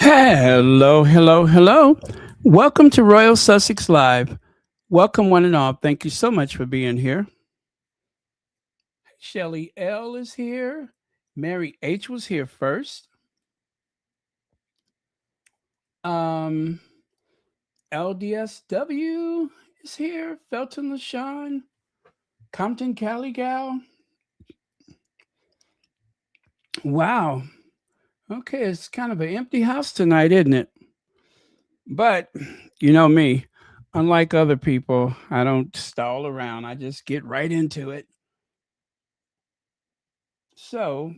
Hello, hello, hello. Welcome to Royal Sussex Live. Welcome, one and all. Thank you so much for being here. Shelly L is here. Mary H was here first. Um, LDSW is here. Felton LaShawn. Compton Cali Gal. Wow. Okay, it's kind of an empty house tonight, isn't it? But you know me, unlike other people, I don't stall around. I just get right into it. So,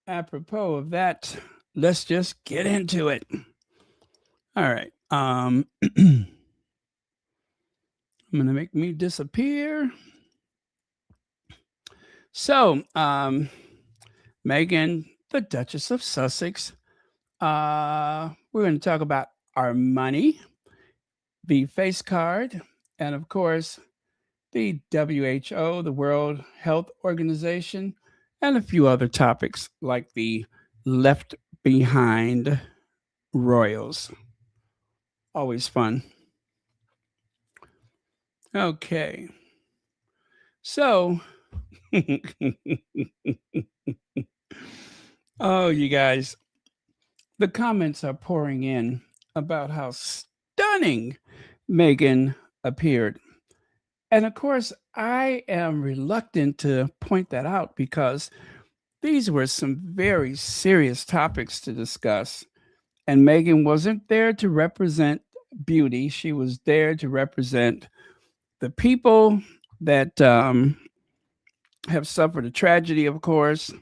apropos of that, let's just get into it. All right. I'm gonna make me disappear. So, Meghan, the Duchess of Sussex. We're going to talk about our money, the face card, and of course, the WHO, the World Health Organization, and a few other topics like the left behind royals. Always fun. Okay. So, oh, you guys, the comments are pouring in about how stunning Meghan appeared. And of course, I am reluctant to point that out because these were some very serious topics to discuss. And Meghan wasn't there to represent beauty, she was there to represent the people that have suffered a tragedy, of course.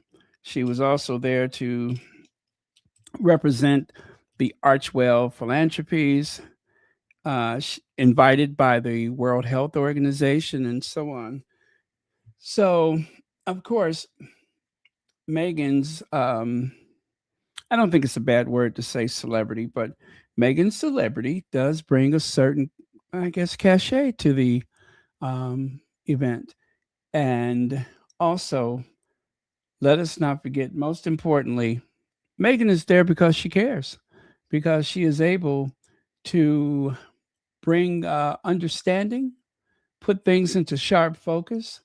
She was also there to represent the Archwell philanthropies, invited by the World Health Organization, and so on. So, of course, Megan's, I don't think it's a bad word to say celebrity, but Megan's celebrity does bring a certain, I guess, cachet to the event. And also, let us not forget, most importantly, Megan is there because she cares, because she is able to bring understanding, put things into sharp focus.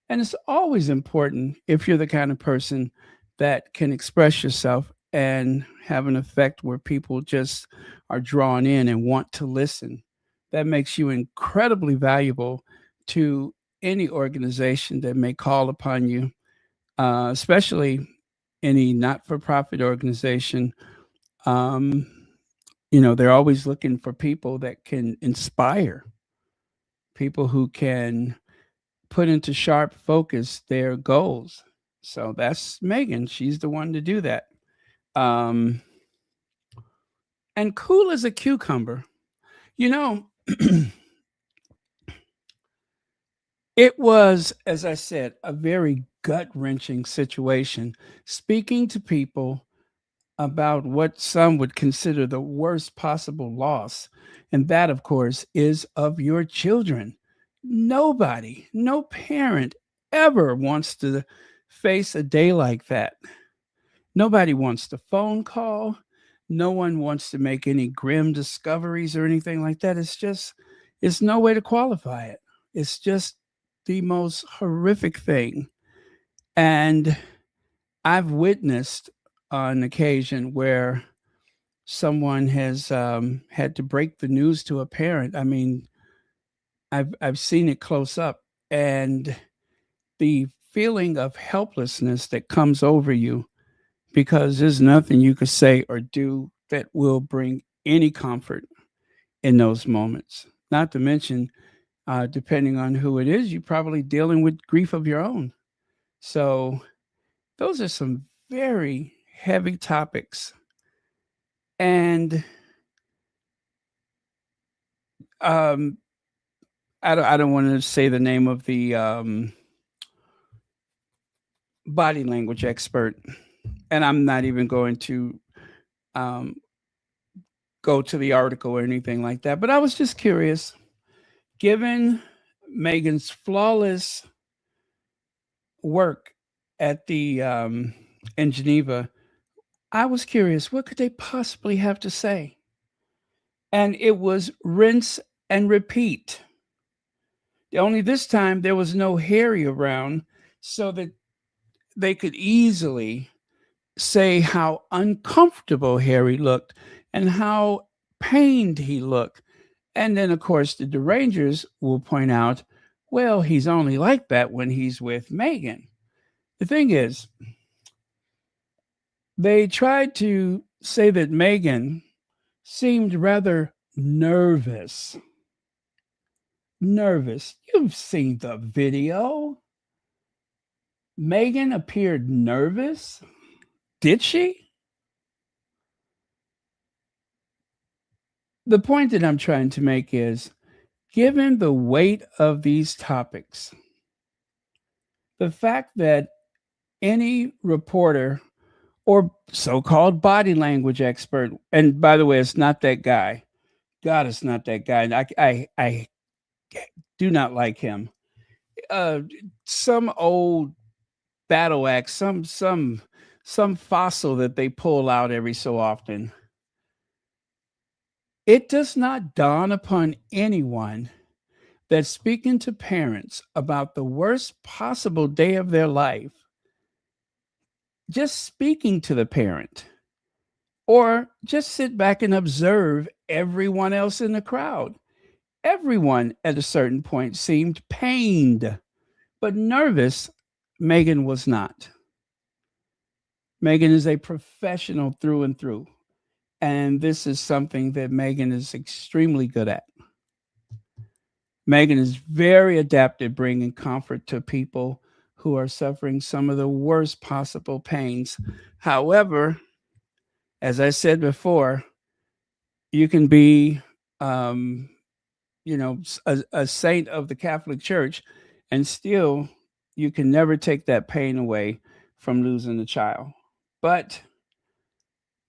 And it's always important if you're the kind of person that can express yourself and have an effect where people just are drawn in and want to listen. That makes you incredibly valuable to any organization that may call upon you, especially any not for profit organization. Um, they're always looking for people that can inspire, people who can put into sharp focus their goals. So that's Megan. She's the one to do that. Um, and cool as a cucumber. You know, it was, as I said, a very gut wrenching situation. Speaking to people about what some would consider the worst possible loss. And that, of course, is of your children. Nobody, no parent ever wants to face a day like that. Nobody wants the phone call. No one wants to make any grim discoveries or anything like that. It's no way to qualify it. It's just the most horrific thing. And I've witnessed an occasion where someone has had to break the news to a parent. I mean, I've seen it close up, and the feeling of helplessness that comes over you because there's nothing you could say or do that will bring any comfort in those moments. Not to mention, depending on who it is, you're probably dealing with grief of your own. So those are some very heavy topics. And um, I don't want to say the name of the body language expert, and I'm not even going to um, go to the article or anything like that. But I was just curious, given Megan's flawless work at the in Geneva, I was curious, what could they possibly have to say? And it was rinse and repeat. Only this time there was no Harry around so that they could easily say how uncomfortable Harry looked and how pained he looked. And then, of course, the derangers will point out, well, he's only like that when he's with Meghan. The thing is, they tried to say that Meghan seemed rather nervous. Nervous. You've seen the video. Meghan appeared nervous. Did she? The point that I'm trying to make is, given the weight of these topics, the fact that any reporter or so-called body language expert, and by the way, it's not that guy. God, it's not that guy. I do not like him. Uh, some old battle axe, some fossil that they pull out every so often. It does not dawn upon anyone that speaking to parents about the worst possible day of their life, just speaking to the parent, or just sit back and observe everyone else in the crowd. Everyone at a certain point seemed pained, but nervous. Meghan was not. Meghan is a professional through and through. And this is something that Meghan is extremely good at. Meghan is very adept at bringing comfort to people who are suffering some of the worst possible pains. However, as I said before, you can be, a saint of the Catholic Church, and still you can never take that pain away from losing a child. But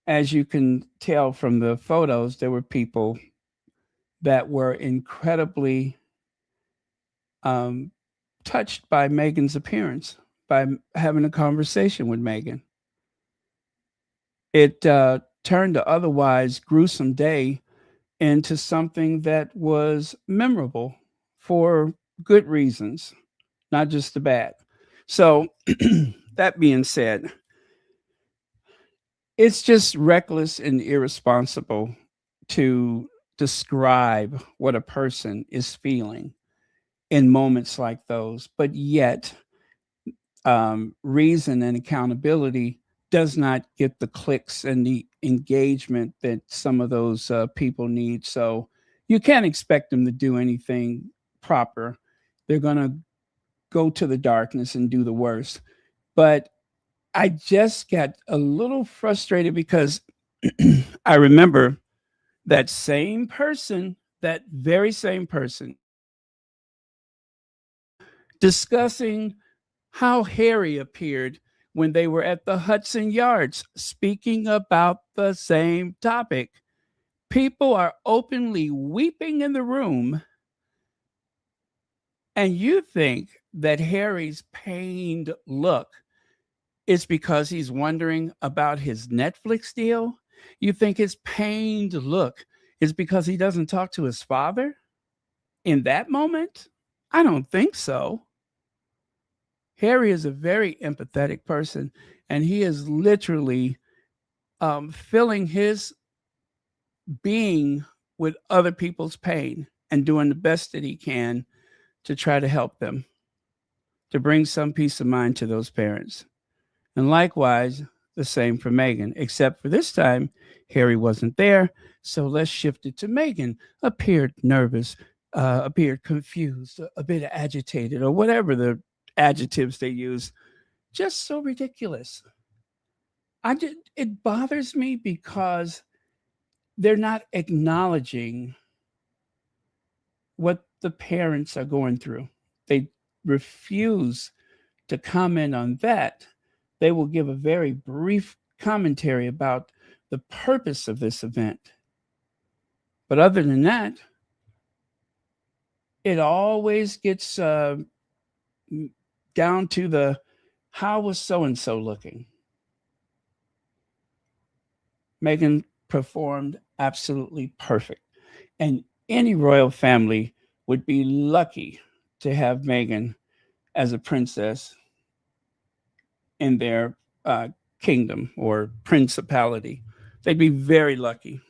as you can tell from the photos, there were people that were incredibly touched by Meghan's appearance, by having a conversation with Meghan. It turned the otherwise gruesome day into something that was memorable for good reasons, not just the bad. So, that being said, it's just reckless and irresponsible to describe what a person is feeling in moments like those, but yet reason and accountability does not get the clicks and the engagement that some of those people need. So you can't expect them to do anything proper. They're going to go to the darkness and do the worst. But I just got a little frustrated because I remember that same person, that very same person, discussing how Harry appeared when they were at the Hudson Yards, speaking about the same topic. People are openly weeping in the room, and you think that Harry's pained look is because he's wondering about his Netflix deal? You think his pained look is because he doesn't talk to his father in that moment? I don't think so. Harry is a very empathetic person, and he is literally filling his being with other people's pain and doing the best that he can to try to help them, to bring some peace of mind to those parents. And likewise, the same for Meghan, except for this time, Harry wasn't there. So let's shift it to Meghan. Appeared nervous, appeared confused, a bit agitated, or whatever the adjectives they use. Just so ridiculous. It bothers me because they're not acknowledging what the parents are going through. They refuse to comment on that. They will give a very brief commentary about the purpose of this event. But other than that, it always gets down to the how was so and so looking? Meghan performed absolutely perfect. And any royal family would be lucky to have Meghan as a princess in their kingdom or principality. They'd be very lucky.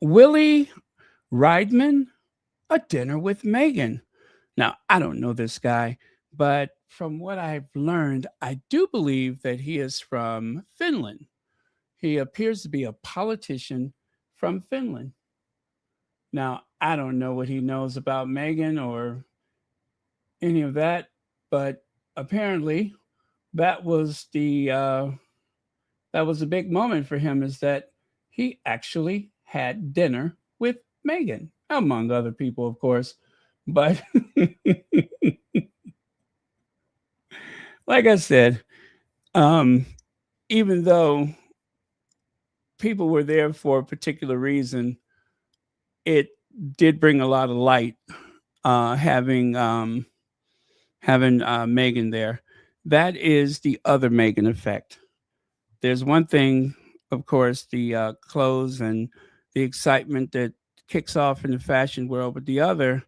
Willie Riedman, a dinner with Meghan. Now, I don't know this guy, but from what I've learned, I do believe that he is from Finland. He appears to be a politician from Finland. Now, I don't know what he knows about Meghan or any of that, but apparently that was a big moment for him, is that he actually had dinner with Meghan, among other people, of course. But like I said, um, even though people were there for a particular reason, it did bring a lot of light having Meghan there. That is the other Meghan effect. There's one thing, of course, the clothes and the excitement that kicks off in the fashion world, but the other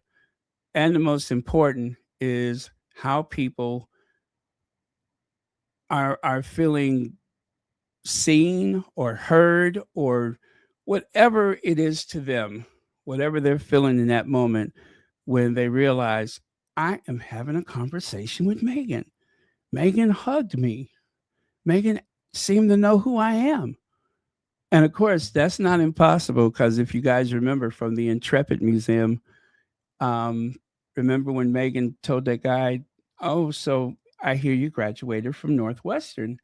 and the most important is how people are feeling seen or heard, or whatever it is to them, whatever they're feeling in that moment when they realize I am having a conversation with Meghan. Meghan hugged me. Meghan seemed to know who I am. And of course, that's not impossible, because if you guys remember from the Intrepid Museum, um, remember when Meghan told that guy, "Oh, so I hear you graduated from Northwestern."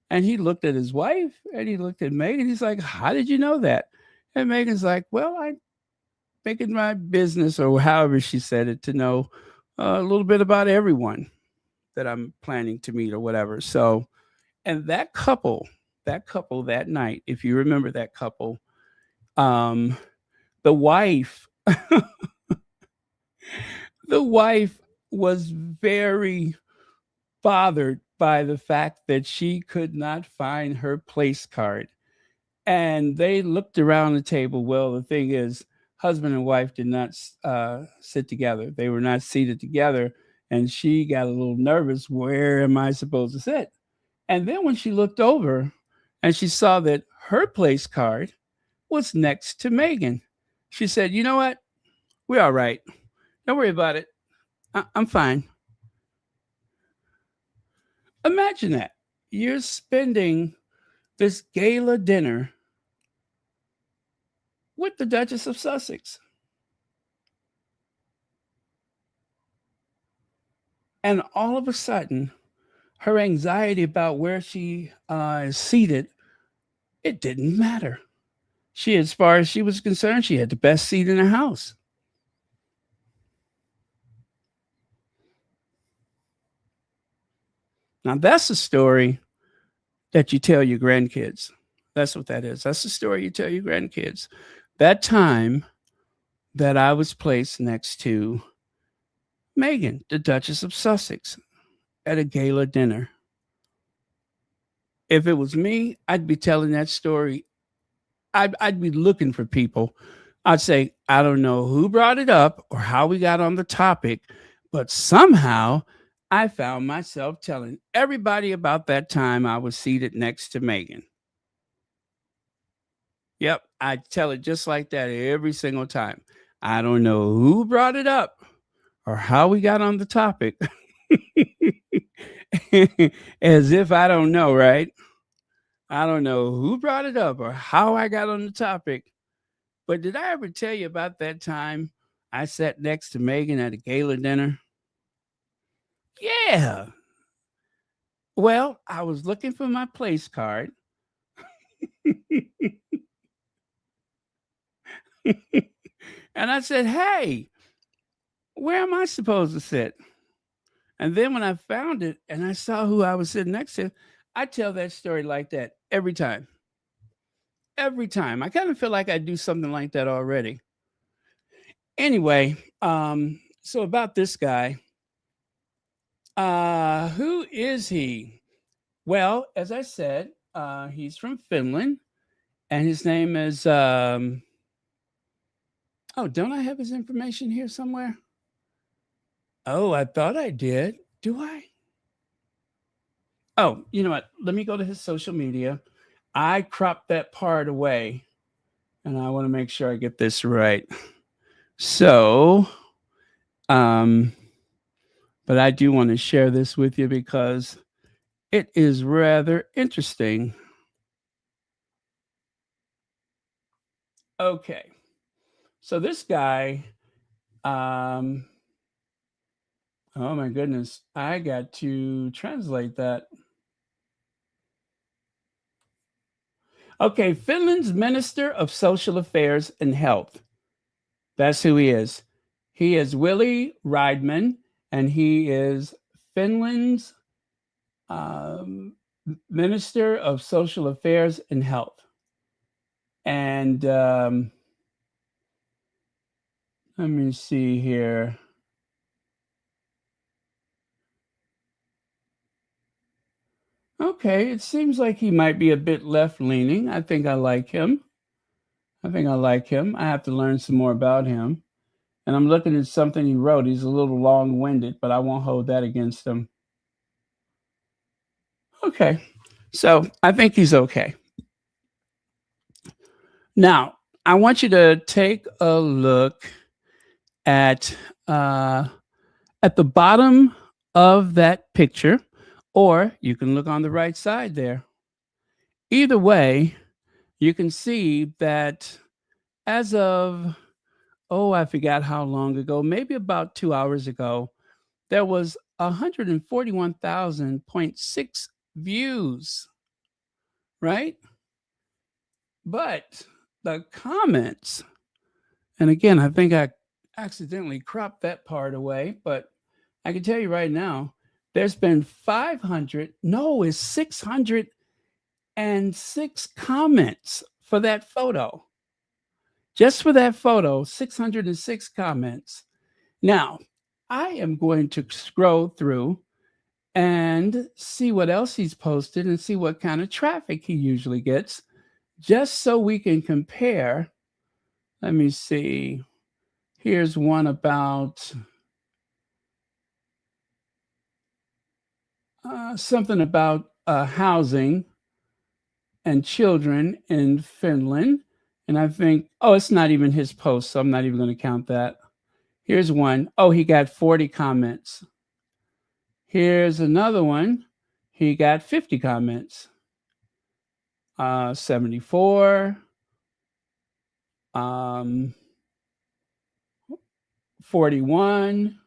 And he looked at his wife and he looked at Meghan. He's like, "How did you know that?" And Meghan's like, "Well, I make it my business," or however she said it, "to know a little bit about everyone that I'm planning to meet or whatever." So, and that couple that night, if you remember that couple, um, the wife, the wife was very bothered by the fact that she could not find her place card. And they looked around the table. Well, the thing is, husband and wife did not sit together. They were not seated together. And she got a little nervous. Where am I supposed to sit? And then when she looked over and she saw that her place card was next to Meghan, she said, "You know what? We're all right. Don't worry about it. I'm fine." Imagine that. You're spending this gala dinner with the Duchess of Sussex. And all of a sudden, her anxiety about where she is seated, it didn't matter. She, as far as she was concerned, she had the best seat in the house. Now, that's a story that you tell your grandkids. That's what that is. That's the story you tell your grandkids. That time that I was placed next to Meghan, the Duchess of Sussex, at a gala dinner. If it was me, I'd be telling that story. I'd be looking for people. I'd say, I don't know who brought it up or how we got on the topic, but somehow I found myself telling everybody about that time I was seated next to Meghan. Yep, I tell it just like that every single time. I don't know who brought it up or how we got on the topic. As if I don't know, right? I don't know who brought it up or how I got on the topic. But did I ever tell you about that time I sat next to Meghan at a gala dinner? Yeah. Well, I was looking for my place card. And I said, "Hey, where am I supposed to sit?" And then when I found it and I saw who I was sitting next to, I tell that story like that every time. Every time. I kind of feel like I do something like that already. Anyway, so about this guy, Who is he? Well, as I said, he's from Finland, and his name is. Oh, don't I have his information here somewhere? Oh, I thought I did. Do I? Oh, you know what? Let me go to his social media. I cropped that part away, and I want to make sure I get this right. So, um, but I do want to share this with you because it is rather interesting. Okay. So this guy, um, oh my goodness, I got to translate that. Okay, Finland's Minister of Social Affairs and Health. That's who he is. He is Willie Riedman, and he is Finland's um, Minister of Social Affairs and Health. And let me see here. Okay, it seems like he might be a bit left leaning. I think I like him. I think I like him. I have to learn some more about him. And I'm looking at something he wrote. He's a little long winded, but I won't hold that against him. Okay, so I think he's okay. Now, I want you to take a look at the bottom of that picture, or you can look on the right side there. Either way, you can see that as of, oh, I forgot how long ago, maybe about 2 hours ago, there was 141,000.6 views, right? But the comments, and again, I think I accidentally cropped that part away, but I can tell you right now, there's been 606 comments for that photo. Just for that photo, 606 comments. Now, I am going to scroll through and see what else he's posted and see what kind of traffic he usually gets, just so we can compare. Let me see. Here's one about something about housing and children in Finland. And I think, oh, it's not even his post, so I'm not even going to count that. Here's one. Oh, he got 40 comments. Here's another one. He got 50 comments. 74. 41.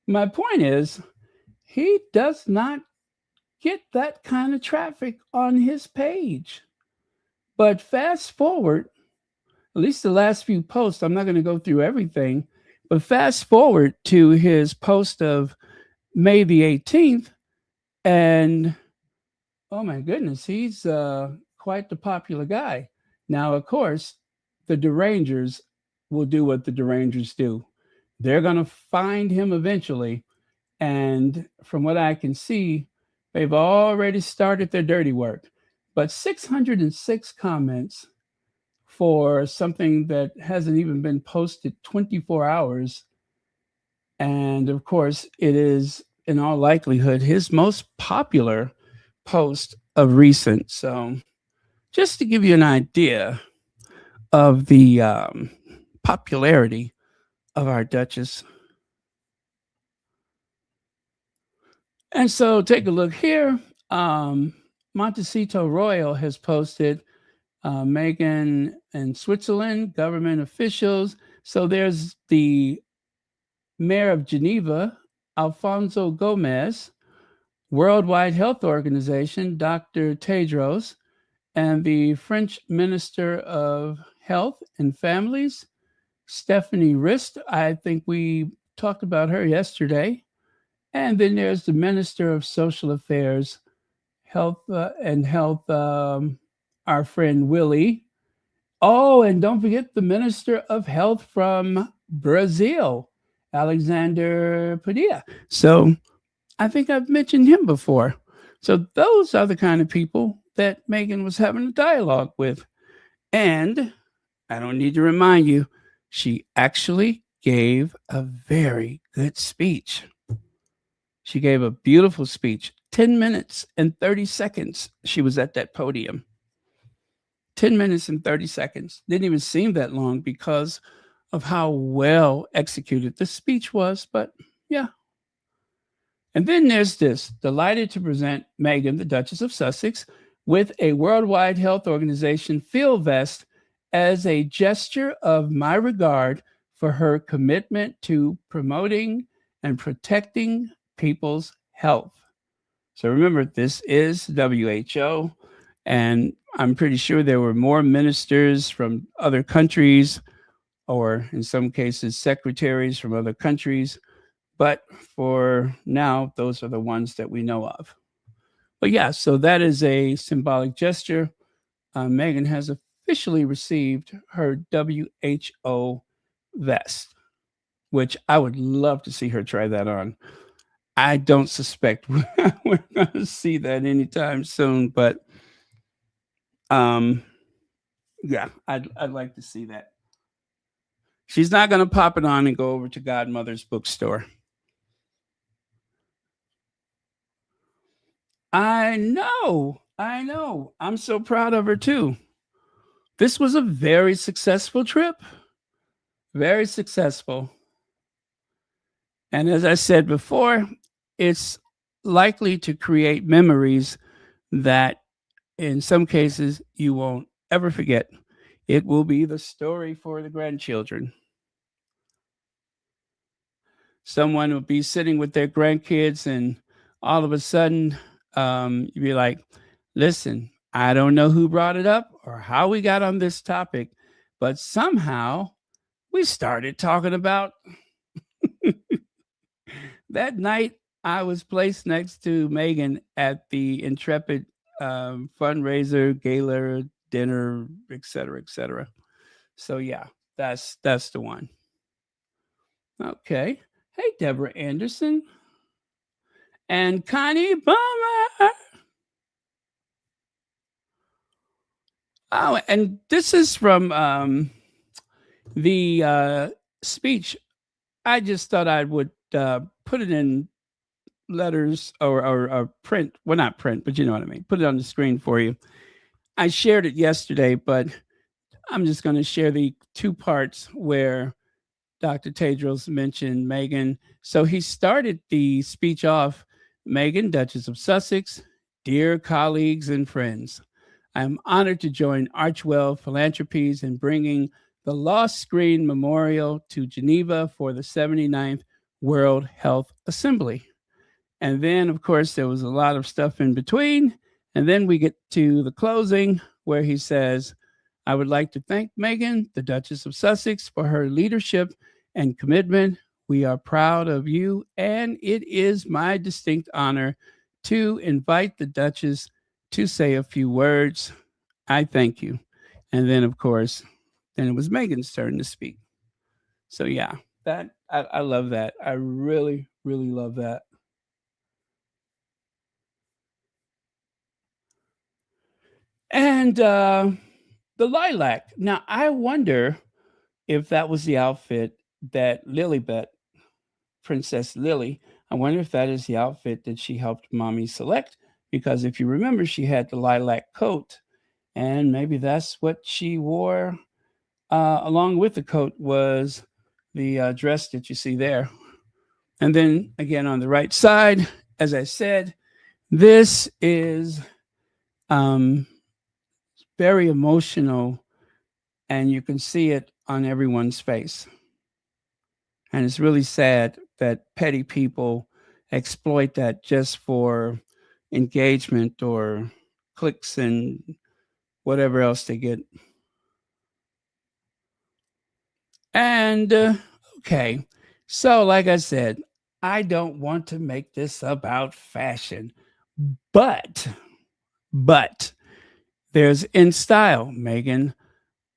My point is, he does not get that kind of traffic on his page. But fast forward, at least the last few posts, I'm not going to go through everything, but fast forward to his post of May the 18th, and oh my goodness, he's quite the popular guy. Now, of course, the derangers will do what the derangers do. They're going to find him eventually. And from what I can see, they've already started their dirty work. But 606 comments for something that hasn't even been posted 24 hours. And of course, it is in all likelihood his most popular post of recent. So, just to give you an idea of the popularity of our Duchess. And so, take a look here. Montecito Royal has posted Meghan in Switzerland, government officials. So, there's the Mayor of Geneva, Alfonso Gomez, Worldwide Health Organization, Dr. Tedros, and the French Minister of Health and Families, Stephanie Rist. I think we talked about her yesterday. And then there's the Minister of Social Affairs, Health and Health, our friend Willie. Oh, and don't forget the Minister of Health from Brazil, Alexander Padilla. So I think I've mentioned him before. So those are the kind of people that Meghan was having a dialogue with. And I don't need to remind you, she actually gave a very good speech. She gave a beautiful speech. 10 minutes and 30 seconds she was at that podium. 10 minutes and 30 seconds. Didn't even seem that long because of how well executed the speech was. But yeah. And then there's this, delighted to present Meghan, the Duchess of Sussex, with a Worldwide Health Organization field vest as a gesture of my regard for her commitment to promoting and protecting people's health. So remember, this is WHO, and I'm pretty sure there were more ministers from other countries, or in some cases, secretaries from other countries. But for now, those are the ones that we know of. But yeah, so that is a symbolic gesture. Meghan has officially received her WHO vest, which I would love to see her try that on. I don't suspect we're going to see that anytime soon, but um, yeah, I'd like to see that. She's not going to pop it on and go over to Godmother's bookstore. I know. I know. I'm so proud of her too. This was a very successful trip. Very successful. And as I said before, it's likely to create memories that in some cases you won't ever forget. It will be the story for the grandchildren. Someone will be sitting with their grandkids, and all of a sudden, you'd be like, listen, I don't know who brought it up or how we got on this topic, but somehow we started talking about that night I was placed next to Meghan at the Intrepid fundraiser, gala, dinner, et cetera, et cetera. So yeah, that's the one. Okay. Hey, Deborah Anderson and Connie Bummer. Oh, and this is from the speech. I just thought I would put it in letters or print. Well, not print, but you know what I mean. Put it on the screen for you. I shared it yesterday, but I'm just going to share the two parts where Dr. Tedros mentioned Meghan. So he started the speech off, Meghan, Duchess of Sussex, dear colleagues and friends. I am honored to join Archwell Philanthropies in bringing the Lost Screen Memorial to Geneva for the 79th World Health Assembly. And then, of course, there was a lot of stuff in between. And then we get to the closing where he says, I would like to thank Meghan, the Duchess of Sussex, for her leadership and commitment. We are proud of you, and it is my distinct honor to invite the Duchess to say a few words. I thank you. And then, of course, then it was Meghan's turn to speak. So, yeah, that I love that. I really, really love that. And the lilac. Now, I wonder if that was the outfit that Lilibet, Princess Lily, I wonder if that is the outfit that she helped mommy select. Because if you remember, she had the lilac coat, and maybe that's what she wore along with the coat was the dress that you see there. And then again on the right side, as I said, this is um, very emotional, and you can see it on everyone's face. And it's really sad that petty people exploit that just for engagement or clicks and whatever else they get. And okay, so like I said, I don't want to make this about fashion, but there's in style. Meghan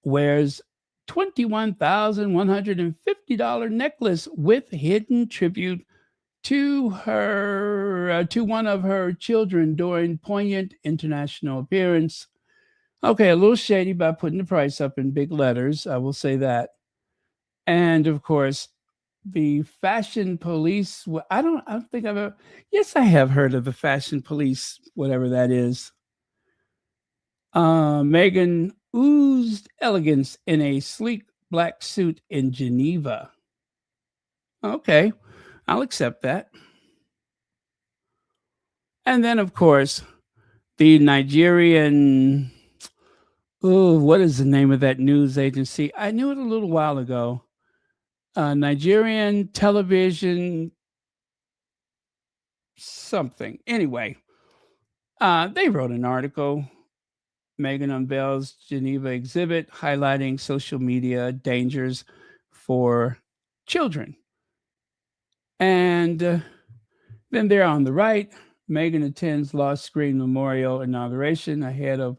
wears $21,150 necklace with hidden tribute to one of her children during poignant international appearance. Okay, a little shady by putting the price up in big letters, I will say that. And of course, the fashion police. I don't think I've ever. Yes, I have heard of the fashion police, whatever that is. Meghan oozed elegance in a sleek black suit in Geneva. Okay, I'll accept that. And then, of course, the Nigerian. Oh, what is the name of that news agency? I knew it a little while ago. Nigerian television something. Anyway, they wrote an article. Meghan unveils Geneva exhibit highlighting social media dangers for children. And then there on the right, Meghan attends Lost Screen Memorial inauguration ahead of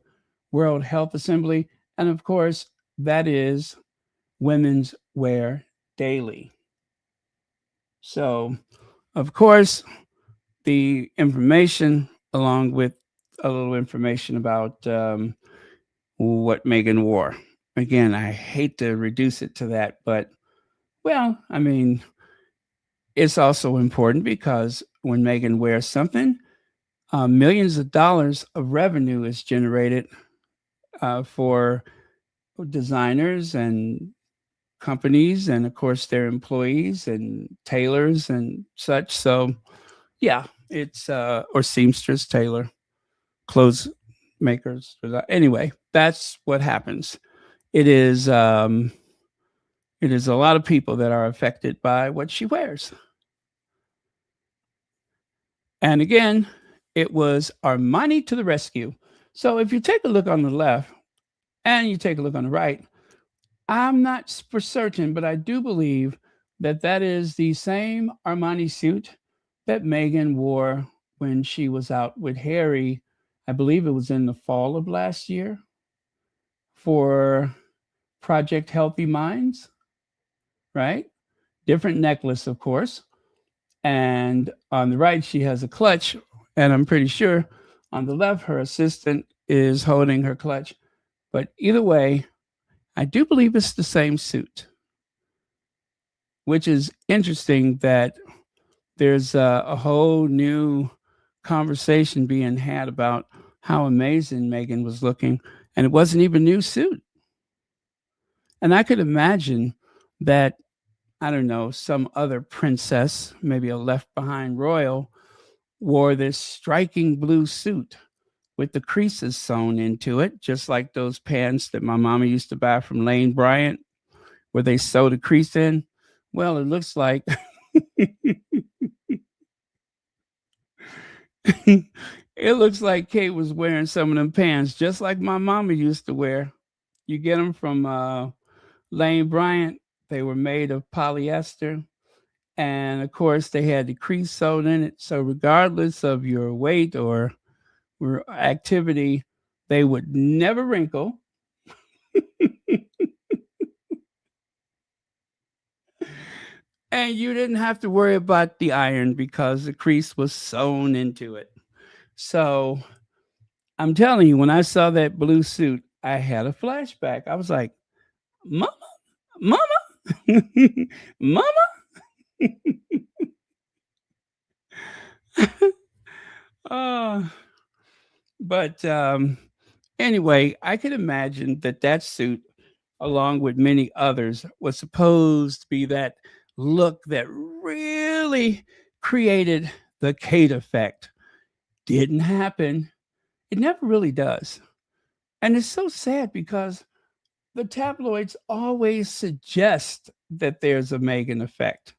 World Health Assembly. And of course, that is Women's Wear Daily. So, of course, the information, along with a little information about what Meghan wore. Again, I hate to reduce it to that, but well, I mean, it's also important because when Meghan wears something, millions of dollars of revenue is generated for designers and companies, and of course their employees and tailors and such. So, yeah, it's or seamstress, tailor, clothes makers. Anyway, that's what happens. It is um, it is a lot of people that are affected by what she wears. And again, it was Armani to the rescue. So if you take a look on the left and you take a look on the right, I'm not for certain, but I do believe that that is the same Armani suit that Meghan wore when she was out with Harry. I believe it was in the fall of last year for Project Healthy Minds, right? Different necklace, of course. And on the right, she has a clutch. And I'm pretty sure on the left, her assistant is holding her clutch. But either way, I do believe it's the same suit, which is interesting that there's a whole new conversation being had about how amazing Meghan was looking. And it wasn't even a new suit. And I could imagine that, I don't know, some other princess, maybe a left behind royal, wore this striking blue suit with the creases sewn into it, just like those pants that my mama used to buy from Lane Bryant, where they sew the crease in. Well, it looks like it looks like Kate was wearing some of them pants, just like my mama used to wear. You get them from Lane Bryant. They were made of polyester, and of course, they had the crease sewed in it. So, regardless of your weight or activity, they would never wrinkle. And you didn't have to worry about the iron because the crease was sewn into it. So I'm telling you, when I saw that blue suit, I had a flashback. I was like, Mama, Mama, Mama. uh, but anyway, I could imagine that that suit, along with many others, was supposed to be that look that really created the Kate effect. Didn't happen. It never really does. And it's so sad because the tabloids always suggest that there's a Meghan effect.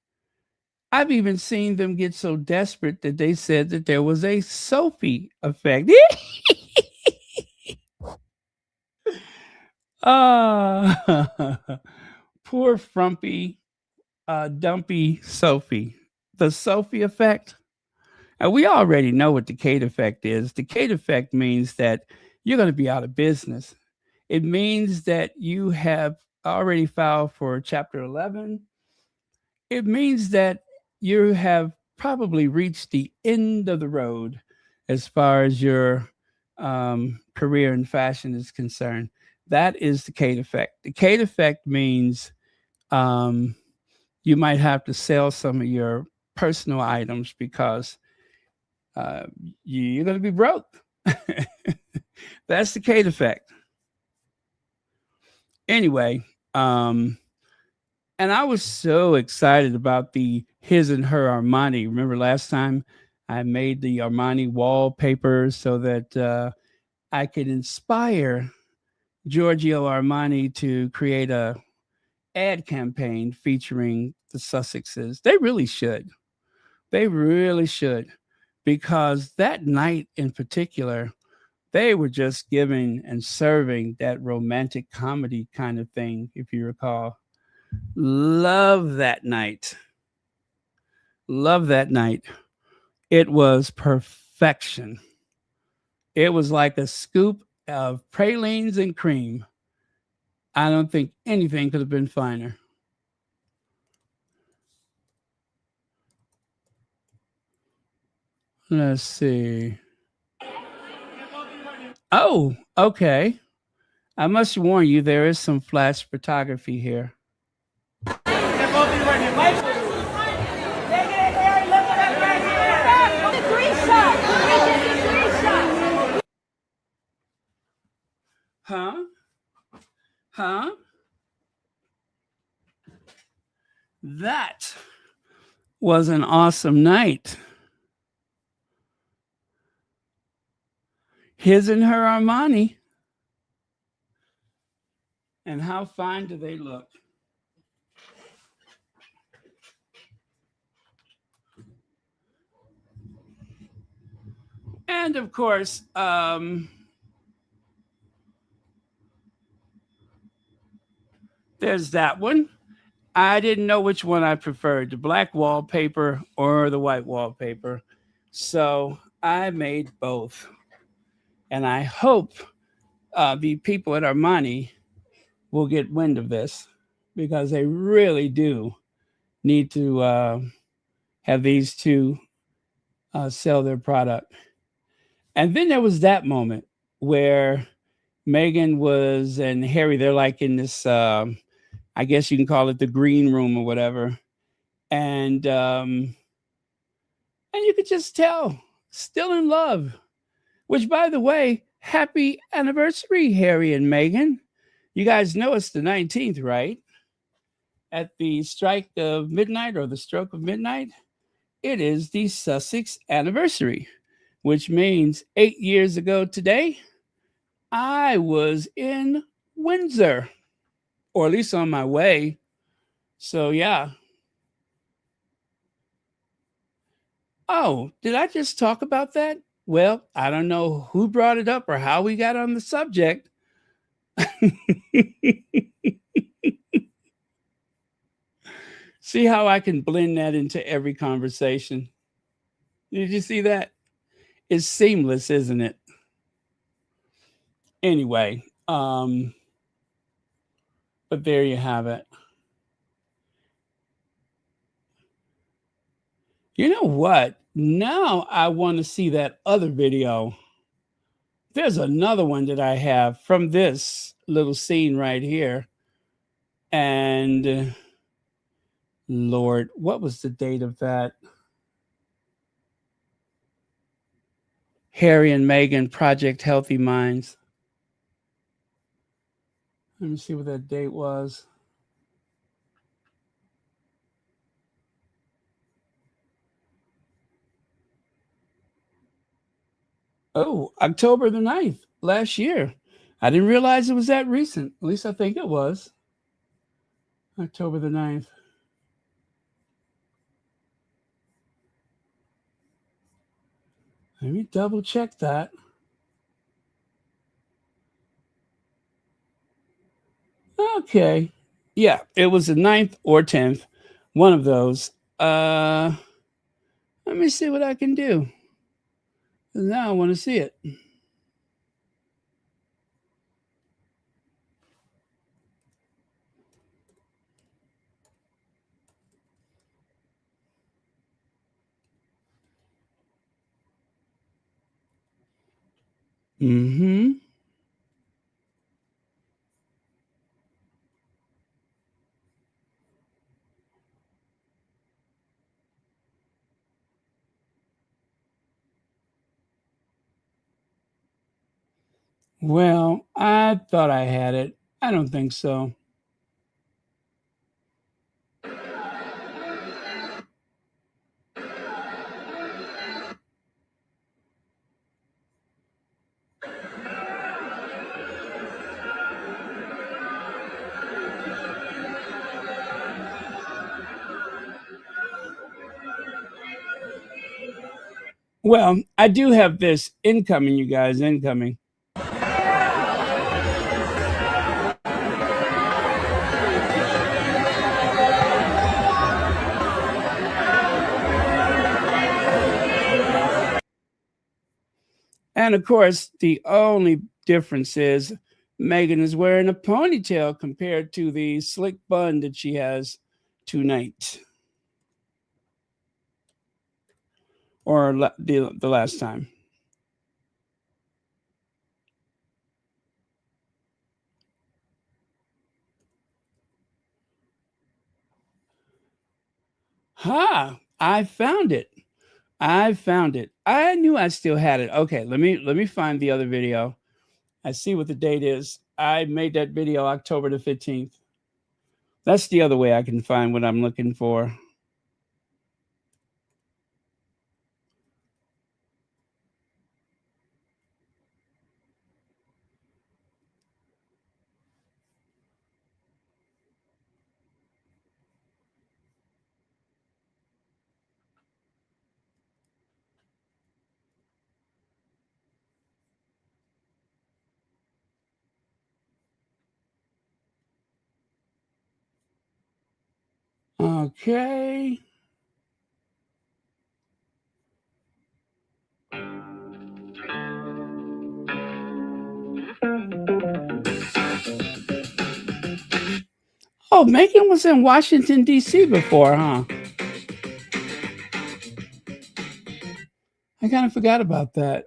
I've even seen them get so desperate that they said that there was a Sophie effect. Ah, poor frumpy, dumpy Sophie. The Sophie effect. And we already know what the Kate effect is. The Kate effect means that you're going to be out of business. It means that you have already filed for Chapter 11. It means that you have probably reached the end of the road as far as your career in fashion is concerned. That is the Kate effect. The Kate effect means um, you might have to sell some of your personal items because uh, you're going to be broke. That's the Kate effect. Anyway, um, and I was so excited about the his and her Armani. Remember last time I made the Armani wallpaper so that I could inspire Giorgio Armani to create a ad campaign featuring the Sussexes. They really should. They really should. Because that night in particular, they were just giving and serving that romantic comedy kind of thing, if you recall. Love that night. Love that night. It was perfection. It was like a scoop of pralines and cream. I don't think anything could have been finer. Let's see. Oh, okay. I must warn you, there is some flash photography here. Huh? Huh? That was an awesome night. His and her Armani. And how fine do they look? And of course, there's that one. I didn't know which one I preferred, the black wallpaper or the white wallpaper. So I made both. And I hope the people at Armani will get wind of this because they really do need to have these two sell their product. And then there was that moment where Meghan was and Harry, they're like in this, I guess you can call it the green room or whatever. And you could just tell, still in love. Which, by the way, happy anniversary, Harry and Meghan. You guys know it's the 19th, right? At the strike of midnight or the stroke of midnight, it is the Sussex anniversary, which means 8 years ago today, I was in Windsor, or at least on my way. So, yeah. Oh, did I just talk about that? Well, I don't know who brought it up or how we got on the subject. See how I can blend that into every conversation? Did you see that? It's seamless, isn't it? Anyway, but there you have it. You know what? Now I want to see that other video. There's another one that I have from this little scene right here. And Lord, what was the date of that? Harry and Meghan Project Healthy Minds. Let me see what that date was. Oh, October the 9th, last year. I didn't realize it was that recent. At least I think it was. October the 9th. Let me double check that. Okay. Yeah, it was the 9th or 10th. One of those. Let me see what I can do. Now I want to see it. Mm-hmm. Well, I thought I had it. I don't think so. Well, I do have this incoming, you guys, incoming. And of course, the only difference is Meghan is wearing a ponytail compared to the slick bun that she has tonight or the last time. Ha! I found it. I found it. I knew I still had it. Okay, let me find the other video. I see what the date is. I made that video October the 15th. That's the other way I can find what I'm looking for. Okay. Oh, Megan was in Washington, D.C. before, huh? I kind of forgot about that.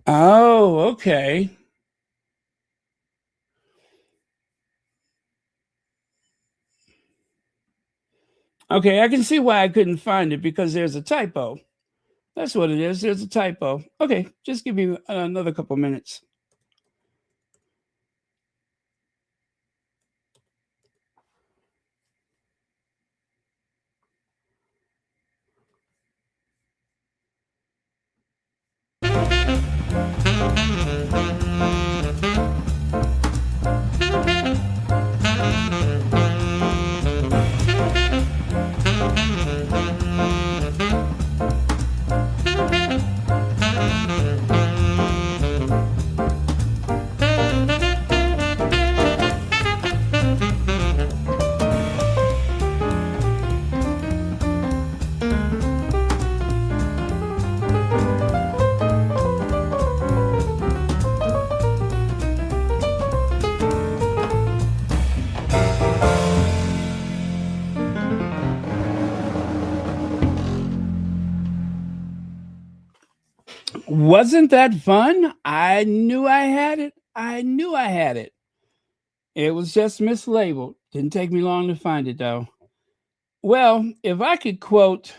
Oh, okay. Okay, I can see why I couldn't find it because there's a typo. That's what it is. There's a typo. Okay, just give me another couple minutes. Wasn't that fun? I knew I had it. I knew I had it. It was just mislabeled. Didn't take me long to find it though. Well, if I could quote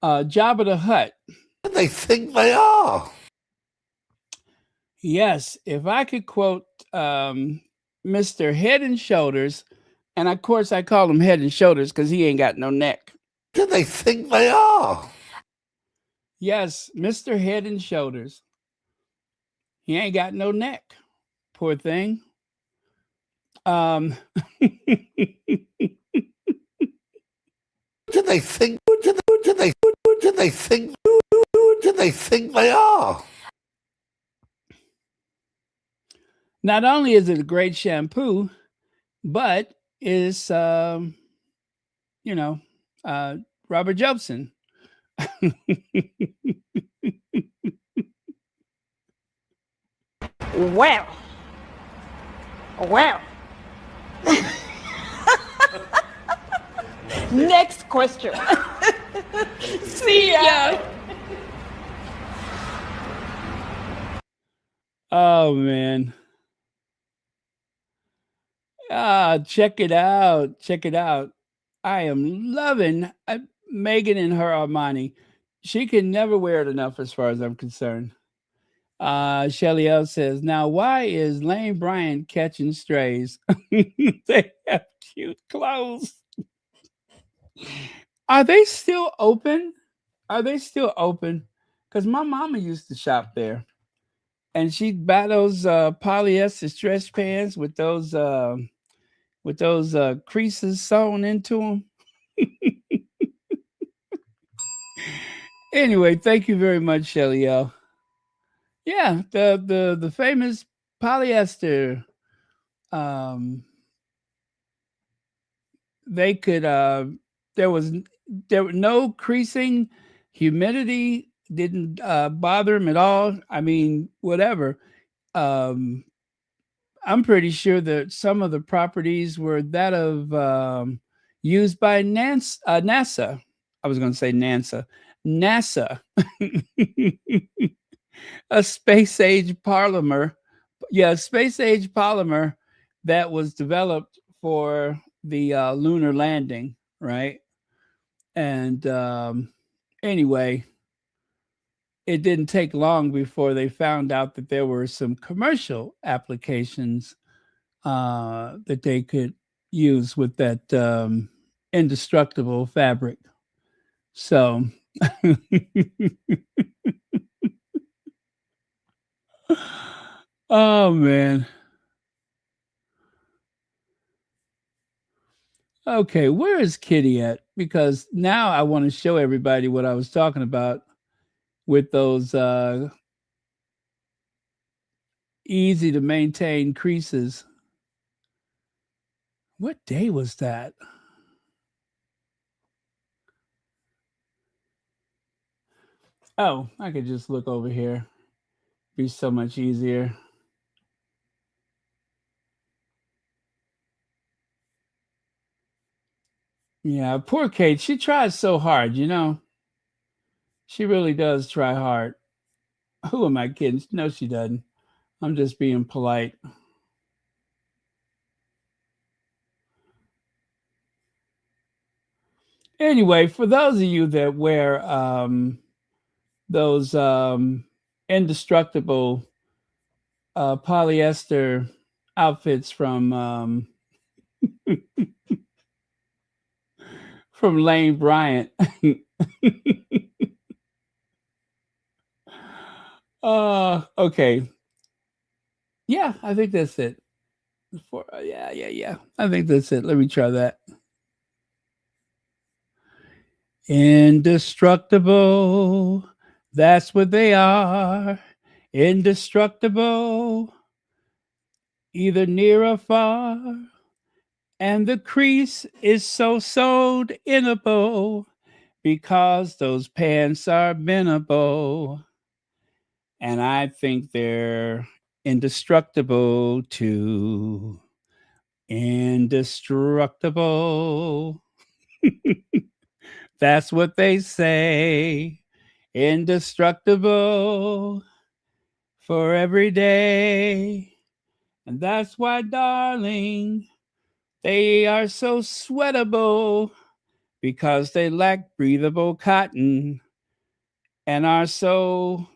Jabba the Hutt. They think they are. Yes, if I could quote Mr. Head and Shoulders, and of course I call him Head and Shoulders because he ain't got no neck. Do they think they are? Yes, Mr. Head and Shoulders. He ain't got no neck. Poor thing. Do they think? Do they think? Do they think they are? Not only is it a great shampoo, but is Robert Jobson. Well. Well. Next question. See ya. Oh man. Check it out. Check it out. I am loving Meghan and her Armani. She can never wear it enough as far as I'm concerned. Shelly L says, now why is Lane Bryant catching strays? They have cute clothes. Are they still open? Are they still open? Because my mama used to shop there. And she'd buy those polyester stretch pants with those creases sewn into them. Anyway, thank you very much, Shelly L. Yeah, the famous polyester. Um, they could there was no creasing, humidity didn't bother them at all. I mean, whatever. Um, I'm pretty sure that some of the properties were that of used by NASA. I was going to say NASA, a space age polymer. Yeah, a space age polymer that was developed for the lunar landing, right? And anyway, it didn't take long before they found out that there were some commercial applications that they could use with that indestructible fabric. So, oh man. Okay, where is Kitty at? Because now I want to show everybody what I was talking about with those easy to maintain creases. What day was that? Oh, I could just look over here. Be so much easier. Yeah, poor Kate. She tries so hard, you know. She really does try hard. Who am I kidding? No, she doesn't. I'm just being polite. Anyway, for those of you that wear those indestructible polyester outfits from Lane Bryant. Okay. Yeah, I think that's it. Yeah. I think that's it. Let me try that. Indestructible. That's what they are. Indestructible. Either near or far. And the crease is so sewed in a bow because those pants are bendable. And I think they're indestructible too. Indestructible. That's what they say. Indestructible for every day. And that's why, darling, they are so sweatable because they lack breathable cotton and are so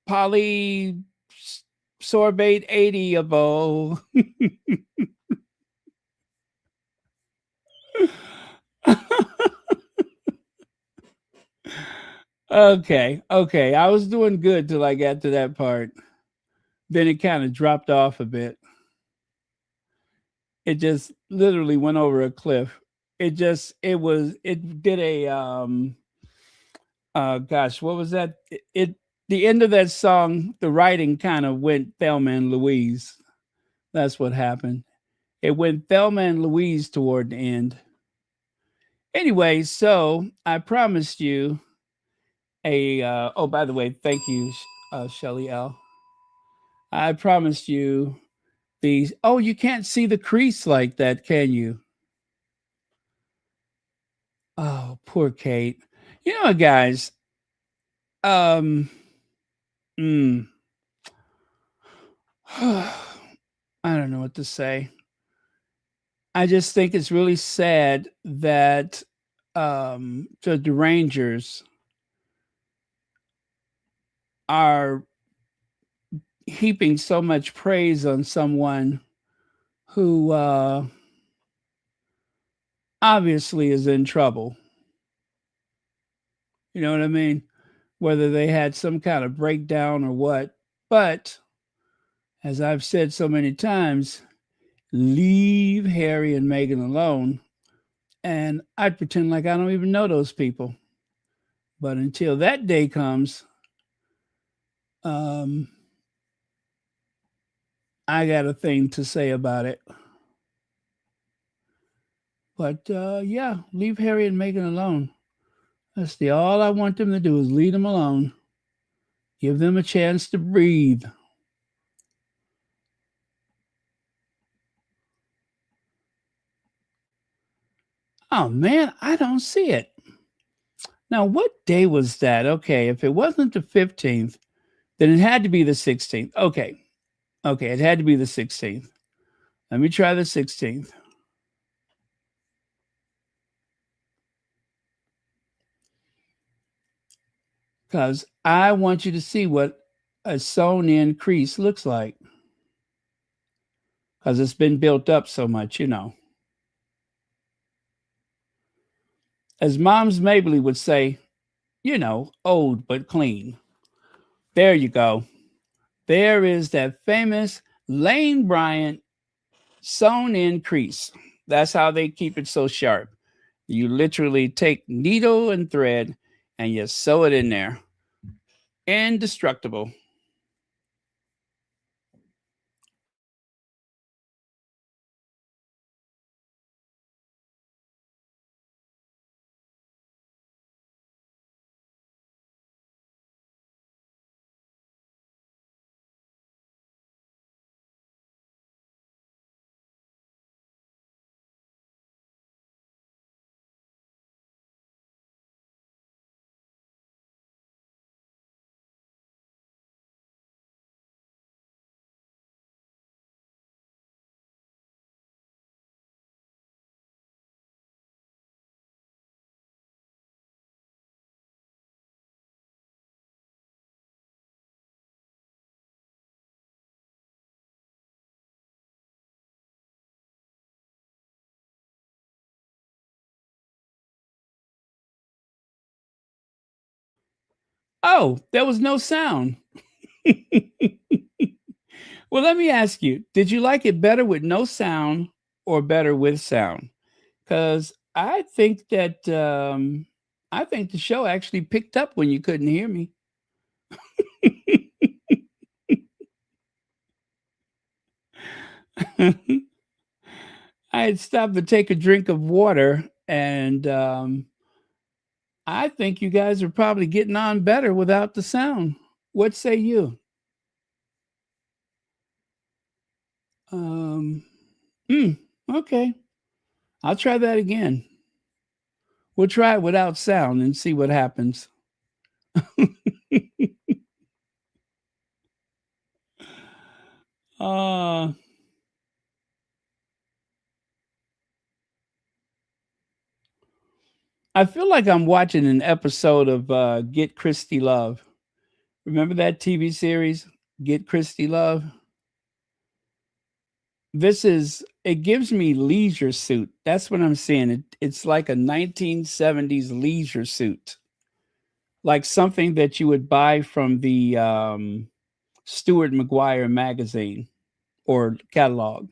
polysorbate 80able. Okay. I was doing good till I got to that part. Then it kind of dropped off a bit. It just literally went over a cliff. It did a gosh, what was that? It the end of that song, the writing kind of went Thelma and Louise. That's what happened. It went Thelma and Louise toward the end. Anyway, so I promised you a oh, by the way, thank you, Shelly L. I promised you these. Oh, you can't see the crease like that, can you? Oh, poor Kate. You know what, guys? Um, mm, I don't know what to say. I just think it's really sad that the Rangers are heaping so much praise on someone who obviously is in trouble. You know what I mean? Whether they had some kind of breakdown or what. But as I've said so many times, leave Harry and Meghan alone. And I'd pretend like I don't even know those people. But until that day comes, I got a thing to say about it. But yeah, leave Harry and Meghan alone. That's all I want them to do is leave them alone. Give them a chance to breathe. Oh man, I don't see it. Now, what day was that? Okay, if it wasn't the 15th, then it had to be the 16th. Okay, it had to be the 16th. Let me try the 16th. Because I want you to see what a sewn in crease looks like. Because it's been built up so much, you know. As Moms Mabley would say, you know, old but clean. There you go. There is that famous Lane Bryant sewn in crease. That's how they keep it so sharp. You literally take needle and thread and you sew it in there. Indestructible. Oh, there was no sound. Well, let me ask you, did you like it better with no sound or better with sound? Because I think the show actually picked up when you couldn't hear me. I had stopped to take a drink of water, and I think you guys are probably getting on better without the sound. What say you? Um, okay, I'll try that again. We'll try it without sound and see what happens. uh, I feel like I'm watching an episode of Get Christy Love. Remember that TV series, Get Christy Love? It gives me leisure suit. That's what I'm seeing. It's like a 1970s leisure suit, like something that you would buy from the Stuart McGuire magazine or catalog.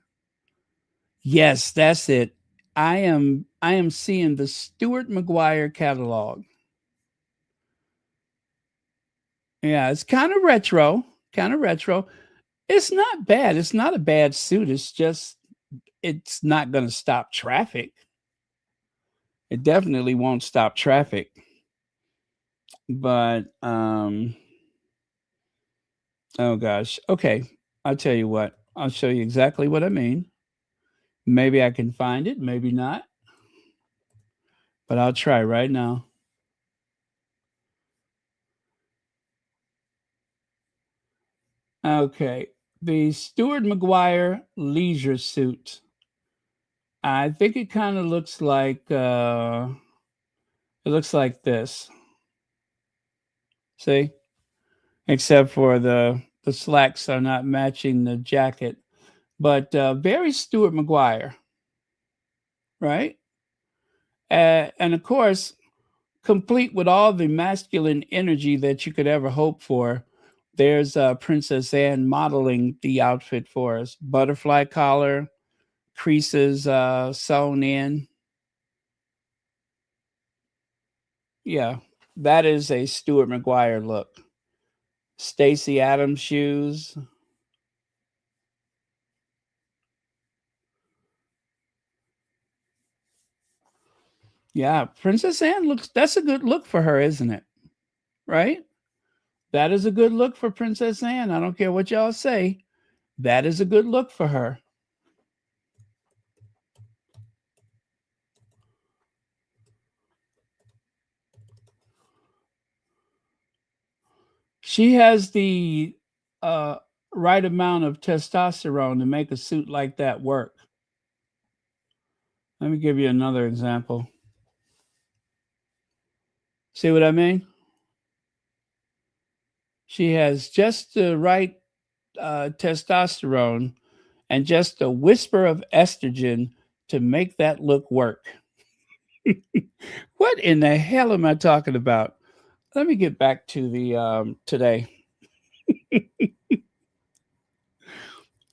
Yes, that's it. I am seeing the Stuart McGuire catalog. Yeah, it's kind of retro, kind of retro. It's not bad. It's not a bad suit. It's just it's not going to stop traffic. It definitely won't stop traffic. But oh gosh. Okay. I'll tell you what. I'll show you exactly what I mean. Maybe I can find it, maybe not, but I'll try right now. Okay, the Stuart McGuire leisure suit. I think it kind of looks like it looks like this. See, except for the slacks are not matching the jacket, but very Stuart McGuire, right? And of course, complete with all the masculine energy that you could ever hope for. There's Princess Anne modeling the outfit for us. Butterfly collar, creases sewn in. Yeah, that is a Stuart McGuire look. Stacey Adams shoes. Yeah, Princess Anne looks, that's a good look for her, isn't it? Right? That is a good look for Princess Anne. I don't care what y'all say. That is a good look for her. She has the uh, right amount of testosterone to make a suit like that work. Let me give you another example. See what I mean? She has just the right testosterone and just a whisper of estrogen to make that look work. What in the hell am I talking about? Let me get back to the today.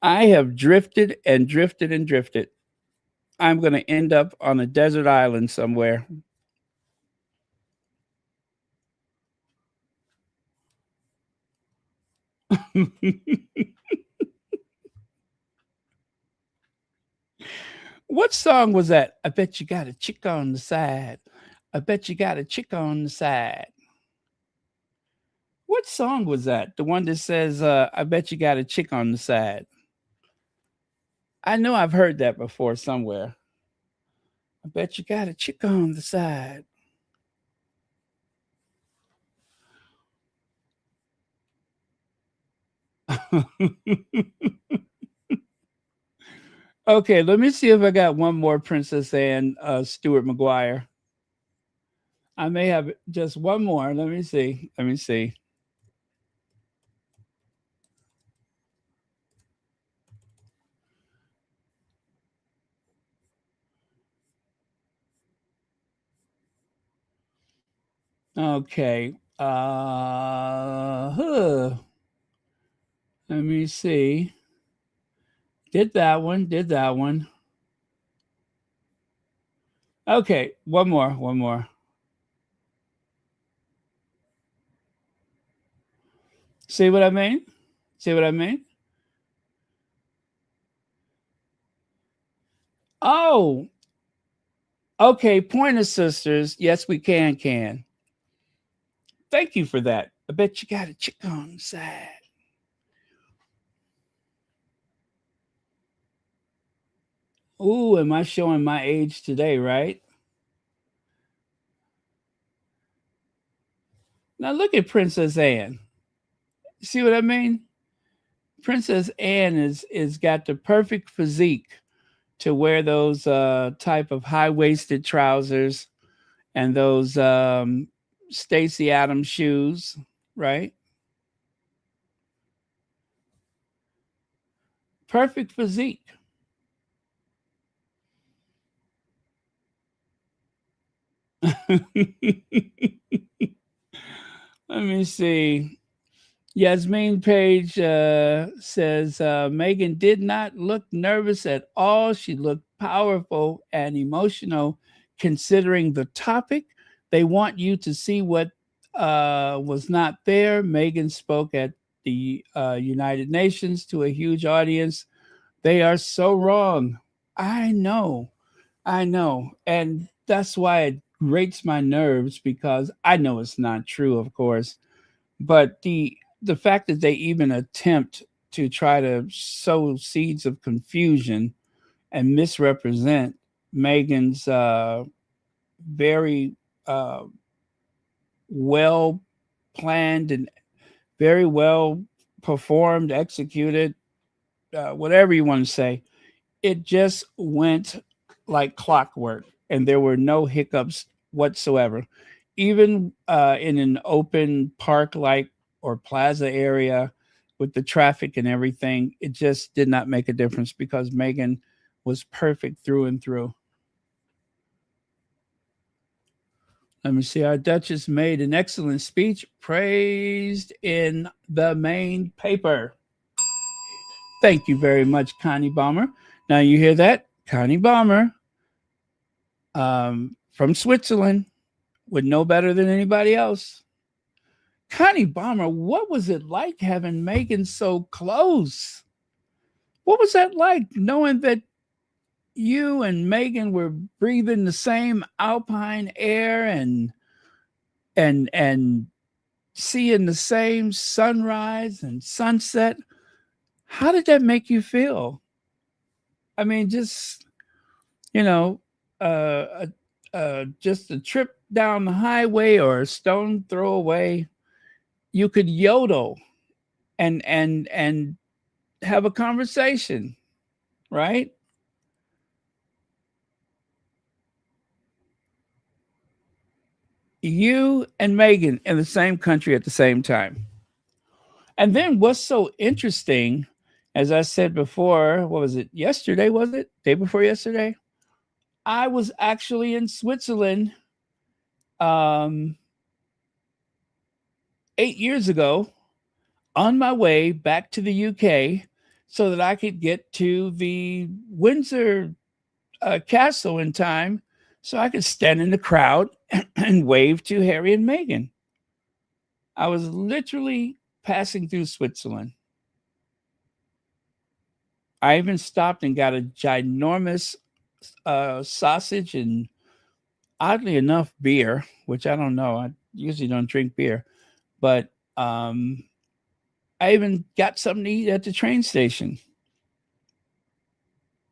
I have drifted and drifted and drifted. I'm going to end up on a desert island somewhere. What song was that? I bet you got a chick on the side. I bet you got a chick on the side. What song was that? The one that says, I bet you got a chick on the side. I know I've heard that before somewhere. I bet you got a chick on the side. Okay, let me see if I got one more Princess Anne Stuart McGuire. I may have just one more. Let me see. Let me see. Okay. Let me see. Did that one. Did that one. Okay, one more. One more. See what I mean? See what I mean? Oh, okay. Pointer Sisters. Yes, we can. Thank you for that. I bet you got a chick on the side. Ooh, am I showing my age today, right? Now look at Princess Anne. See what I mean? Princess Anne is got the perfect physique to wear those type of high-waisted trousers and those Stacey Adams shoes, right? Perfect physique. Let me see. Yasmin Page says Meghan did not look nervous at all. She looked powerful and emotional considering the topic. They want you to see what was not there. Meghan spoke at the United Nations to a huge audience. They are so wrong. I know. And that's why it grates my nerves because I know it's not true, of course. But the fact that they even attempt to try to sow seeds of confusion and misrepresent Meghan's very uh, well planned and very well performed, executed, whatever you want to say. It just went like clockwork, and there were no hiccups whatsoever. Even in an open park like or plaza area with the traffic and everything, it just did not make a difference because Meghan was perfect through and through. Let me see. Our Duchess made an excellent speech, praised in the main paper. Thank you very much, Connie Bomber. Now you hear that? Connie Bomber from Switzerland would know better than anybody else. Connie Bomber, what was it like having Meghan so close? What was that like, knowing that you and Meghan were breathing the same alpine air and seeing the same sunrise and sunset? How did that make you feel? I mean, just, you know, just a trip down the highway or a stone throw away, you could yodel and have a conversation, right? You and Meghan in the same country at the same time. And then what's so interesting, as I said before, what was it? Yesterday, was it? Day before yesterday? I was actually in Switzerland 8 years ago on my way back to the UK so that I could get to the Windsor castle in time so I could stand in the crowd and wave to Harry and Meghan. I was literally passing through Switzerland. I even stopped and got a ginormous sausage and, oddly enough, beer, which I don't know. I usually don't drink beer, but I even got something to eat at the train station.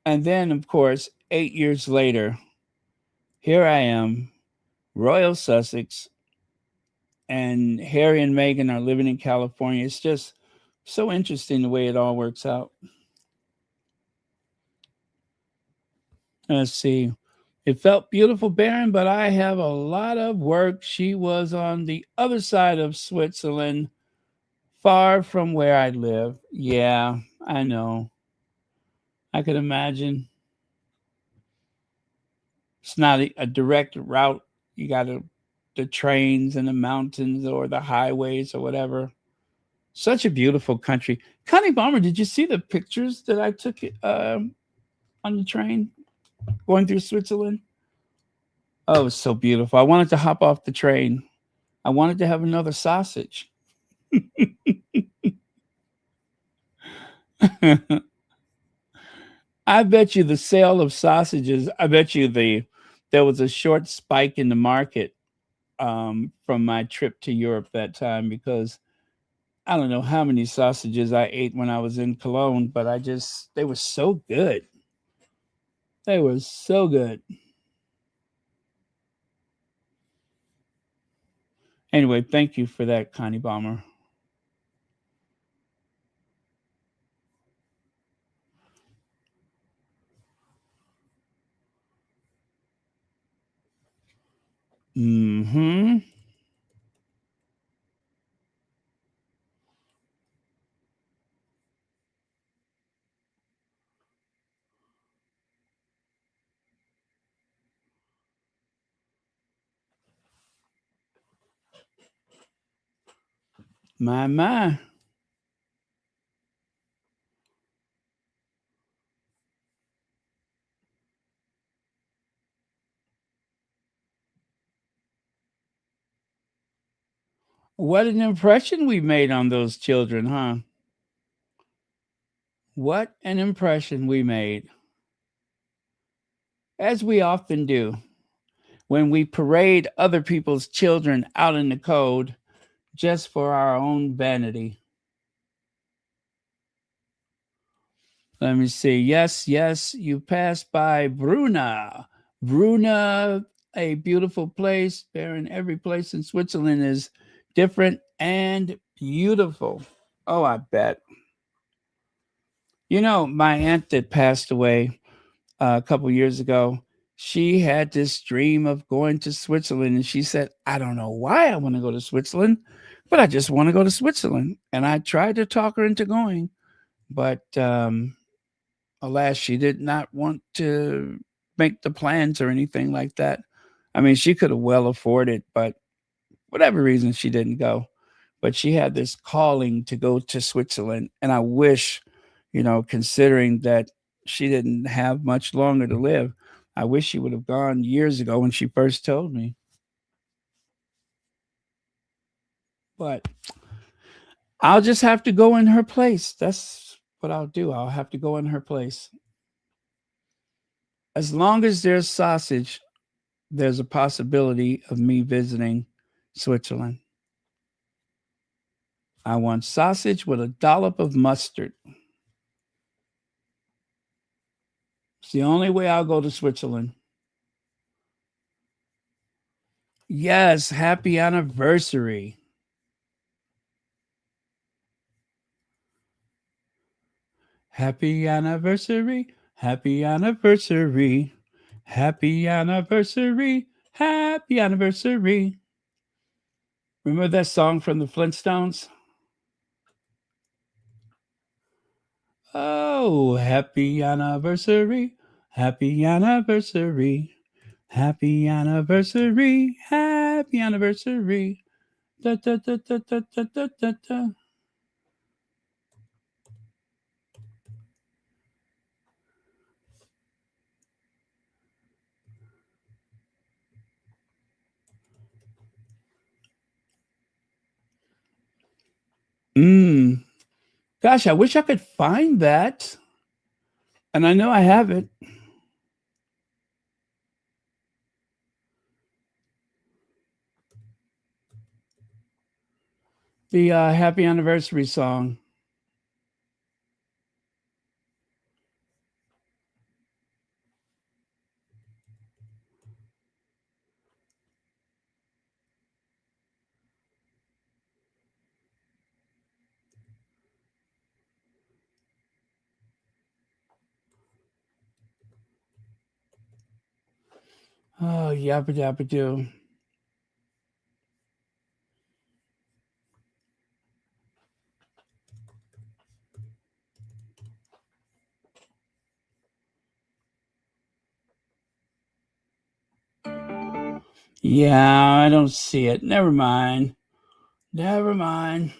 And then, of course, 8 years later, here I am, Royal Sussex, and Harry and Meghan are living in California. It's just so interesting the way it all works out. Let's see. It felt beautiful, barren, but I have a lot of work. She was on the other side of Switzerland, far from where I live. Yeah, I know. I could imagine. It's not a direct route. You got the trains and the mountains or the highways or whatever. Such a beautiful country. Connie Bomber, did you see the pictures that I took on the train going through Switzerland? Oh, it was so beautiful. I wanted to hop off the train. I wanted to have another sausage. I bet you the sale of sausages, I bet you there was a short spike in the market from my trip to Europe that time, because I don't know how many sausages I ate when I was in Cologne, but they were so good. They were so good. Anyway, thank you for that, Connie Bomber. Mm-hmm. My. What an impression we made on those children, huh? What an impression we made. As we often do when we parade other people's children out in the cold just for our own vanity. Let me see. Yes, you passed by Bruna. Bruna, a beautiful place. Baron, every place in Switzerland is different and beautiful. Oh, I bet. You know, my aunt that passed away a couple years ago, she had this dream of going to Switzerland. And she said, I don't know why I want to go to Switzerland, but I just want to go to Switzerland. And I tried to talk her into going, but alas, she did not want to make the plans or anything like that. I mean, she could have well afforded, but whatever reason, she didn't go. But she had this calling to go to Switzerland. And I wish, considering that she didn't have much longer to live, I wish she would have gone years ago when she first told me. But I'll just have to go in her place. That's what I'll do. I'll have to go in her place. As long as there's sausage, there's a possibility of me visiting Switzerland. I want sausage with a dollop of mustard. It's the only way I'll go to Switzerland. Yes, happy anniversary. Happy anniversary. Happy anniversary. Happy anniversary. Happy anniversary. Remember that song from the Flintstones? Oh, happy anniversary. Happy anniversary. Happy anniversary. Happy anniversary. Da, da, da, da, da, da, da, da, da. Gosh, I wish I could find that. And I know I have it. The happy anniversary song. Oh, yappa dabba doo. Yeah, I don't see it. Never mind. Never mind.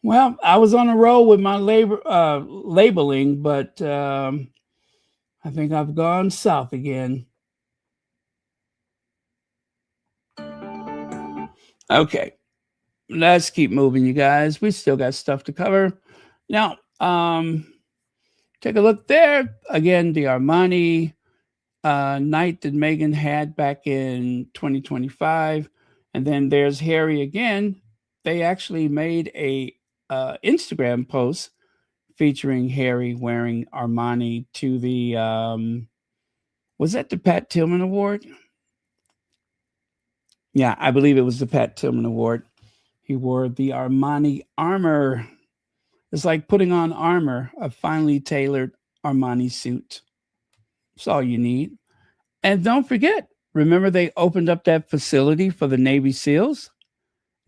Well, I was on a roll with my labeling, but I think I've gone south again. Okay, let's keep moving, you guys. We still got stuff to cover. Now, take a look there. Again, the Armani night that Meghan had back in 2025. And then there's Harry again. They actually made a Instagram post featuring Harry wearing Armani to the, was that the Pat Tillman Award? Yeah, I believe it was the Pat Tillman Award. He wore the Armani armor. It's like putting on armor, a finely tailored Armani suit. That's all you need. And don't forget, remember they opened up that facility for the Navy SEALs?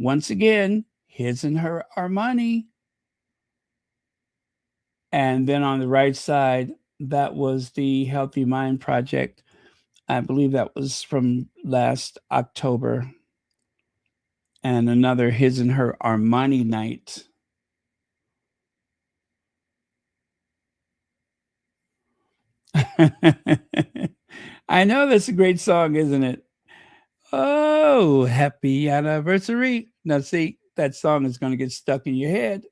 Once again, his and her Armani. And then on the right side, that was the Healthy Mind Project. I believe that was from last October. And another his and her Armani night. I know that's a great song, isn't it? Oh, happy anniversary. Now, see, that song is going to get stuck in your head.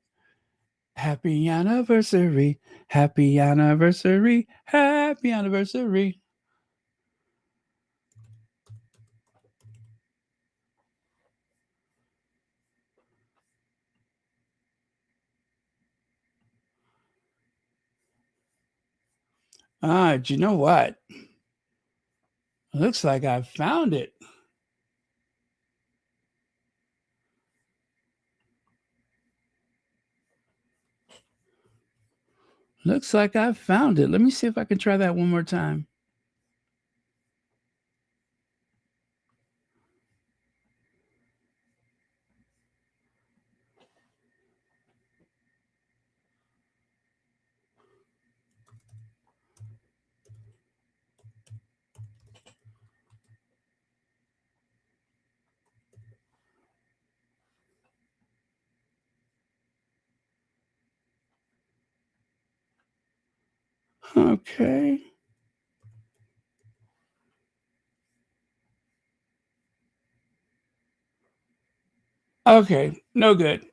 Happy anniversary. Happy anniversary. Happy anniversary. Do you know what? Looks like I found it. Looks like I found it. Let me see if I can try that one more time. Okay. Okay, no good.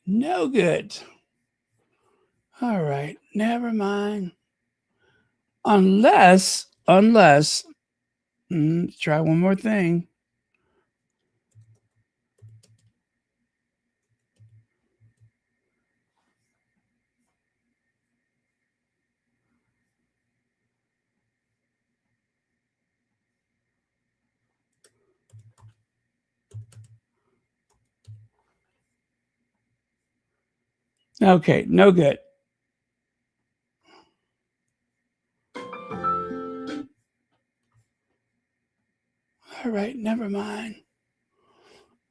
No good. All right, never mind. Unless, try one more thing. Okay, no good. All right, never mind.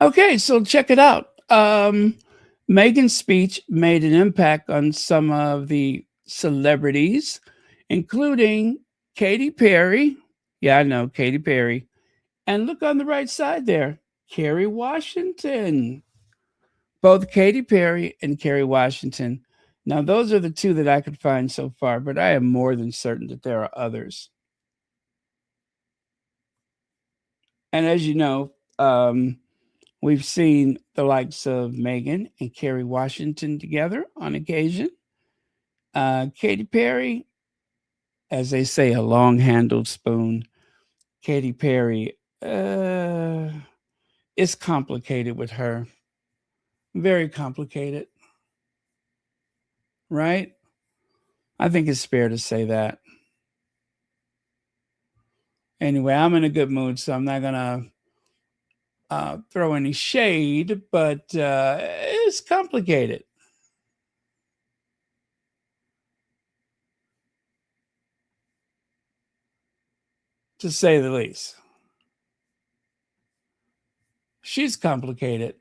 Okay, so check it out. Meghan's speech made an impact on some of the celebrities, including Katy Perry. Yeah, I know, Katy Perry. And look on the right side there, Kerry Washington. Both Katy Perry and Kerry Washington. Now, those are the two that I could find so far, but I am more than certain that there are others. And as you know, we've seen the likes of Meghan and Kerry Washington together on occasion. Katy Perry, as they say, a long-handled spoon. Katy Perry, it's complicated with her. Very complicated. Right? I think it's fair to say that. Anyway, I'm in a good mood, so I'm not going to throw any shade, but it's complicated. To say the least. She's complicated.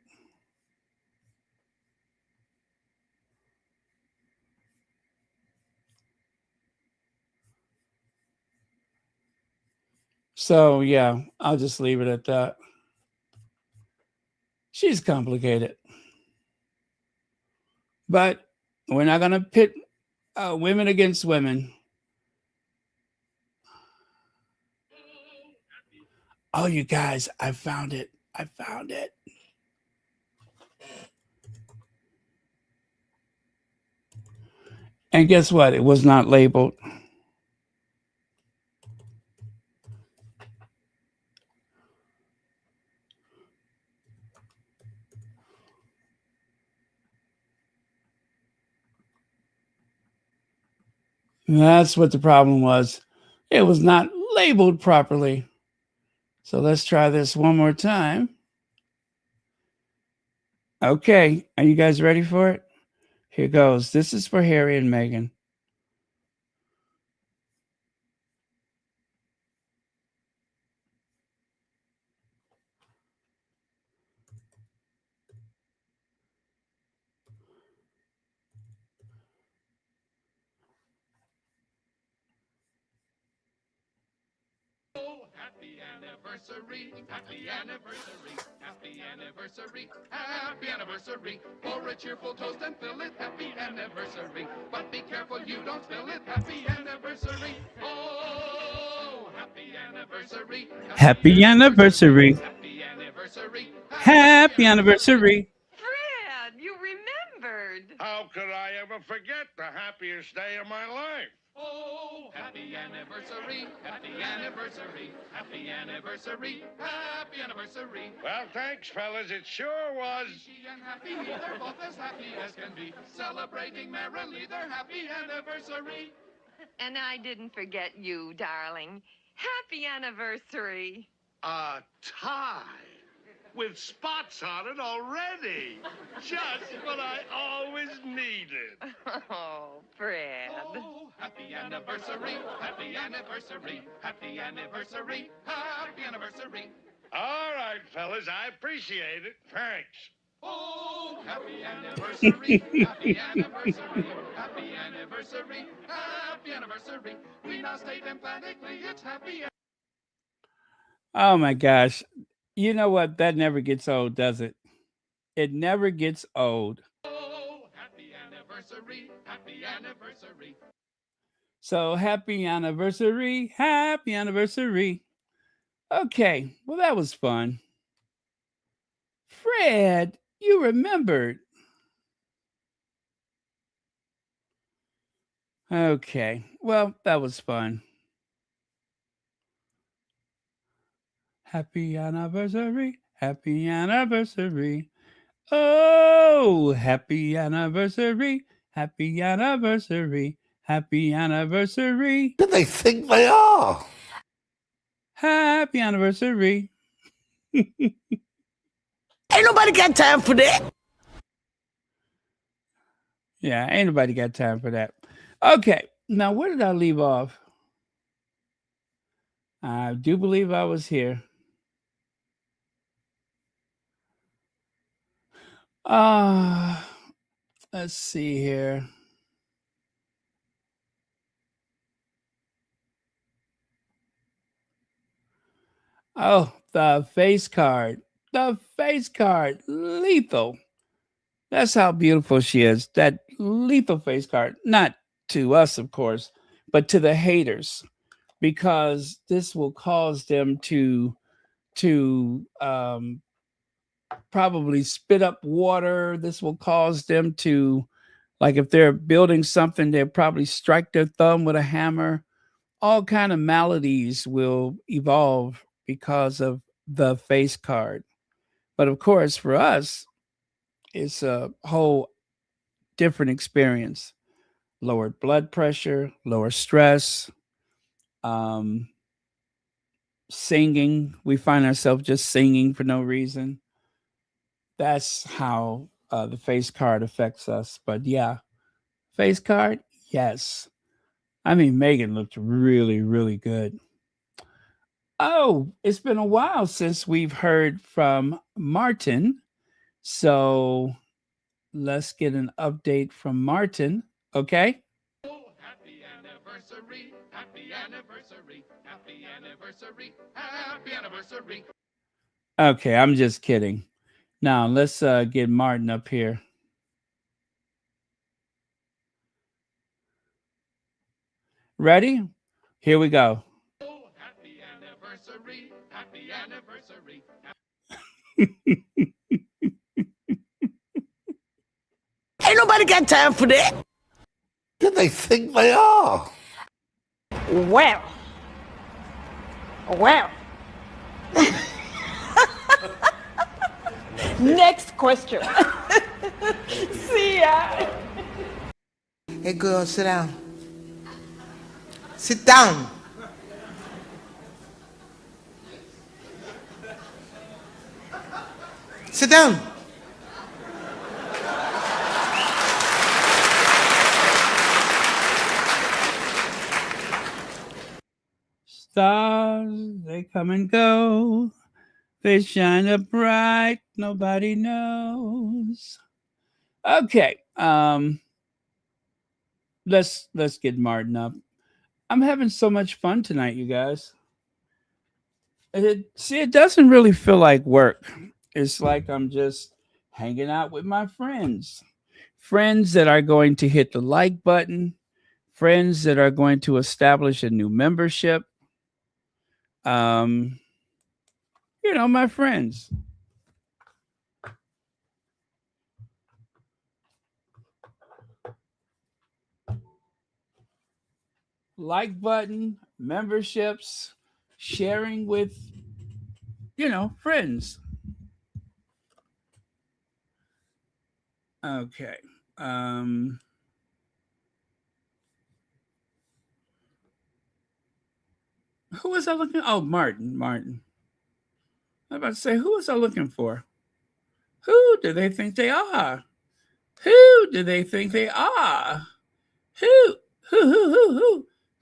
So, yeah, I'll just leave it at that. She's complicated. But we're not going to pit women against women. Oh, you guys, I found it. I found it. And guess what? It was not labeled. That's what the problem was. It was not labeled properly. So let's try this one more time. Okay, are you guys ready for it? Here goes. This is for Harry and Meghan. Happy anniversary, happy anniversary, happy anniversary, happy anniversary. Pour a cheerful toast and fill it, happy anniversary. But be careful you don't spill it, happy anniversary. Oh, happy anniversary. Happy anniversary. Happy anniversary. Happy anniversary. Fred, you remembered. How could I ever forget? forget the happiest day of my life. Oh, happy anniversary, happy anniversary, happy anniversary, happy anniversary. Well, thanks, fellas. It sure was. She and happy, they're both as happy as can be. Celebrating merrily their happy anniversary. And I didn't forget you, darling. Happy anniversary. A tie with spots on it already. Just what I always needed. Oh, Fred. Oh, happy anniversary, happy anniversary, happy anniversary, happy anniversary. All right, fellas, I appreciate it. Thanks. Oh, happy anniversary, happy anniversary, happy anniversary, happy anniversary. We now state emphatically it's happy. Oh my gosh. You know what? That never gets old, does it? It never gets old. Oh, happy anniversary, happy anniversary. So happy anniversary. Happy anniversary. Okay. Well, that was fun. Fred, you remembered. Okay. Well, that was fun. Happy anniversary. Happy anniversary. Oh, happy anniversary. Happy anniversary. Happy anniversary. Who do they think they are? Happy anniversary. Ain't nobody got time for that. Yeah, ain't nobody got time for that. Okay, now where did I leave off? I do believe I was here. Let's see here. Oh, the face card. The face card. Lethal. That's how beautiful she is. That lethal face card. Not to us, of course, but to the haters, because this will cause them to probably spit up water. This will cause them to, like, if they're building something, they'll probably strike their thumb with a hammer. All kind of maladies will evolve because of the face card. But of course, for us, it's a whole different experience. Lowered blood pressure, lower stress, um, singing. We find ourselves just singing for no reason. That's how the face card affects us. But yeah, face card, yes. I mean, Meghan looked really, really good. Oh, it's been a while since we've heard from Martin. So let's get an update from Martin. Okay. Oh, happy anniversary, happy anniversary, happy anniversary, happy anniversary. Okay, I'm just kidding. Now let's get Martin up here. Ready? Here we go. Oh, happy anniversary, happy anniversary. Ain't nobody got time for that. Who do they think they are? Well. Well. Next question. See ya. Hey, girl, sit down. Sit down. Sit down. Stars, they come and go. They shine up bright. Nobody knows. Okay. Let's get Martin up. I'm having so much fun tonight, you guys. It doesn't really feel like work. It's like I'm just hanging out with my friends. Friends that are going to hit the like button, friends that are going to establish a new membership. My friends. like button, memberships, sharing with, friends. Okay. Who was I looking? Oh, Martin. I'm about to say, who was I looking for? Who do they think they are? Who do they think they are? Who?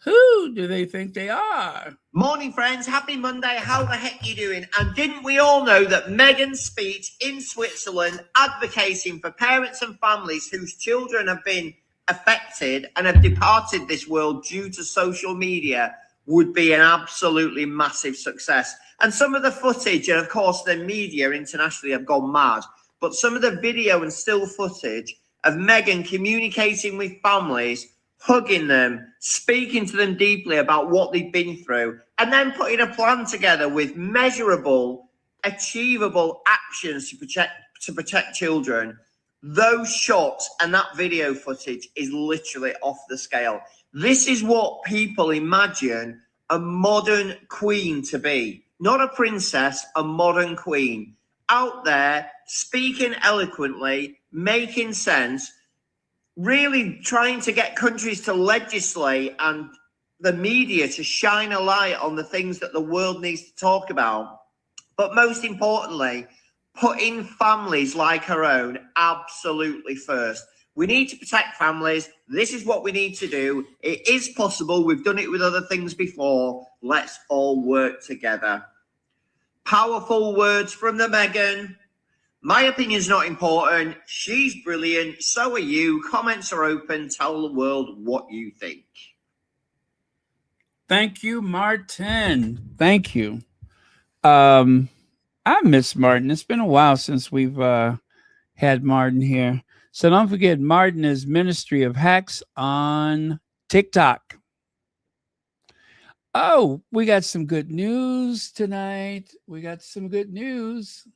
Who do they think they are? Morning, friends. Happy Monday. How the heck are you doing? And didn't we all know that Meghan's speech in Switzerland advocating for parents and families whose children have been affected and have departed this world due to social media would be an absolutely massive success? And some of the footage, and of course the media internationally have gone mad, but some of the video and still footage of Meghan communicating with families, hugging them, speaking to them deeply about what they've been through, and then putting a plan together with measurable, achievable actions to protect children. Those shots and that video footage is literally off the scale. This is what people imagine a modern queen to be. Not a princess, a modern queen. Out there, speaking eloquently, making sense, really trying to get countries to legislate and the media to shine a light on the things that the world needs to talk about. But most importantly, putting families like her own absolutely first. We need to protect families. This is what we need to do. It is possible. We've done it with other things before. Let's all work together. Powerful words from the Meghan. My opinion's not important. She's brilliant. So are you. Comments are open. Tell the world what you think. Thank you, Martin. Thank you. I miss Martin. It's been a while since we've had Martin here. So don't forget, Martin is Ministry of Hacks on TikTok. Oh, we got some good news tonight. We got some good news.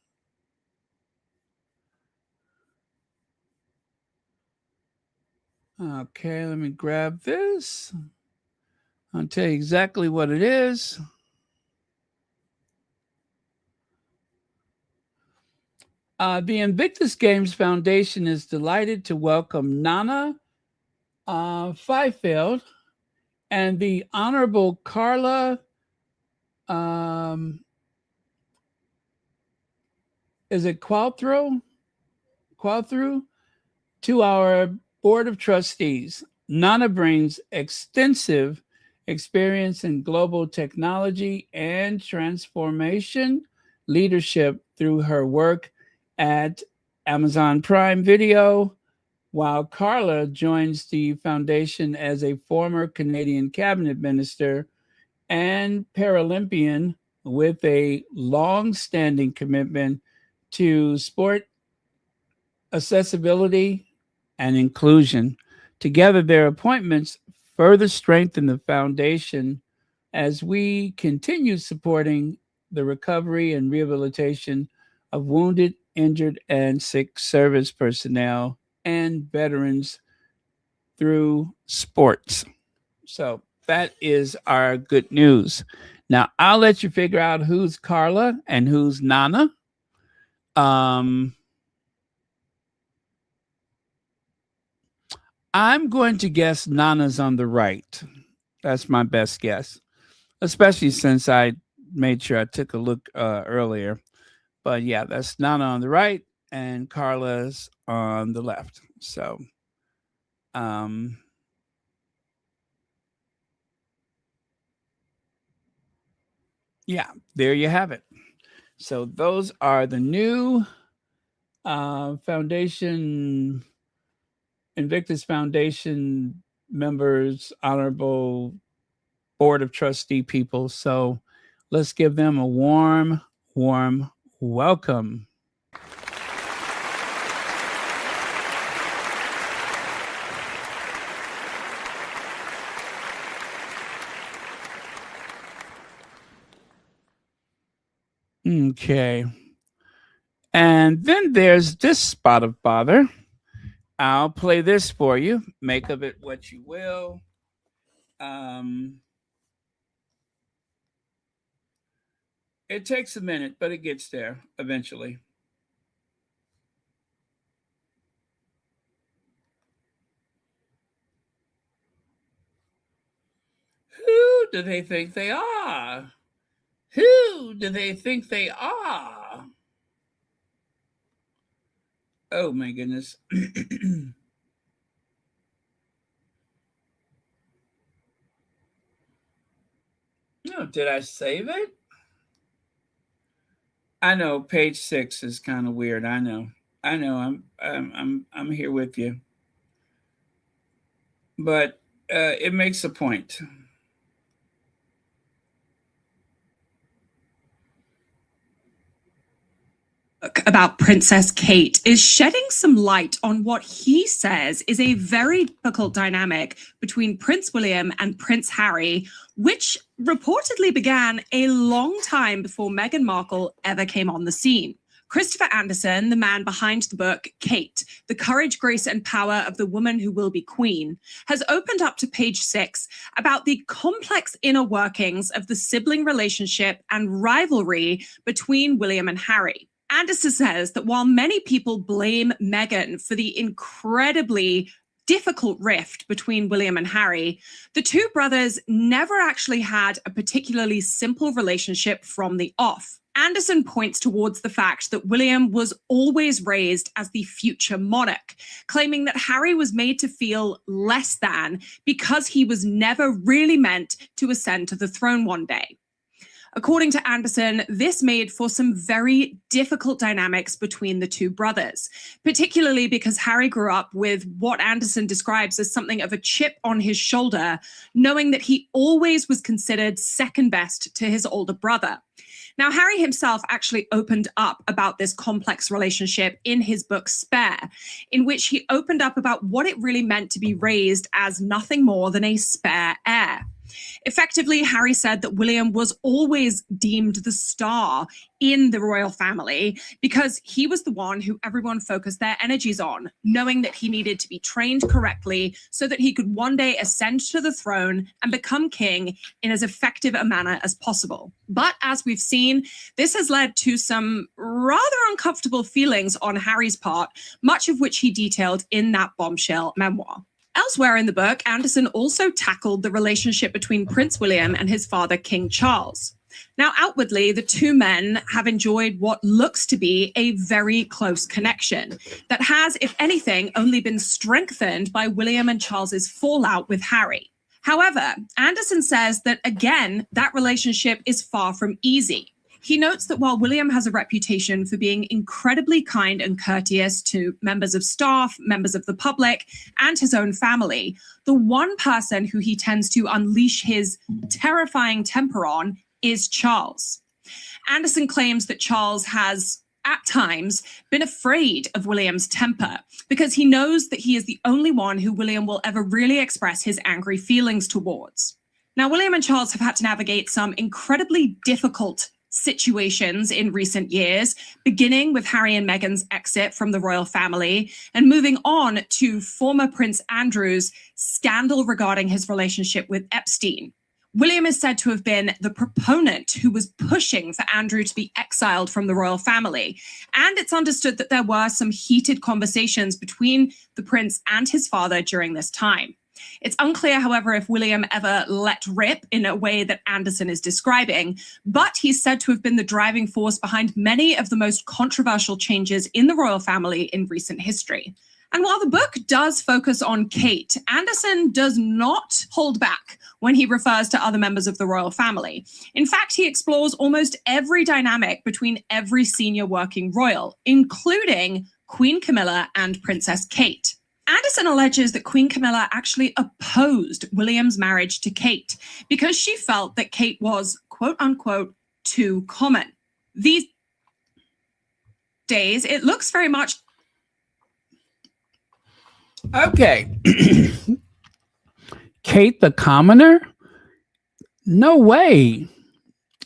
Okay, let me grab this. I'll tell you exactly what it is. The Invictus Games Foundation is delighted to welcome Nana Fifield and the Honorable Carla, is it Qualthrough, to our Board of Trustees. Nana brings extensive experience in global technology and transformation leadership through her work at Amazon Prime Video, while Carla joins the foundation as a former Canadian cabinet minister and Paralympian with a long-standing commitment to sport accessibility and inclusion. Together, their appointments further strengthen the foundation as we continue supporting the recovery and rehabilitation of wounded, injured, and sick service personnel and veterans through sports. So that is our good news. Now, I'll let you figure out who's Carla and who's Nana. I'm going to guess Nana's on the right. That's my best guess, especially since I made sure I took a look earlier. But yeah, that's Nana on the right and Carla's on the left. So, yeah, there you have it. So those are the new foundation, Invictus Foundation members, honorable Board of Trustee people. So let's give them a warm welcome. Okay. And then there's this spot of bother. I'll play this for you. Make of it what you will. It takes a minute, but it gets there eventually. Who do they think they are? Who do they think they are? Oh my goodness. No, did I save it? I know page 6 is kind of weird. I know. I'm here with you. But it makes a point. About Princess Kate is shedding some light on what he says is a very difficult dynamic between Prince William and Prince Harry, which reportedly began a long time before Meghan Markle ever came on the scene. Christopher Anderson, the man behind the book Kate, The Courage, Grace and Power of the Woman Who Will Be Queen, has opened up to page 6 about the complex inner workings of the sibling relationship and rivalry between William and Harry. Anderson says that while many people blame Meghan for the incredibly difficult rift between William and Harry, the two brothers never actually had a particularly simple relationship from the off. Anderson points towards the fact that William was always raised as the future monarch, claiming that Harry was made to feel less than because he was never really meant to ascend to the throne one day. According to Anderson, this made for some very difficult dynamics between the two brothers, particularly because Harry grew up with what Anderson describes as something of a chip on his shoulder, knowing that he always was considered second best to his older brother. Now, Harry himself actually opened up about this complex relationship in his book Spare, in which he opened up about what it really meant to be raised as nothing more than a spare heir. Effectively, Harry said that William was always deemed the star in the royal family because he was the one who everyone focused their energies on, knowing that he needed to be trained correctly so that he could one day ascend to the throne and become king in as effective a manner as possible. But as we've seen, this has led to some rather uncomfortable feelings on Harry's part, much of which he detailed in that bombshell memoir. Elsewhere in the book, Anderson also tackled the relationship between Prince William and his father, King Charles. Now, outwardly, the two men have enjoyed what looks to be a very close connection that has, if anything, only been strengthened by William and Charles's fallout with Harry. However, Anderson says that, again, that relationship is far from easy. He notes that while William has a reputation for being incredibly kind and courteous to members of staff, members of the public, and his own family, the one person who he tends to unleash his terrifying temper on is Charles. Anderson claims that Charles has, at times, been afraid of William's temper because he knows that he is the only one who William will ever really express his angry feelings towards. Now, William and Charles have had to navigate some incredibly difficult situations in recent years, beginning with Harry and Meghan's exit from the royal family and moving on to former Prince Andrew's scandal regarding his relationship with Epstein. William is said to have been the proponent who was pushing for Andrew to be exiled from the royal family. And it's understood that there were some heated conversations between the prince and his father during this time. It's unclear, however, if William ever let rip in a way that Anderson is describing, but he's said to have been the driving force behind many of the most controversial changes in the royal family in recent history. And while the book does focus on Kate, Anderson does not hold back when he refers to other members of the royal family. In fact, he explores almost every dynamic between every senior working royal, including Queen Camilla and Princess Kate. Anderson alleges that Queen Camilla actually opposed William's marriage to Kate because she felt that Kate was, quote unquote, too common. These days, it looks very much... Okay. Kate the commoner? No way.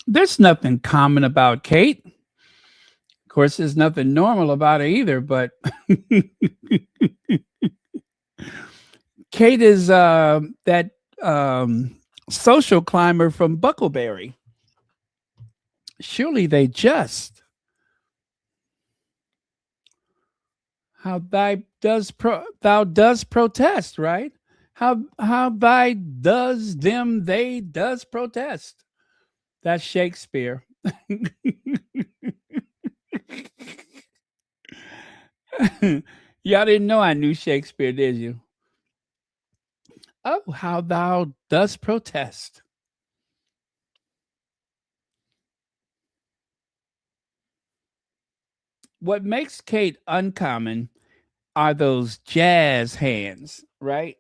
There's nothing common about Kate. Of course, there's nothing normal about her either, but Kate is that social climber from Buckleberry. Surely they just. How thou does protest, right? How thy does them they does protest. That's Shakespeare. Y'all didn't know I knew Shakespeare, did you? Oh, how thou dost protest. What makes Kate uncommon are those jazz hands, right?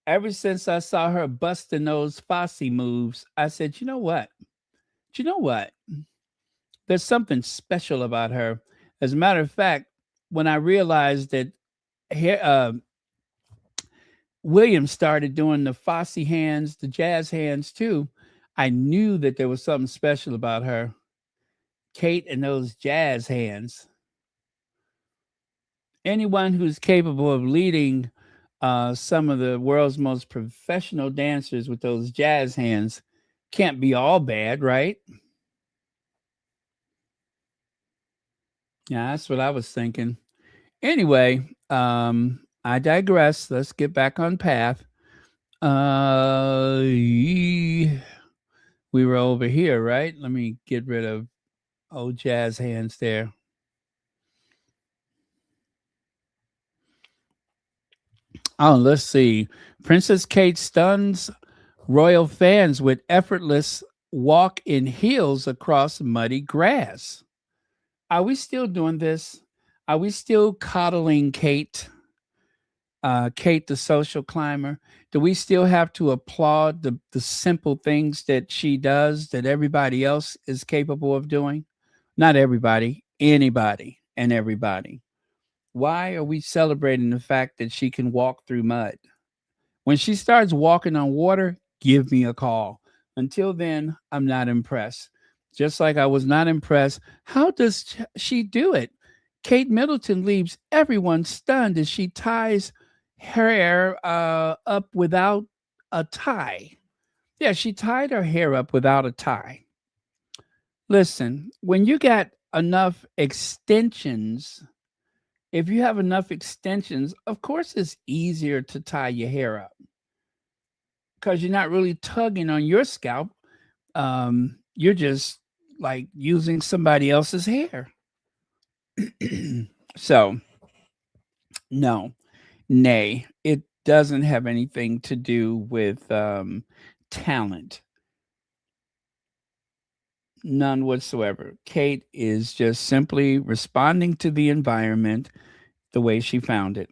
Ever since I saw her busting those Fosse moves, I said, you know what? You know what? There's something special about her. As a matter of fact, when I realized that here, William started doing the Fosse hands, the jazz hands too, I knew that there was something special about her. Kate and those jazz hands. Anyone who's capable of leading some of the world's most professional dancers with those jazz hands can't be all bad, right? Yeah, that's what I was thinking. Anyway, I digress. Let's get back on path. We were over here, right? Let me get rid of old jazz hands there. Oh, let's see. Princess Kate stuns royal fans with effortless walk in heels across muddy grass. Are we still doing this? Are we still coddling Kate? Kate, the social climber? Do we still have to applaud the simple things that she does that everybody else is capable of doing? Not everybody, anybody and everybody. Why are we celebrating the fact that she can walk through mud? When she starts walking on water, give me a call. Until then, I'm not impressed. Just like I was not impressed. How does she do it? Kate Middleton leaves everyone stunned as she ties her hair up without a tie. Yeah, she tied her hair up without a tie. Listen, when you got enough extensions, if you have enough extensions, of course it's easier to tie your hair up because you're not really tugging on your scalp. You're just like using somebody else's hair. So, no, nay, it doesn't have anything to do with talent. None whatsoever. Kate is just simply responding to the environment the way she found it.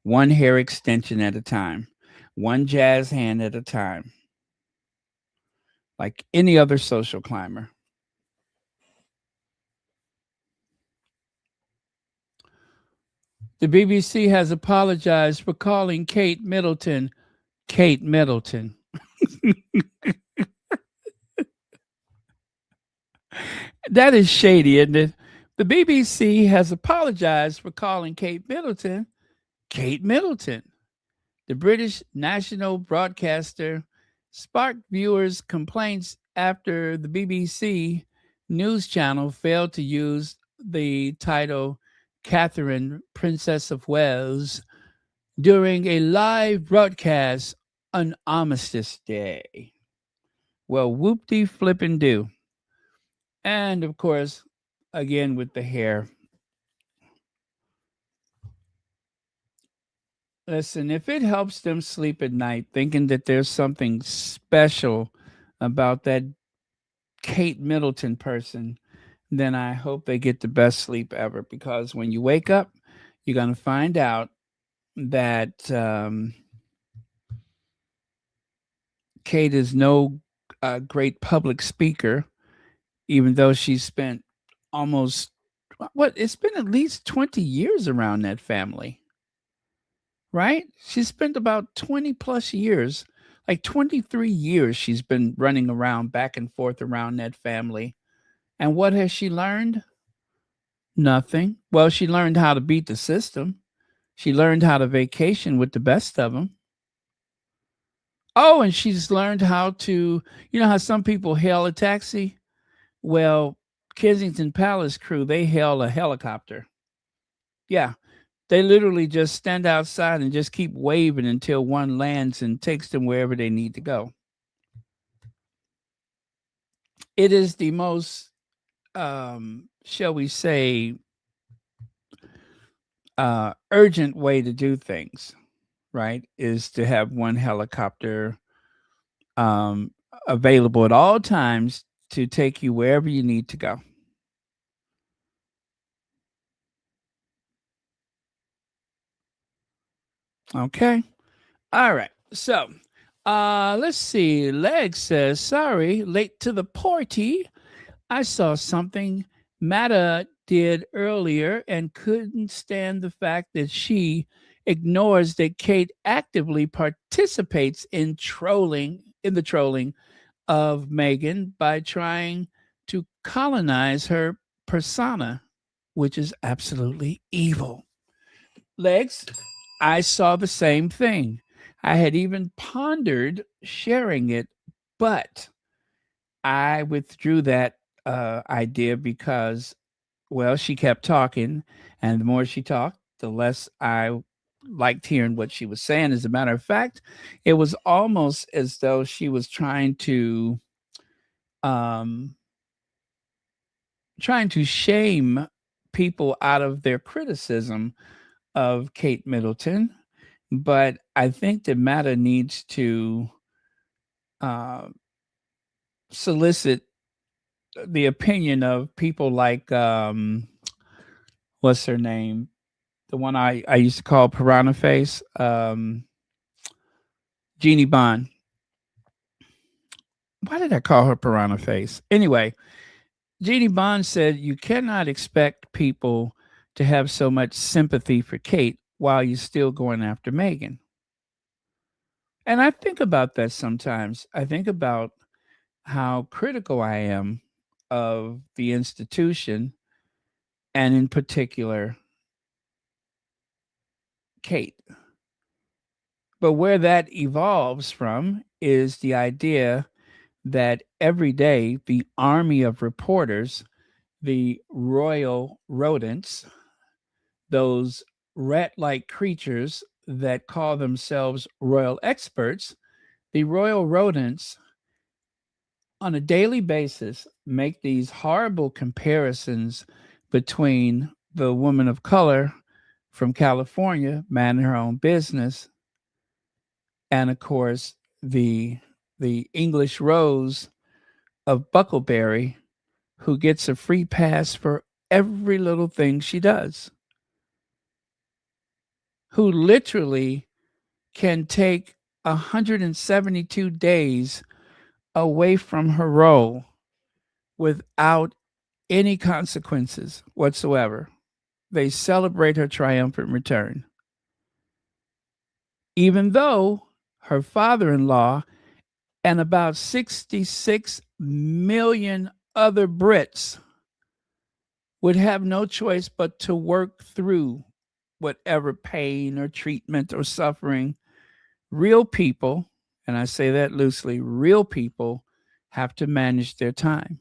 One hair extension at a time, one jazz hand at a time, like any other social climber. The BBC has apologized for calling Kate Middleton Kate Middleton. That is shady, isn't it? The BBC has apologized for calling Kate Middleton Kate Middleton. The British national broadcaster sparked viewers' complaints after the BBC news channel failed to use the title Catherine, Princess of Wales, during a live broadcast on Armistice Day. Well, whoop-de-flippin' do. And, of course, again with the hair. Listen, if it helps them sleep at night thinking that there's something special about that Kate Middleton person, then I hope they get the best sleep ever. Because when you wake up, you're going to find out that Kate is no great public speaker, even though she's spent almost, it's been at least 20 years around that family. Right? She spent about 20 plus years, like 23 years, she's been running around back and forth around that family. And what has she learned? Nothing. Well, she learned how to beat the system. She learned how to vacation with the best of them. Oh, and she's learned how to, you know how some people hail a taxi? Well, Kensington Palace crew, they hail a helicopter. Yeah, they literally just stand outside and just keep waving until one lands and takes them wherever they need to go. It is the most, shall we say, urgent way to do things, right? Is to have one helicopter um, available at all times to take you wherever you need to go. Okay. All right. So, let's see. Leg says, sorry, late to the party. I saw something Mata did earlier and couldn't stand the fact that she ignores that Kate actively participates in the trolling of Meghan by trying to colonize her persona, which is absolutely evil. Legs, I saw the same thing. I had even pondered sharing it, but I withdrew that idea because, well, she kept talking, and the more she talked, the less I liked hearing what she was saying. As a matter of fact, it was almost as though she was um, trying to shame people out of their criticism of Kate Middleton. But I think the matter needs to uh, solicit the opinion of people like what's her name? The one I used to call Piranha Face, Jeannie Bond. Why did I call her Piranha Face? Anyway, Jeannie Bond said you cannot expect people to have so much sympathy for Kate while you're still going after Meghan. And I think about that sometimes. I think about how critical I am of the institution and in particular Kate. But where that evolves from is the idea that every day the army of reporters, the royal rodents, those rat like creatures that call themselves royal experts, the royal rodents on a daily basis make these horrible comparisons between the woman of color from California, minding her own business, and of course the English rose of Buckleberry, who gets a free pass for every little thing she does, who literally can take 172 days away from her role without any consequences whatsoever. They celebrate her triumphant return. Even though her father in law and about 66 million other Brits would have no choice but to work through whatever pain or treatment or suffering real people, and I say that loosely, real people have to manage their time.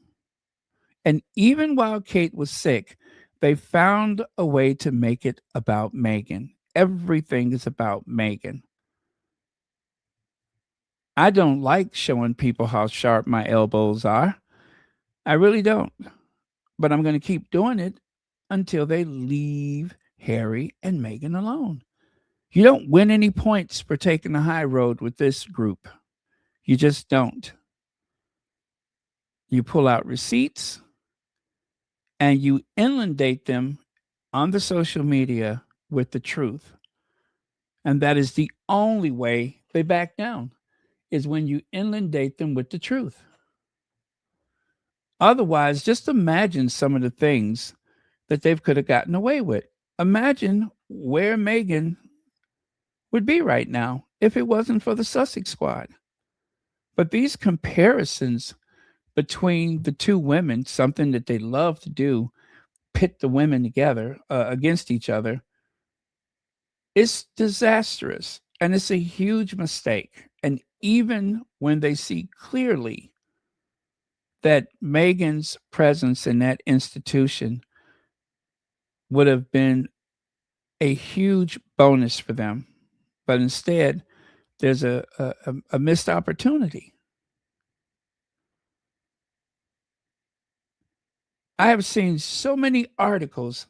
And even while Kate was sick, they found a way to make it about Meghan. Everything is about Meghan. I don't like showing people how sharp my elbows are. I really don't. But I'm going to keep doing it until they leave Harry and Meghan alone. You don't win any points for taking the high road with this group. You just don't. You pull out receipts and you inundate them on the social media with the truth. And that is the only way they back down, is when you inundate them with the truth. Otherwise, just imagine some of the things that they could have gotten away with. Imagine where Meghan would be right now if it wasn't for the Sussex squad. But these comparisons between the two women, something that they love to do, pit the women together against each other, is disastrous. And it's a huge mistake. And even when they see clearly that Meghan's presence in that institution would have been a huge bonus for them. But instead, there's a missed opportunity. I have seen so many articles.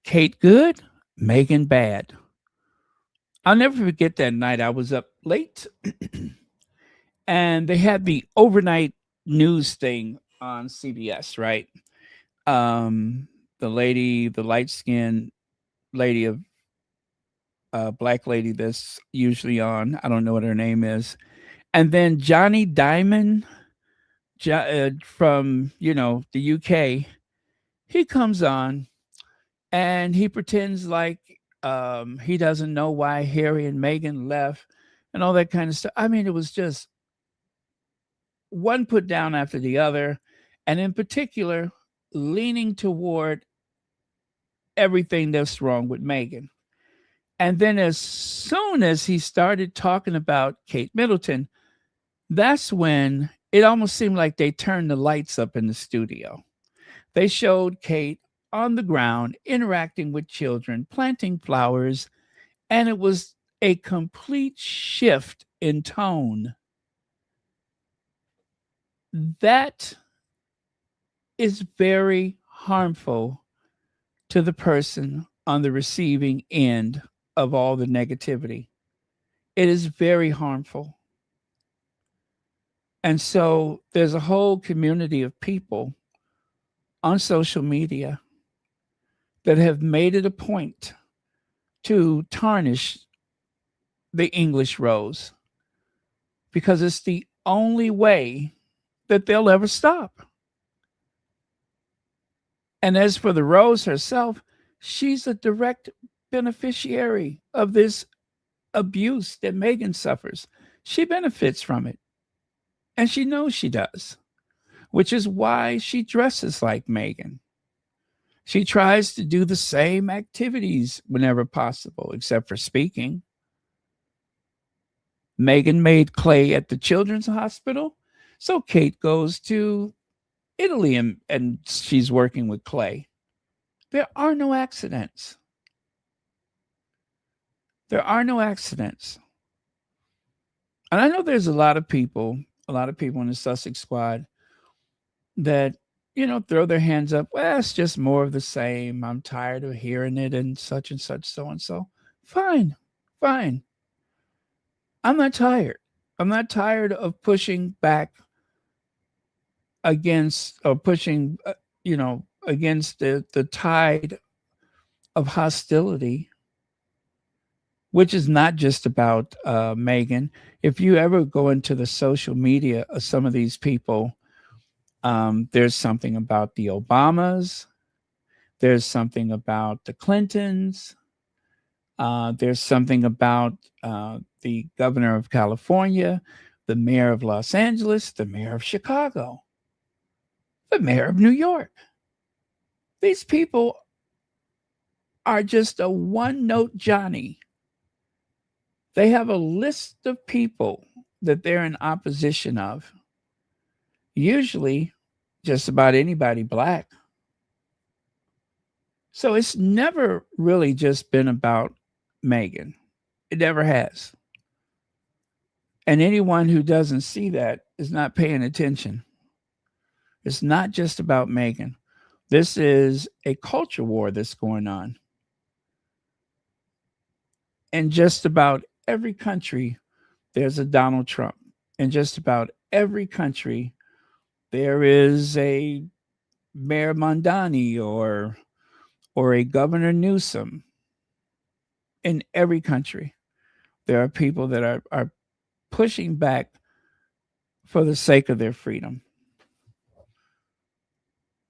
Kate good, Meghan bad. I'll never forget that night. I was up late and they had the overnight news thing on CBS, right? The lady, the light skinned lady of black lady that's usually on, I don't know what her name is. And then Johnny Diamond from, the UK, he comes on and he pretends like he doesn't know why Harry and Meghan left and all that kind of stuff. I mean, it was just one put down after the other, and in particular, leaning toward everything that's wrong with Meghan. And then as soon as he started talking about Kate Middleton, that's when it almost seemed like they turned the lights up in the studio. They showed Kate on the ground, interacting with children, planting flowers, and it was a complete shift in tone. That is very harmful to the person on the receiving end of all the negativity. It is very harmful. And so there's a whole community of people on social media that have made it a point to tarnish the English rose because it's the only way that they'll ever stop. And as for the rose herself, she's a direct beneficiary of this abuse that Meghan suffers. She benefits from it. And she knows she does, which is why she dresses like Meghan. She tries to do the same activities whenever possible, except for speaking. Meghan made clay at the children's hospital, so Kate goes to Italy and she's working with clay. There are no accidents. There are no accidents. And I know there's a lot of people in the Sussex squad that, throw their hands up. Well, it's just more of the same. I'm tired of hearing it and such, so and so. Fine. I'm not tired. I'm not tired of pushing back against or pushing, against the tide of hostility, which is not just about Meghan. If you ever go into the social media of some of these people, there's something about the Obamas. There's something about the Clintons. There's something about the governor of California, the mayor of Los Angeles, the mayor of Chicago, the mayor of New York. These people are just a one-note Johnny. They have a list of people that they're in opposition of. Usually just about anybody black. So it's never really just been about Meghan. It never has. And anyone who doesn't see that is not paying attention. It's not just about Meghan. This is a culture war that's going on. In just about every country, there's a Donald Trump. In just about every country, there is a Mayor Mondani or a Governor Newsom. In every country, there are people that are pushing back for the sake of their freedom.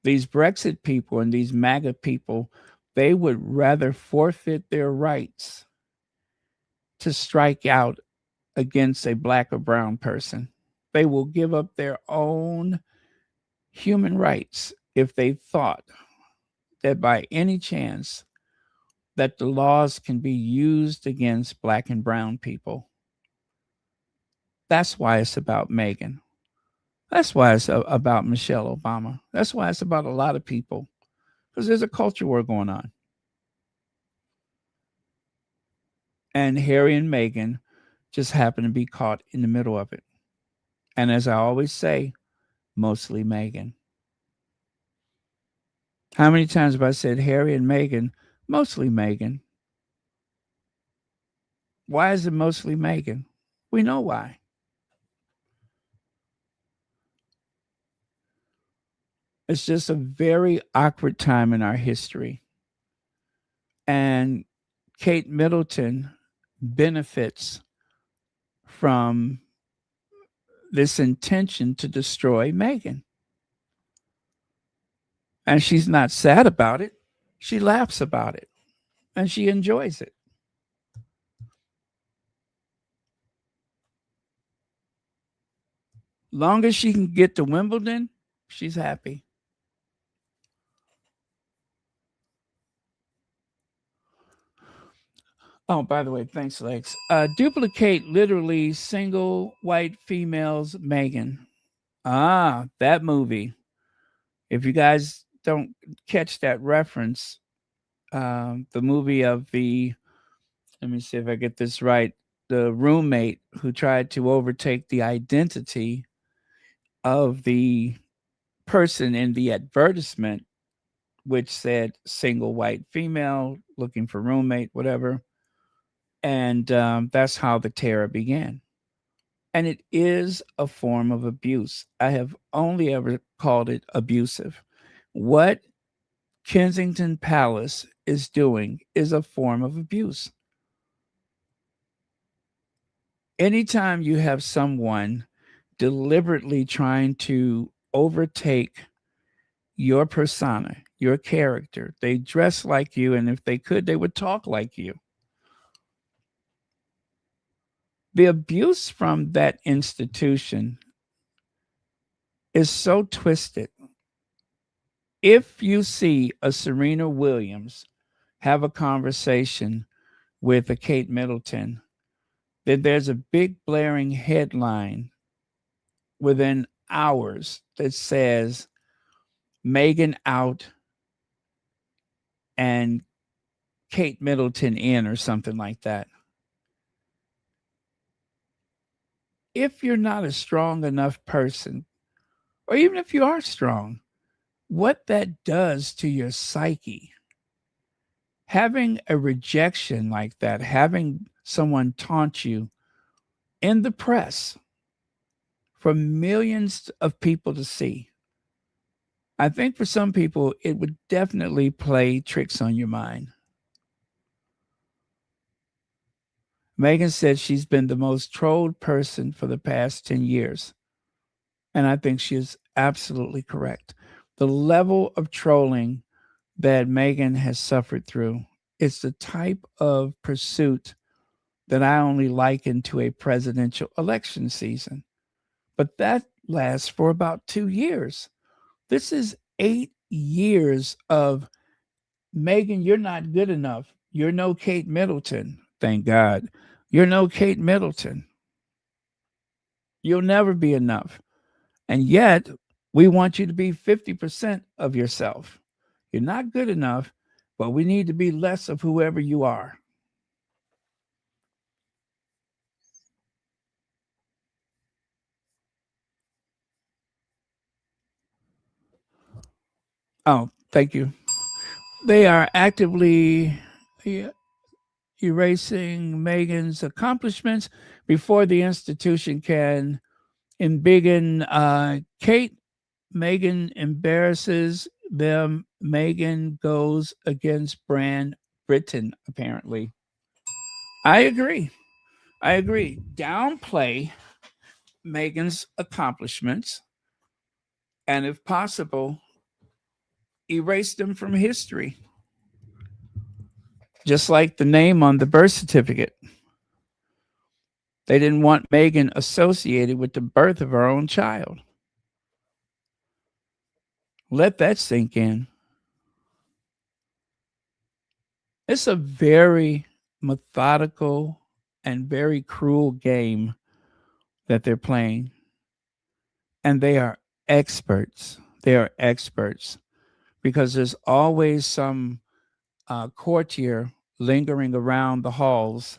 These Brexit people and these MAGA people, they would rather forfeit their rights to strike out against a black or brown person. They will give up their own human rights if they thought that by any chance that the laws can be used against black and brown people. That's why it's about Meghan. That's why it's about Michelle Obama. That's why it's about a lot of people, because there's a culture war going on. And Harry and Meghan just happen to be caught in the middle of it. And as I always say, mostly Meghan. How many times have I said Harry and Meghan? Mostly Meghan. Why is it mostly Meghan? We know why. It's just a very awkward time in our history. And Kate Middleton benefits from this intention to destroy Meghan. And she's not sad about it. She laughs about it. And she enjoys it. Long as she can get to Wimbledon, she's happy. Oh, by the way, thanks, Lex. Duplicate literally single white females, Meghan. Ah, that movie. If you guys don't catch that reference, the movie of let me see if I get this right, the roommate who tried to overtake the identity of the person in the advertisement, which said single white female looking for roommate, whatever. And that's how the terror began. And it is a form of abuse. I have only ever called it abusive. What Kensington Palace is doing is a form of abuse. Anytime you have someone deliberately trying to overtake your persona, your character, they dress like you, and if they could, they would talk like you. The abuse from that institution is so twisted. If you see a Serena Williams have a conversation with a Kate Middleton, then there's a big blaring headline within hours that says Meghan out and Kate Middleton in, or something like that. If you're not a strong enough person, or even if you are strong, what that does to your psyche, having a rejection like that, having someone taunt you in the press for millions of people to see, I think for some people, it would definitely play tricks on your mind. Meghan said she's been the most trolled person for the past 10 years. And I think she is absolutely correct. The level of trolling that Meghan has suffered through is the type of pursuit that I only liken to a presidential election season. But that lasts for about 2 years. This is 8 years of Meghan, you're not good enough. You're no Kate Middleton. Thank God. You're no Kate Middleton. You'll never be enough. And yet, we want you to be 50% of yourself. You're not good enough, but we need to be less of whoever you are. Oh, thank you. They are actively erasing Meghan's accomplishments before the institution can embiggen Kate. Meghan embarrasses them. Meghan goes against brand Britain, apparently. I agree. Downplay Meghan's accomplishments, and if possible, erase them from history. Just like the name on the birth certificate. They didn't want Meghan associated with the birth of her own child. Let that sink in. It's a very methodical and very cruel game that they're playing. And they are experts. They are experts because there's always some courtier lingering around the halls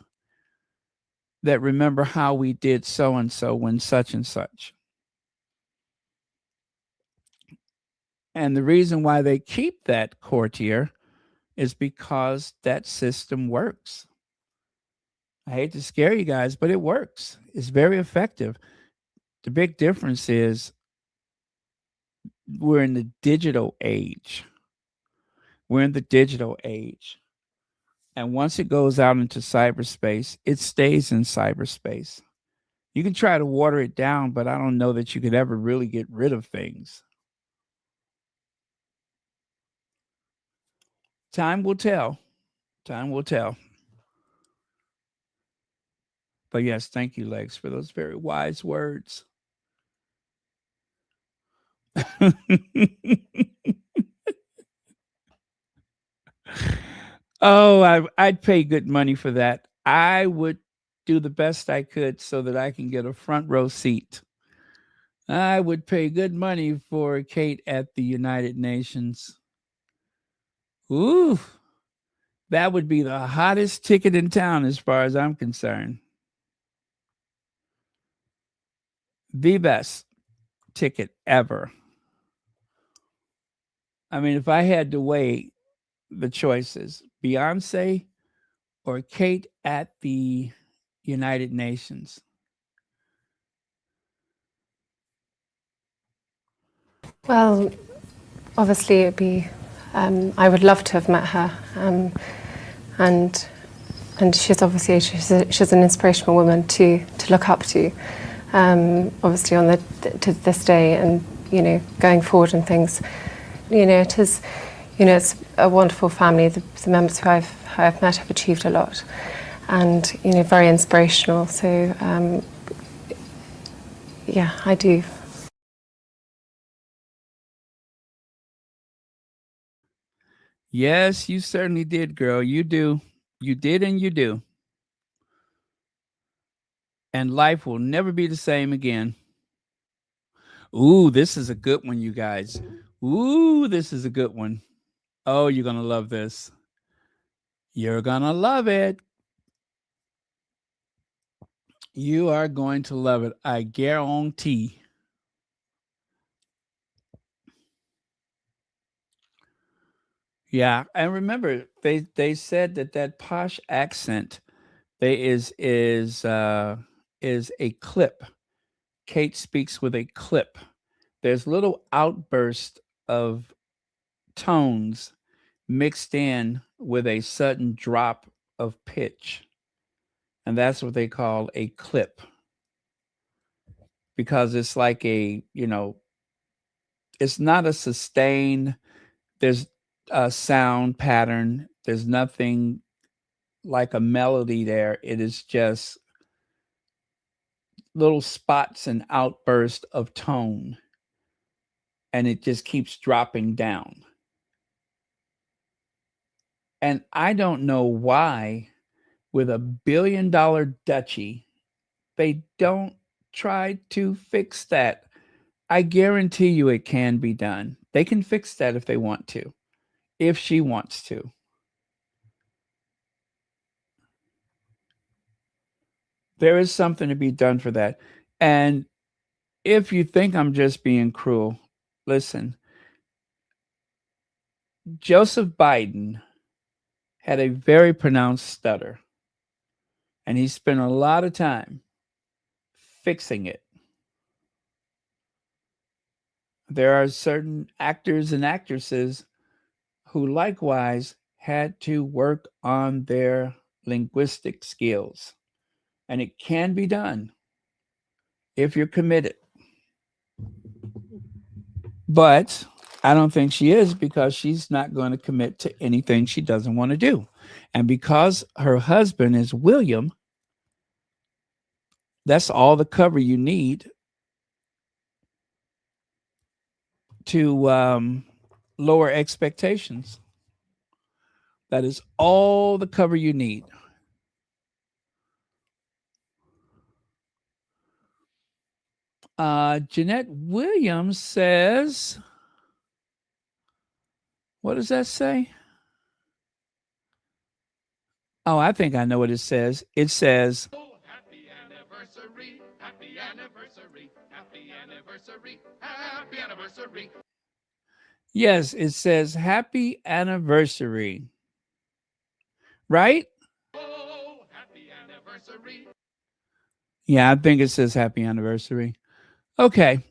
that remember how we did so and so when such and such. And the reason why they keep that courtier is because that system works. I hate to scare you guys, but it works. It's very effective. The big difference is we're in the digital age. We're in the digital age. And once it goes out into cyberspace, it stays in cyberspace. You can try to water it down, but I don't know that you could ever really get rid of things. Time will tell. Time will tell. But yes, thank you, Lex, for those very wise words. Oh, I'd pay good money for that. I would do the best I could so that I can get a front row seat. I would pay good money for Kate at the United Nations. Ooh, that would be the hottest ticket in town as far as I'm concerned. The best ticket ever. I mean, if I had to weigh the choices, Beyonce or Kate at the United Nations. Well, obviously it'd be, I would love to have met her, and she's obviously, she's an inspirational woman to look up to, obviously to this day, and, you know, going forward and things. You know, it is, you know, it's a wonderful family. The members who I've met have achieved a lot, and, you know, very inspirational. So, yeah, I do. Yes, you certainly did, girl. You do. You did and you do. And life will never be the same again. Ooh, this is a good one, you guys. Ooh, this is a good one. Oh, you're going to love this. You're going to love it. You are going to love it. I guarantee. Yeah, and remember, they said that posh accent is a clip. Kate speaks with a clip. There's little outbursts of tones mixed in with a sudden drop of pitch. And that's what they call a clip. Because it's like a, you know, it's not a sustain. There's a sound pattern. There's nothing like a melody there. It is just little spots and outbursts of tone. And it just keeps dropping down. And I don't know why, with $1 billion duchy, they don't try to fix that. I guarantee you it can be done. They can fix that if they want to, if she wants to. There is something to be done for that. And if you think I'm just being cruel, listen. Joseph Biden had a very pronounced stutter, and he spent a lot of time fixing it. There are certain actors and actresses who likewise had to work on their linguistic skills. And it can be done if you're committed. But I don't think she is, because she's not going to commit to anything she doesn't want to do. And because her husband is William, that's all the cover you need to lower expectations. That is all the cover you need. Jeanette Williams says, what does that say? Oh, I think I know what it says. It says, Happy anniversary, happy anniversary, happy anniversary, happy anniversary. yes, it says happy anniversary. Right? Oh, happy anniversary. Yeah, I think it says happy anniversary. Okay.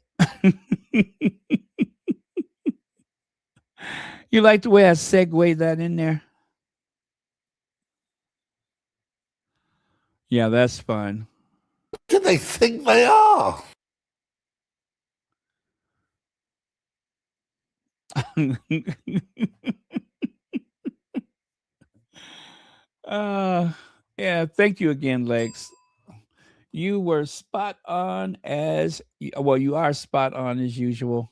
You like the way I segue that in there? Yeah, that's fun. Do they think they are? Yeah, thank you again, Lex. You were spot on as well, you are spot on as usual.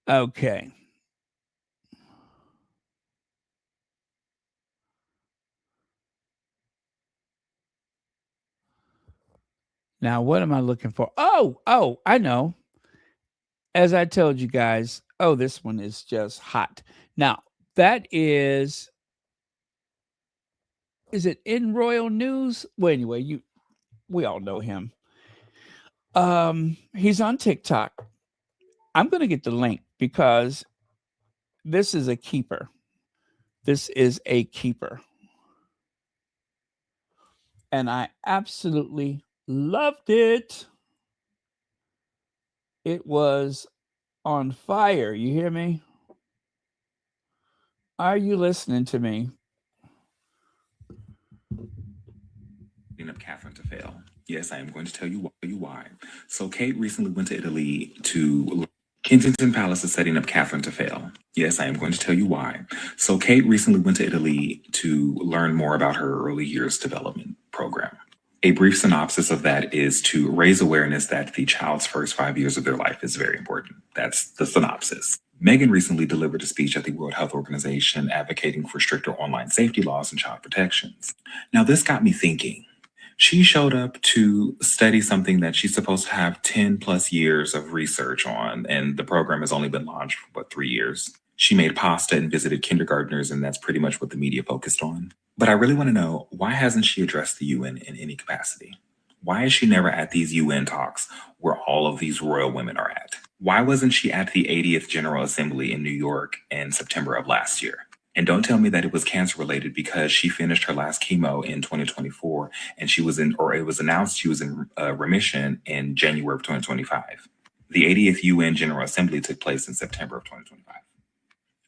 Okay. Now, what am I looking for? Oh, I know. As I told you guys, this one is just hot. Now, that is it in Royal News? Well, anyway, we all know him. He's on TikTok. I'm going to get the link because this is a keeper. This is a keeper. And I absolutely loved it. It was on fire. You hear me? Are you listening to me? Of Catherine to fail. Yes, I am going to tell you why. So Kate recently went to Italy to Kensington Palace is setting up Catherine to fail. Yes, I am going to tell you why. So Kate recently went to Italy to learn more about her early years development program. A brief synopsis of that is to raise awareness that the child's first 5 years of their life is very important. That's the synopsis. Meghan recently delivered a speech at the World Health Organization advocating for stricter online safety laws and child protections. Now, this got me thinking. She showed up to study something that she's supposed to have 10 plus years of research on, and the program has only been launched for, 3 years? She made pasta and visited kindergartners, and that's pretty much what the media focused on. But I really want to know, why hasn't she addressed the UN in any capacity? Why is she never at these UN talks where all of these royal women are at? Why wasn't she at the 80th General Assembly in New York in September of last year? And don't tell me that it was cancer related, because she finished her last chemo in 2024 and it was announced she was in remission in January of 2025. The 80th UN General Assembly took place in September of 2025.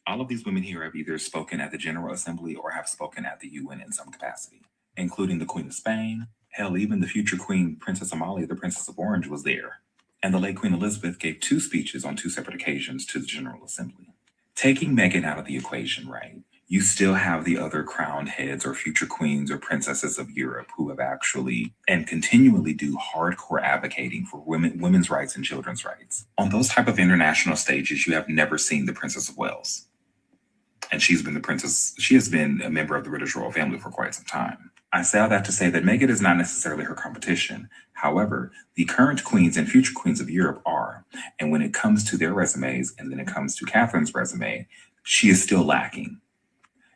All of these women here have either spoken at the General Assembly or have spoken at the UN in some capacity, including the Queen of Spain. Hell, even the future Queen, Princess Amalia, the Princess of Orange, was there. And the late Queen Elizabeth gave 2 speeches on 2 separate occasions to the General Assembly. Taking Meghan out of the equation, right? You still have the other crowned heads or future queens or princesses of Europe who have actually and continually do hardcore advocating for women's rights and children's rights. On those type of international stages, you have never seen the Princess of Wales. And she has been a member of the British royal family for quite some time. I say all that to say that Meghan is not necessarily her competition. However, the current queens and future queens of Europe are. And when it comes to their resumes, and then it comes to Catherine's resume, she is still lacking.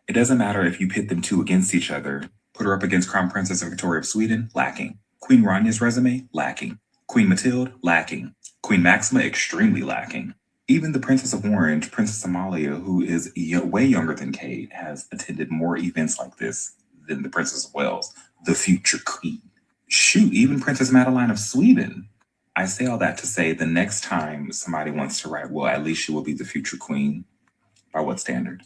It doesn't matter if you pit them 2 against each other. Put her up against Crown Princess Victoria of Sweden, lacking. Queen Rania's resume, lacking. Queen Mathilde, lacking. Queen Maxima, extremely lacking. Even the Princess of Orange, Princess Amalia, who is way younger than Kate, has attended more events like this than the Princess of Wales, the future queen. Shoot, even Princess Madeline of Sweden. I say all that to say the next time somebody wants to write, well, at least she will be the future queen. By what standard?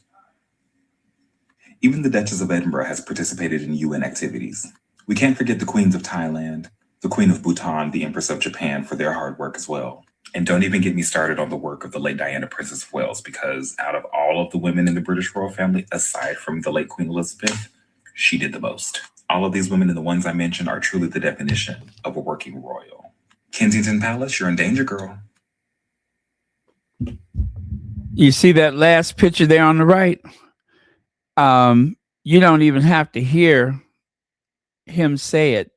Even the Duchess of Edinburgh has participated in UN activities. We can't forget the queens of Thailand, the Queen of Bhutan, the Empress of Japan for their hard work as well. And don't even get me started on the work of the late Diana, Princess of Wales, because out of all of the women in the British royal family, aside from the late Queen Elizabeth, she did the most. All of these women and the ones I mentioned are truly the definition of a working royal. Kensington Palace, you're in danger, girl. You see that last picture there on the right? You don't even have to hear him say it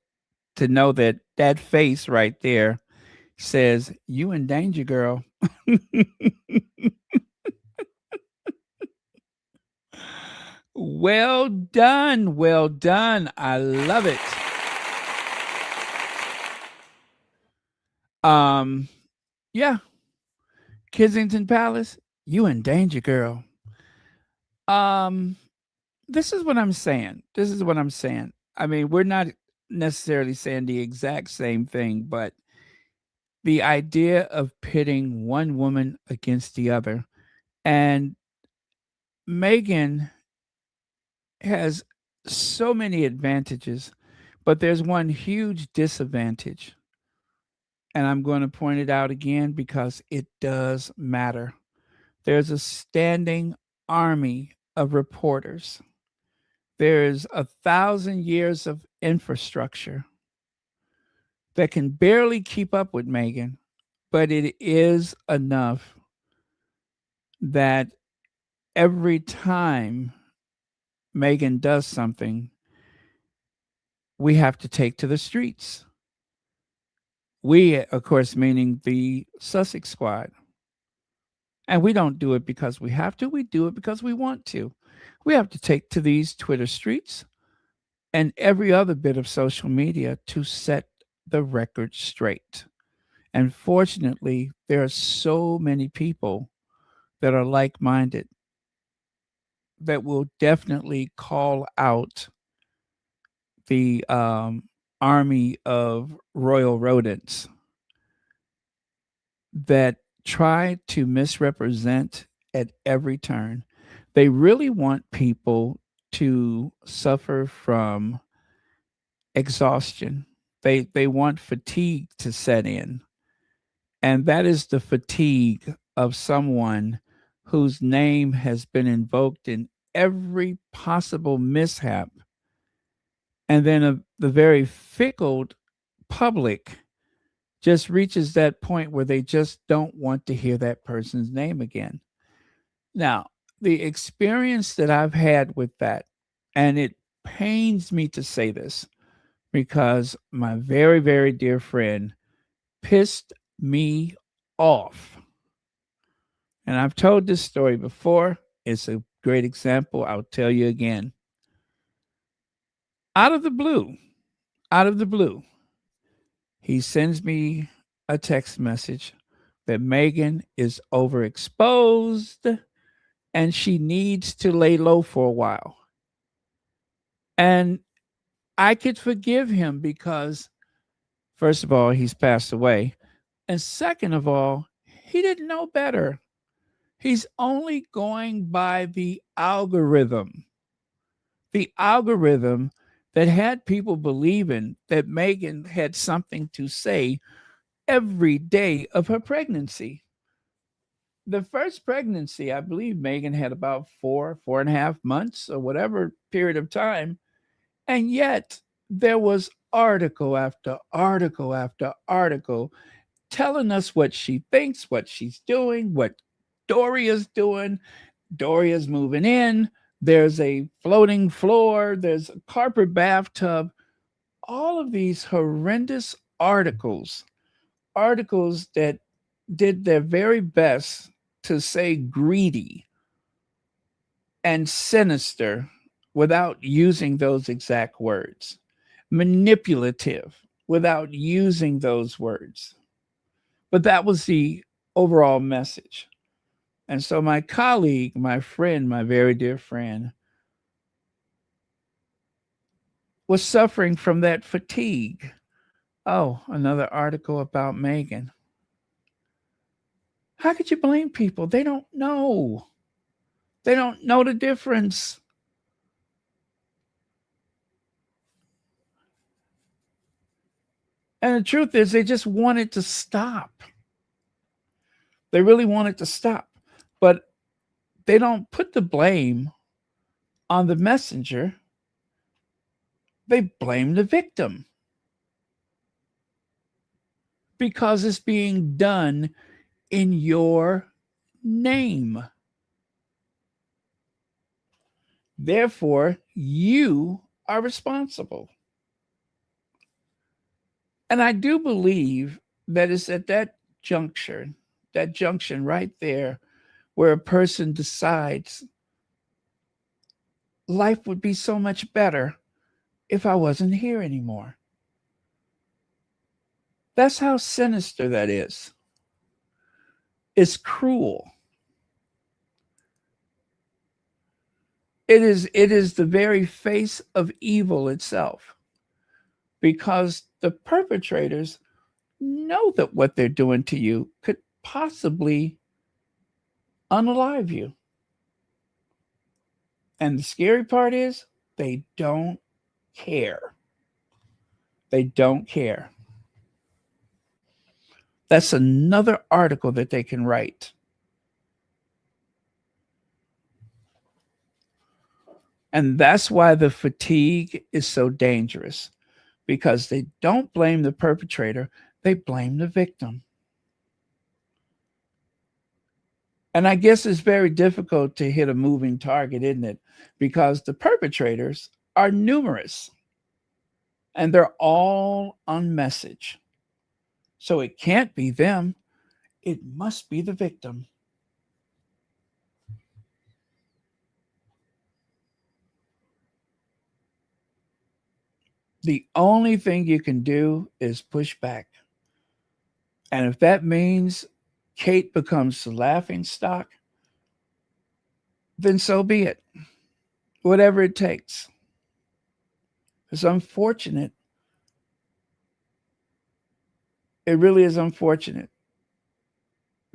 to know that that face right there says, "You in danger, girl." Well done. Well done. I love it. Yeah. Kensington Palace, you in danger, girl. Um, this is what I'm saying. This is what I'm saying. I mean, we're not necessarily saying the exact same thing, but the idea of pitting one woman against the other. And Meghan has so many advantages, but there's one huge disadvantage. And I'm going to point it out again because it does matter. There's a standing army of reporters. There's 1,000 years of infrastructure that can barely keep up with Meghan, but it is enough that every time Meghan does something, we have to take to the streets. We, of course, meaning the Sussex squad. And we don't do it because we have to, we do it because we want to. We have to take to these Twitter streets and every other bit of social media to set the record straight. And fortunately, there are so many people that are like minded that will definitely call out the army of royal rodents that try to misrepresent at every turn. They really want people to suffer from exhaustion. They want fatigue to set in. And that is the fatigue of someone whose name has been invoked in every possible mishap. And then the very fickle public just reaches that point where they just don't want to hear that person's name again. Now, the experience that I've had with that, and it pains me to say this because my very, very dear friend pissed me off. And I've told this story before. It's a great example. I'll tell you again. Out of the blue, he sends me a text message that Meghan is overexposed and she needs to lay low for a while. And I could forgive him because, first of all, he's passed away. And second of all, he didn't know better. He's only going by the algorithm that had people believing that Meghan had something to say every day of her pregnancy. The first pregnancy, I believe Meghan had about 4.5 months or whatever period of time. And yet there was article after article after article telling us what she thinks, what she's doing, what Doria's doing. Doria's moving in. There's a floating floor. There's a carpet bathtub. All of these horrendous articles that did their very best to say greedy and sinister without using those exact words, manipulative without using those words. But that was the overall message. And so my colleague, my friend, my very dear friend, was suffering from that fatigue. Oh, another article about Meghan. How could you blame people? They don't know. They don't know the difference. And the truth is, they just wanted to stop. They really wanted to stop. But they don't put the blame on the messenger, they blame the victim because it's being done in your name. Therefore, you are responsible. And I do believe that it's at that junction right there, where a person decides life would be so much better if I wasn't here anymore. That's how sinister that is. It's cruel. It is the very face of evil itself, because the perpetrators know that what they're doing to you could possibly unalive you. And the scary part is they don't care. They don't care. That's another article that they can write. And that's why the fatigue is so dangerous, because they don't blame the perpetrator, they blame the victim. And I guess it's very difficult to hit a moving target, isn't it? Because the perpetrators are numerous and they're all on message. So it can't be them, it must be the victim. The only thing you can do is push back. And if that means Kate becomes the laughing stock, then so be it. Whatever it takes. It's unfortunate. It really is unfortunate.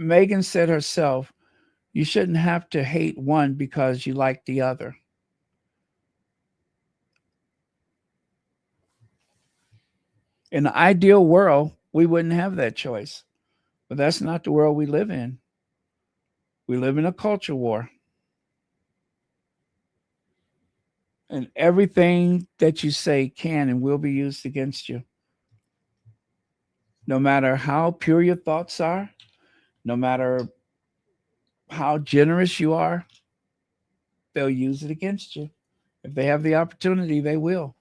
Meghan said herself, you shouldn't have to hate one because you like the other. In the ideal world, we wouldn't have that choice. But that's not the world we live in. We live in a culture war. And everything that you say can and will be used against you. No matter how pure your thoughts are, no matter how generous you are, they'll use it against you. If they have the opportunity, they will.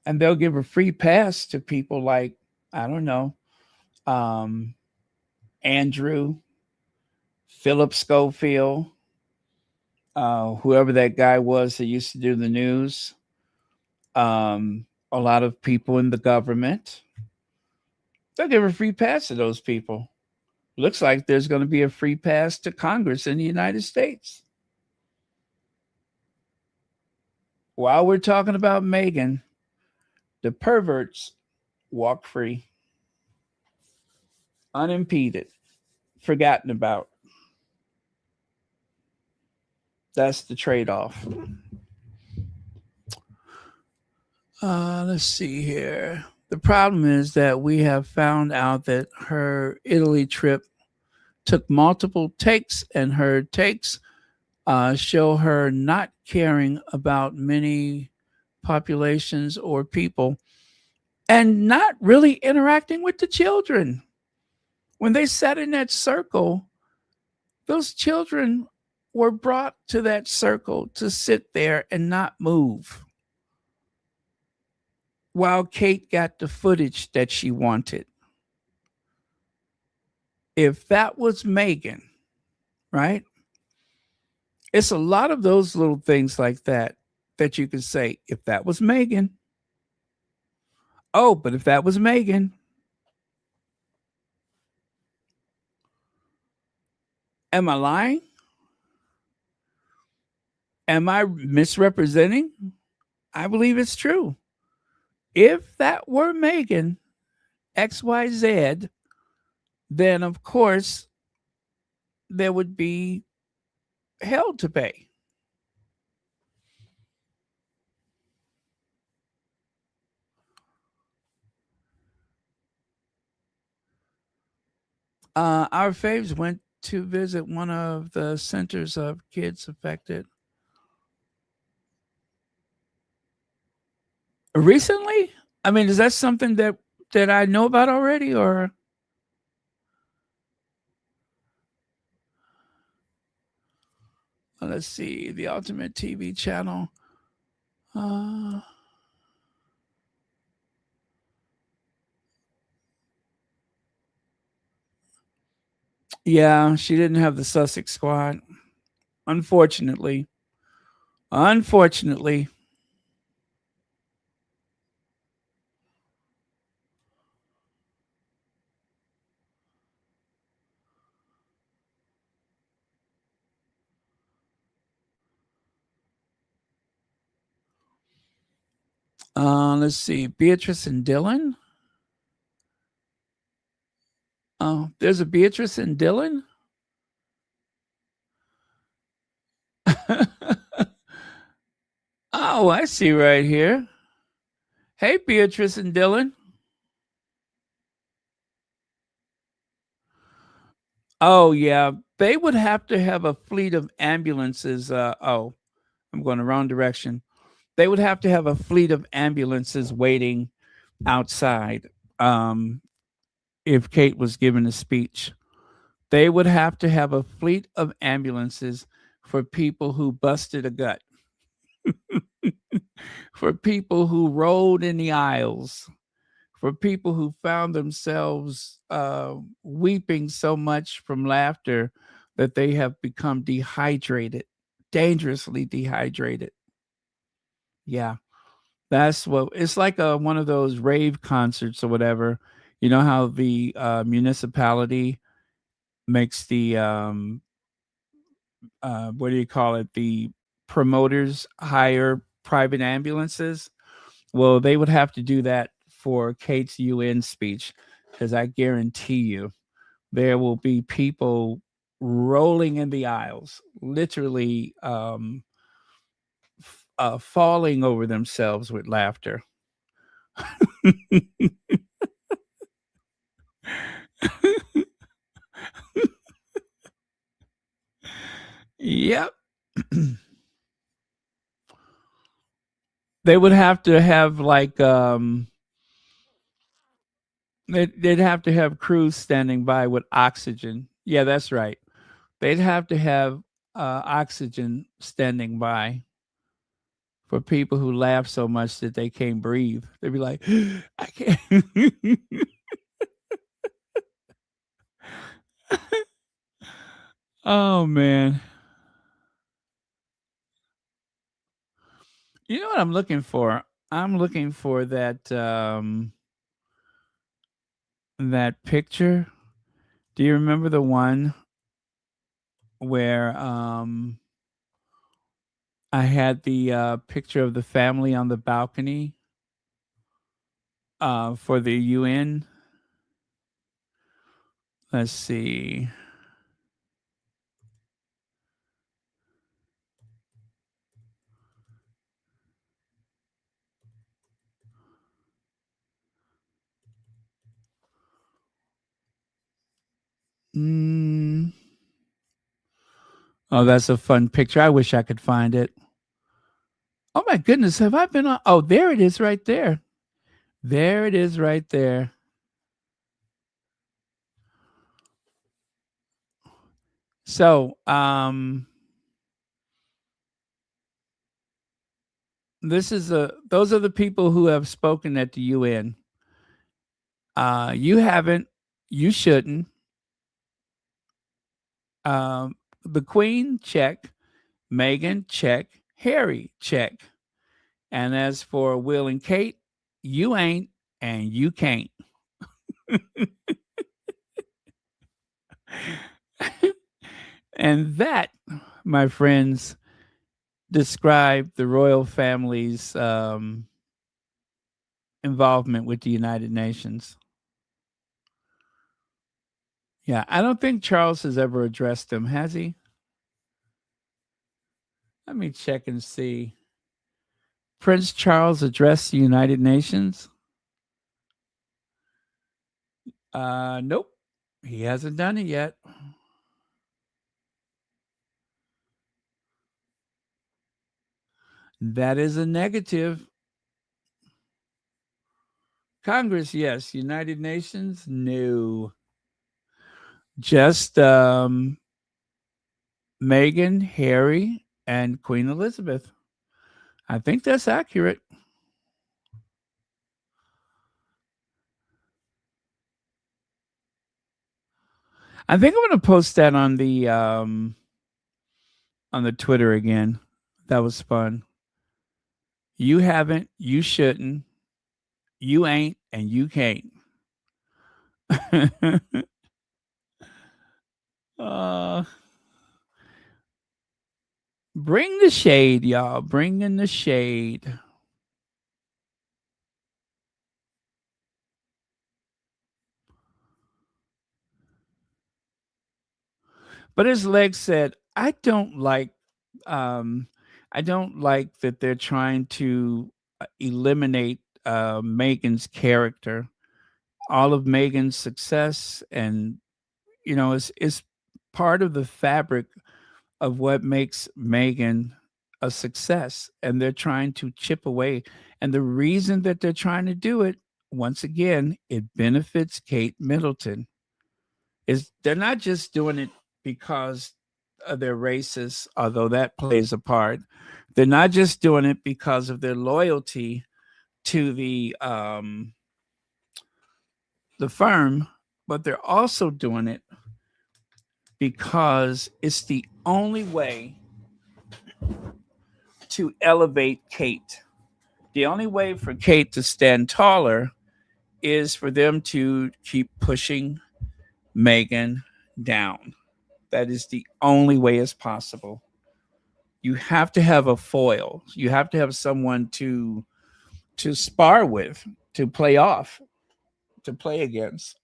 And they'll give a free pass to people like, I don't know, Andrew, Philip Schofield, whoever that guy was that used to do the news, a lot of people in the government. They'll give a free pass to those people. Looks like there's going to be a free pass to Congress in the United States. While we're talking about Meghan, the perverts walk free, unimpeded, forgotten about. That's the trade-off. Let's see here. The problem is that we have found out that her Italy trip took multiple takes, and her takes show her not caring about many populations or people and not really interacting with the children. When they sat in that circle, those children were brought to that circle to sit there and not move while Kate got the footage that she wanted. If that was Meghan, right? It's a lot of those little things like that that you can say, if that was Meghan. Oh, but if that was Meghan. Am I lying? Am I misrepresenting? I believe it's true. If that were Meghan, XYZ, then of course there would be hell to pay. Our faves went to visit one of the centers of kids affected. Recently? I mean, is that something that I know about already, or? Let's see, the Ultimate TV channel. Yeah, she didn't have the Sussex squad. Unfortunately. Unfortunately. Let's see. Beatrice and Dylan. Oh, there's a Beatrice and Dylan. Oh, I see right here. Hey, Beatrice and Dylan. Oh, yeah. They would have to have a fleet of ambulances. I'm going the wrong direction. They would have to have a fleet of ambulances waiting outside if Kate was giving a speech. They would have to have a fleet of ambulances for people who busted a gut, for people who rolled in the aisles, for people who found themselves weeping so much from laughter that they have become dehydrated, dangerously dehydrated. Yeah, that's what it's like. One of those rave concerts or whatever. You know how the municipality makes the what do you call it? The promoters hire private ambulances. Well, they would have to do that for Kate's UN speech because I guarantee you there will be people rolling in the aisles, literally falling over themselves with laughter. Yep. They would have to have like they'd have to have crews standing by with oxygen. Yeah, that's right. They'd have to have oxygen standing by for people who laugh so much that they can't breathe. They'd be like, I can't. Oh man. You know what I'm looking for? I'm looking for that picture. Do you remember the one where I had the picture of the family on the balcony for the UN? Let's see. Mm. Oh, that's a fun picture. I wish I could find it. Oh my goodness, have I been on? Oh, there it is right there. There it is right there. So, those are the people who have spoken at the UN. You haven't, you shouldn't. The Queen, check. Meghan, check. Harry, check. And as for Will and Kate, you ain't and you can't. And that, my friends, describe the royal family's involvement with the United Nations. Yeah, I don't think Charles has ever addressed them, has he? Let me check and see. Prince Charles addressed the United Nations? Nope. He hasn't done it yet. That is a negative. Congress, yes. United Nations, no. Just Meghan, Harry, and Queen Elizabeth. I think that's accurate. I think I'm going to post that on the Twitter again. That was fun. You haven't, you shouldn't, you ain't, and you can't. uh, bring the shade, y'all. Bring in the shade. But as Leg said, I don't like that they're trying to eliminate Meghan's character. All of Meghan's success, and is part of the fabric of what makes Meghan a success, and they're trying to chip away. And the reason that they're trying to do it, once again, it benefits Kate Middleton. Is they're not just doing it because they're racist, although that plays a part. They're not just doing it because of their loyalty to the firm, but they're also doing it because it's the only way to elevate Kate. The only way for Kate to stand taller is for them to keep pushing Meghan down. That is the only way as possible. You have to have a foil. You have to have someone to spar with, to play off, to play against.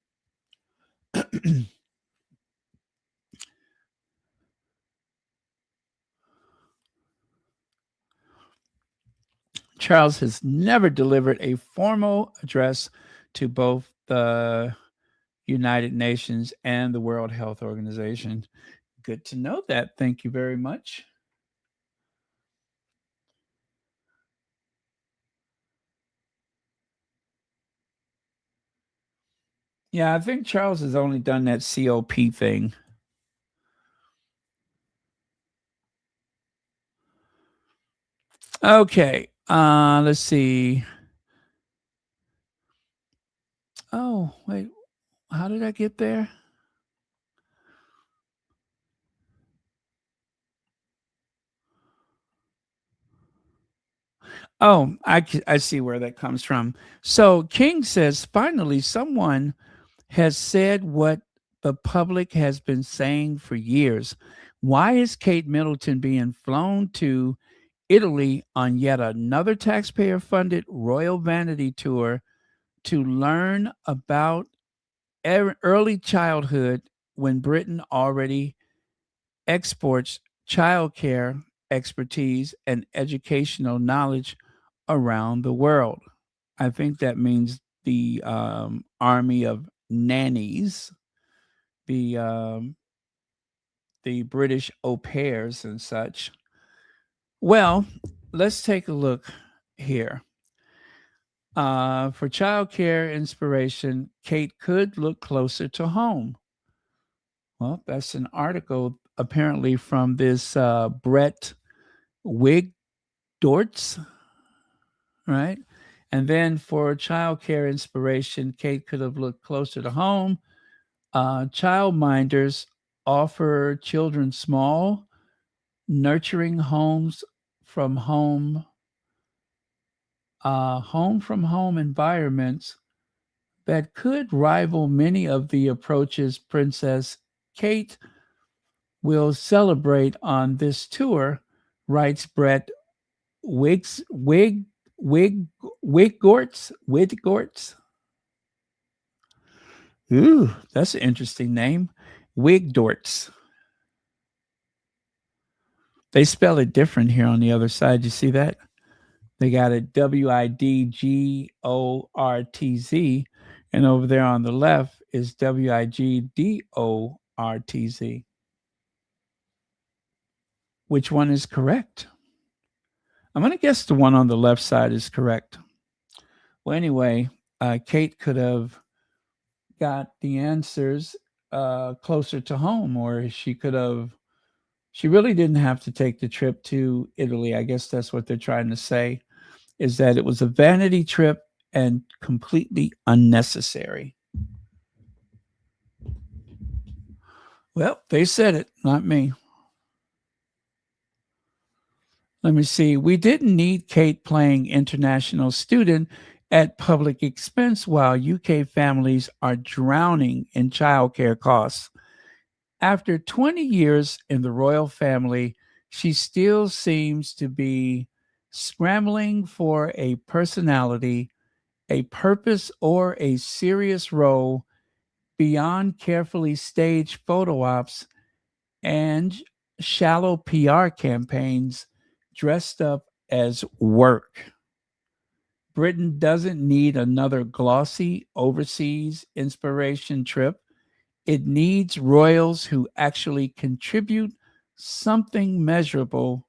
Charles has never delivered a formal address to both the United Nations and the World Health Organization. Good to know that. Thank you very much. Yeah, I think Charles has only done that COP thing. Okay, let's see. Oh, wait. How did I get there? Oh, I see where that comes from. So King says, finally, someone has said what the public has been saying for years. Why is Kate Middleton being flown to Italy on yet another taxpayer funded royal vanity tour to learn about early childhood when Britain already exports childcare expertise and educational knowledge around the world? I think that means the army of nannies, the British au pairs and such. Well, let's take a look here. For childcare inspiration, Kate could look closer to home. Well, that's an article apparently from this Brett Wigdorts, right? And then for childcare inspiration, Kate could have looked closer to home. Childminders offer children small, nurturing homes from home environments that could rival many of the approaches Princess Kate will celebrate on this tour, writes Brett Wigorts. Ooh, that's an interesting name. Wigdorts. They spell it different here on the other side. You see that? They got it Widgortz, and over there on the left is Wigdortz. Which one is correct? I'm going to guess the one on the left side is correct. Well, anyway, Kate could have got the answers closer to home, or she really didn't have to take the trip to Italy. I guess that's what they're trying to say, is that it was a vanity trip and completely unnecessary. Well, they said it, not me. Let me see. We didn't need Kate playing international student at public expense while UK families are drowning in childcare costs. After 20 years in the royal family, she still seems to be scrambling for a personality, a purpose, or a serious role beyond carefully staged photo ops and shallow PR campaigns dressed up as work. Britain doesn't need another glossy overseas inspiration trip. It needs royals who actually contribute something measurable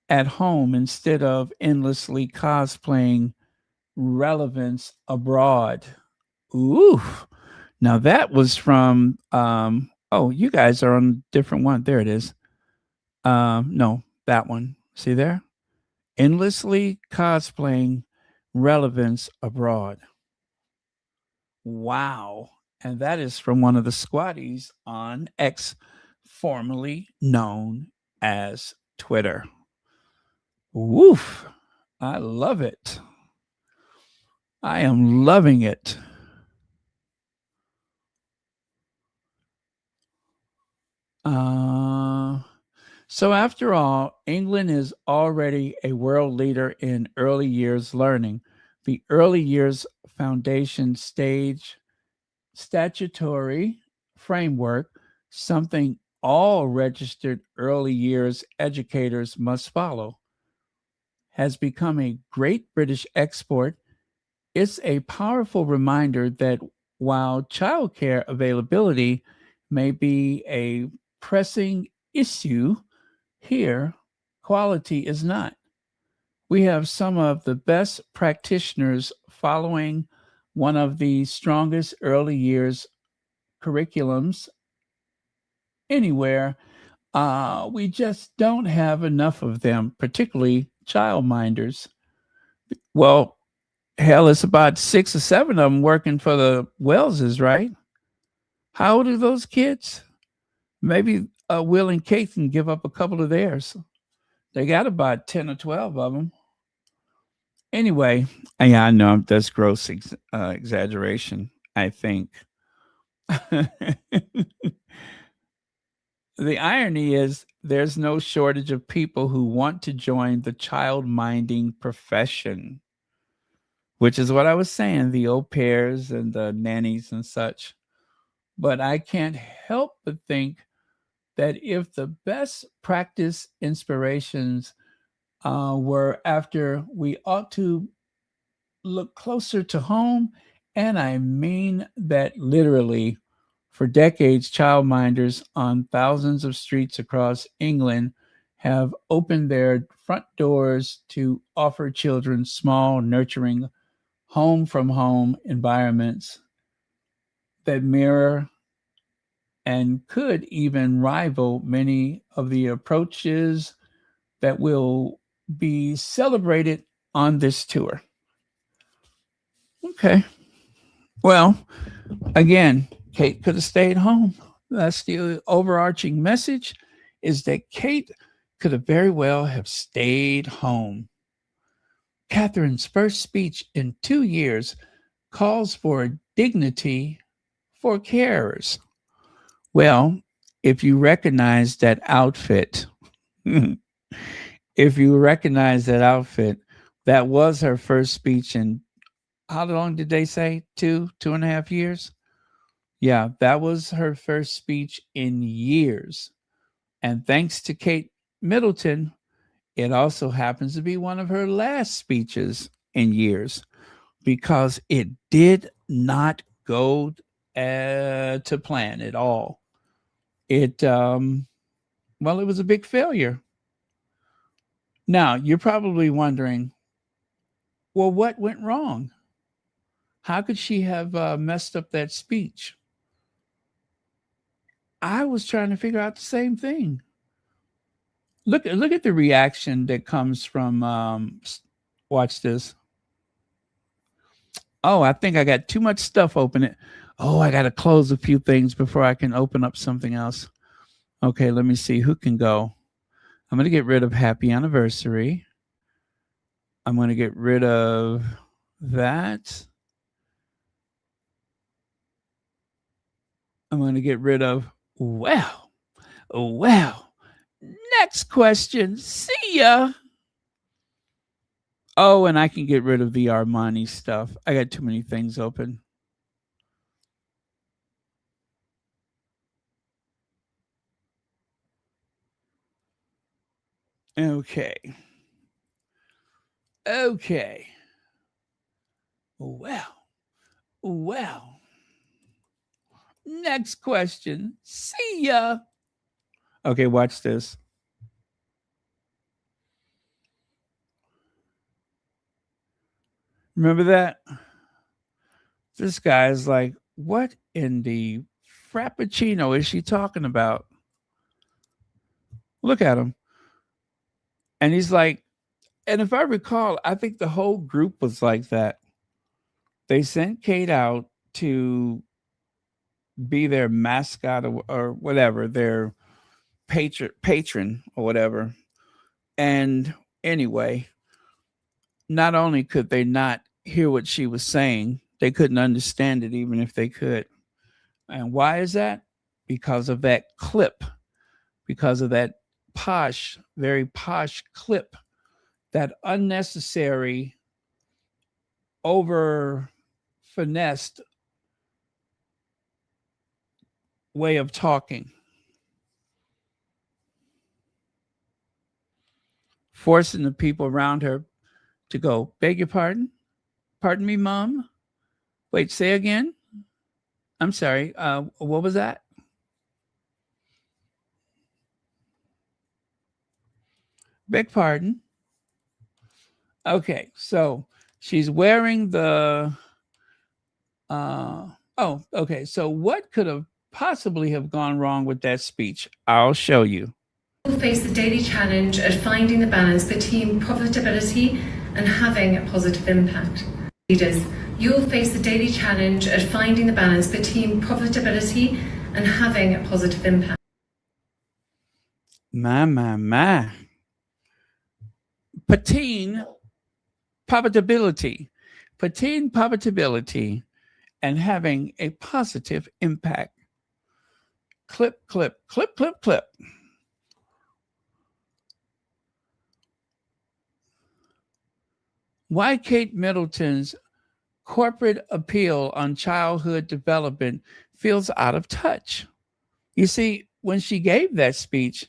at home instead of endlessly cosplaying relevance abroad. Ooh. Now that was from oh, you guys are on a different one. There it is. No, that one. See there? Endlessly cosplaying relevance abroad. Wow. And that is from one of the squatties on X, formerly known as Twitter. Woof. I love it. I am loving it. So after all, England is already a world leader in early years learning. The early years foundation stage statutory framework, something all registered early years educators must follow, has become a great British export. It's a powerful reminder that while childcare availability may be a pressing issue here, quality is not. We have some of the best practitioners following one of the strongest early years curriculums anywhere. We just don't have enough of them, particularly childminders. Well, hell, it's about 6 or 7 of them working for the Welleses, right? How old are those kids? Maybe Will and Kate can give up a couple of theirs. They got about 10 or 12 of them. Anyway, yeah, I know that's gross exaggeration, I think. The irony is there's no shortage of people who want to join the child minding profession, which is what I was saying, the au pairs and the nannies and such. But I can't help but think that if the best practice inspirations were after, we ought to look closer to home. And I mean that literally. For decades, childminders on thousands of streets across England have opened their front doors to offer children small, nurturing, home from home environments that mirror and could even rival many of the approaches that will be celebrated on this tour. Okay. Well, again, Kate could have stayed home. That's the overarching message, is that Kate could have very well have stayed home. Catherine's first speech in 2 years calls for dignity for carers. Well, if you recognize that outfit, that was her first speech in, how long did they say? 2.5 years? Yeah, that was her first speech in years. And thanks to Kate Middleton, it also happens to be one of her last speeches in years, because it did not go to plan at all. It was a big failure. Now, you're probably wondering, well, what went wrong? How could she have messed up that speech? I was trying to figure out the same thing. Look at the reaction that comes from, watch this. Oh, I think I got too much stuff open. Oh, I got to close a few things before I can open up something else. Okay, let me see who can go. I'm going to get rid of happy anniversary. I'm going to get rid of that. I'm going to get rid of, well. Next question. See ya. Oh, and I can get rid of the Armani stuff. I got too many things open. Okay. Well. Next question. See ya. Okay, watch this. Remember that? This guy's like, what in the frappuccino is she talking about? Look at him. And he's like, and if I recall, I think the whole group was like that. They sent Kate out to be their mascot or whatever, their patron or whatever. And anyway, not only could they not hear what she was saying, they couldn't understand it even if they could. And why is that? Because of that clip, because of that posh, very posh clip, that unnecessary, over finessed way of talking, forcing the people around her to go, beg your pardon? Pardon me, Mom? Wait, say again? I'm sorry. What was that? Beg pardon. Okay, so she's wearing the okay. So what could have possibly have gone wrong with that speech? I'll show you. You'll face the daily challenge at finding the balance between profitability and having a positive impact. Leaders, you'll face the daily challenge at finding the balance between profitability and having a positive impact. My. Patine profitability, and having a positive impact. Clip. Why Kate Middleton's corporate appeal on childhood development feels out of touch. You see, when she gave that speech,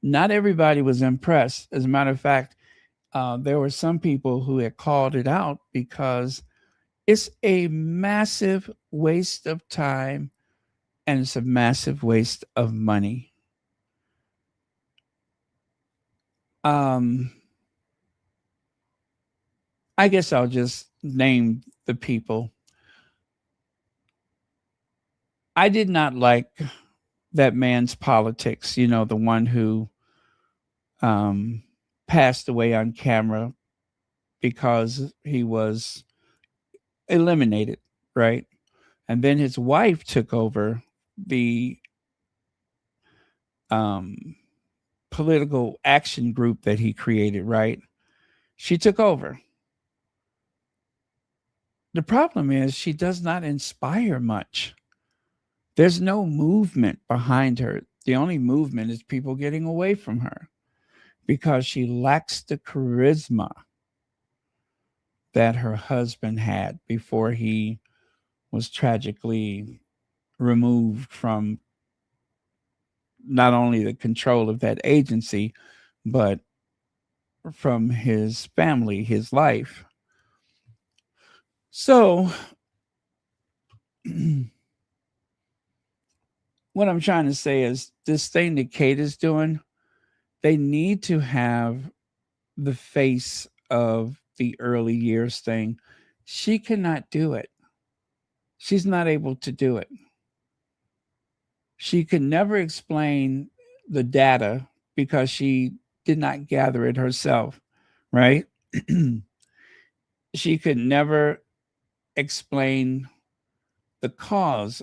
not everybody was impressed. As a matter of fact, there were some people who had called it out because it's a massive waste of time and it's a massive waste of money. I guess I'll just name the people. I did not like that man's politics, the one who passed away on camera because he was eliminated, right? And then his wife took over the political action group that he created, right? She took over. The problem is she does not inspire much. There's no movement behind her. The only movement is people getting away from her because she lacks the charisma that her husband had before he was tragically removed from not only the control of that agency, but from his family, his life. So what I'm trying to say is this thing that Kate is doing, they need to have the face of the early years thing. She cannot do it. She's not able to do it. She could never explain the data because she did not gather it herself, right? She could never explain the cause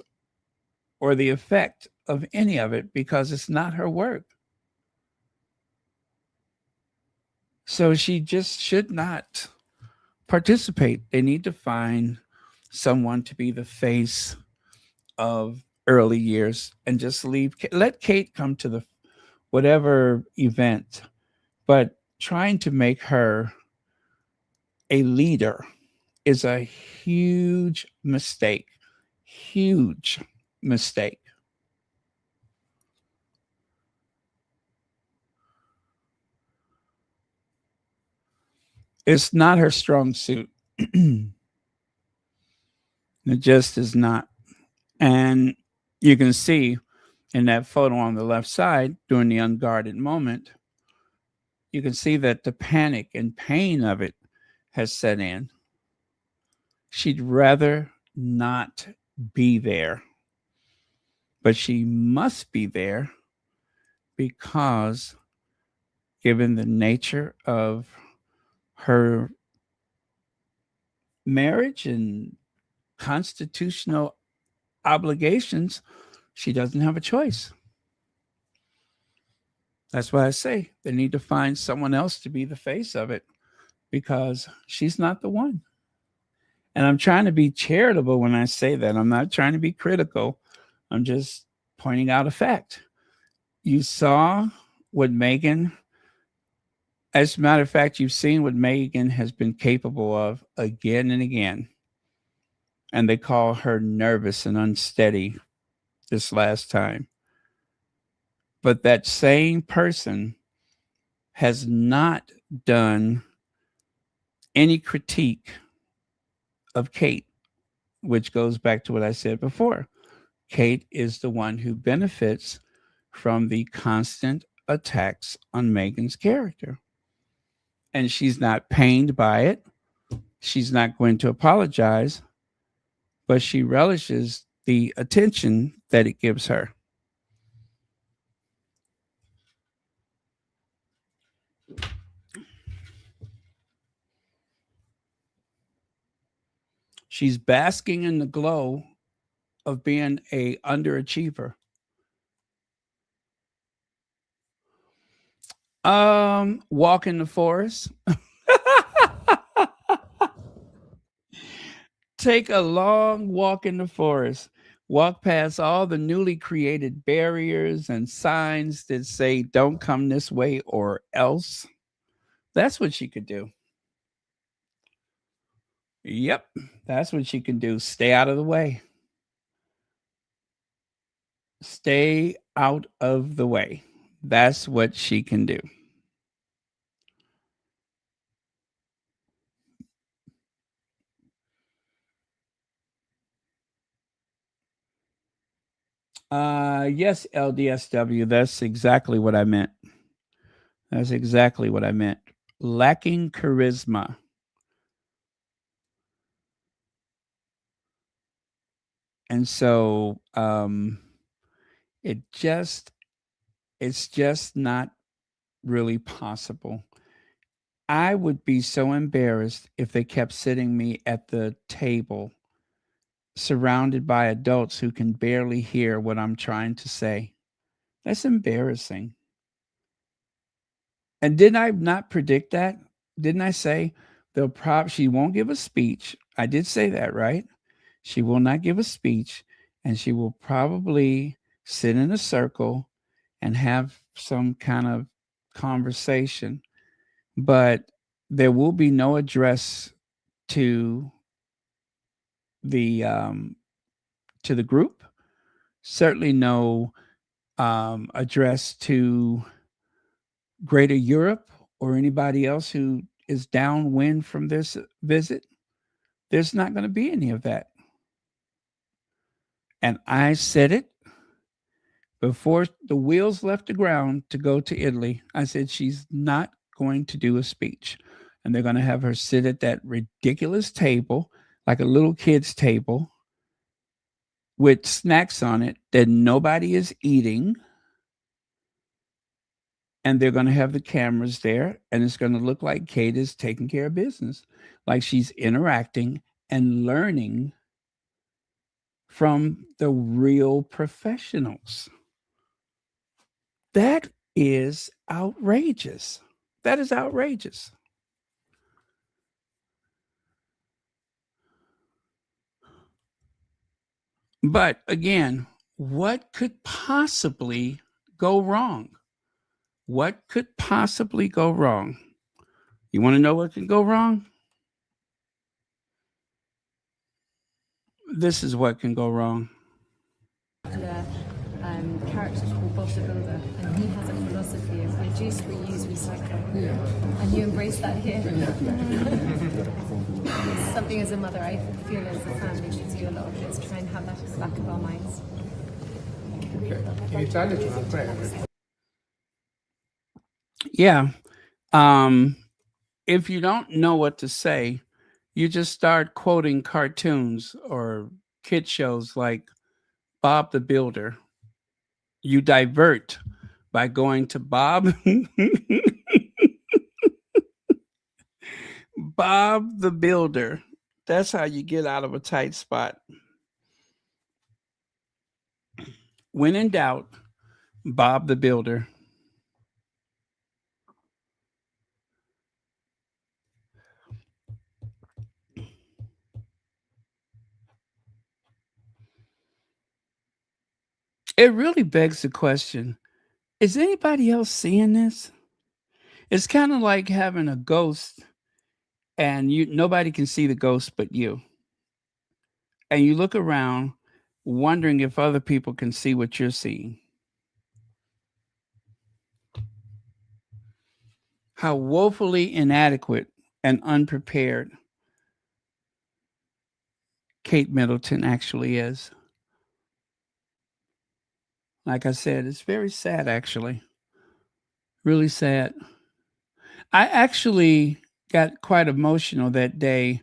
or the effect of any of it because it's not her work. So she just should not participate. They need to find someone to be the face of early years and just let Kate come to the whatever event, but trying to make her a leader is a huge mistake. Huge mistake. It's not her strong suit. It just is not. And you can see in that photo on the left side during the unguarded moment, you can see that the panic and pain of it has set in. She'd rather not be there, but she must be there because, given the nature of her marriage and constitutional obligations, she doesn't have a choice. That's why I say they need to find someone else to be the face of it because she's not the one. And I'm trying to be charitable when I say that. I'm not trying to be critical. I'm just pointing out a fact. You saw what Meghan, as a matter of fact, you've seen what Meghan has been capable of again and again. And they call her nervous and unsteady this last time. But that same person has not done any critique of Kate, which goes back to what I said before. Kate is the one who benefits from the constant attacks on Meghan's character. And she's not pained by it. She's not going to apologize, but she relishes the attention that it gives her. She's basking in the glow of being a underachiever. Walk in the forest. Take a long walk in the forest. Walk past all the newly created barriers and signs that say, don't come this way or else. That's what she could do. Yep, that's what she can do. Stay out of the way. Stay out of the way. That's what she can do. Yes, LDSW, that's exactly what I meant. That's exactly what I meant. Lacking charisma. And so it's just not really possible. I would be so embarrassed if they kept sitting me at the table surrounded by adults who can barely hear what I'm trying to say. That's embarrassing. And did I not predict that? Didn't I say she won't give a speech? I did say that, right? She will not give a speech, and she will probably sit in a circle and have some kind of conversation. But there will be no address to the group. Certainly no address to Greater Europe or anybody else who is downwind from this visit. There's not going to be any of that. And I said it before the wheels left the ground to go to Italy. I said she's not going to do a speech. And they're going to have her sit at that ridiculous table, like a little kid's table, with snacks on it that nobody is eating. And they're going to have the cameras there, and it's going to look like Kate is taking care of business, like she's interacting and learning from the real professionals. That is outrageous. That is outrageous. But again, what could possibly go wrong? What could possibly go wrong? You want to know what can go wrong? This is what can go wrong. Character called Bob the Builder, and he has a philosophy of reduce, reuse, recycle. And you embrace that here. Something as a mother, I feel as a family should do a lot of this, try and have that at the back of our minds. Yeah. If you don't know what to say, you just start quoting cartoons or kid shows like Bob the Builder. You divert by going to Bob. Bob the Builder. That's how you get out of a tight spot. When in doubt, Bob the Builder. It really begs the question, is anybody else seeing this? It's kind of like having a ghost and nobody can see the ghost but you. And you look around wondering if other people can see what you're seeing. How woefully inadequate and unprepared Kate Middleton actually is. Like I said, it's very sad, actually. Really sad. I actually got quite emotional that day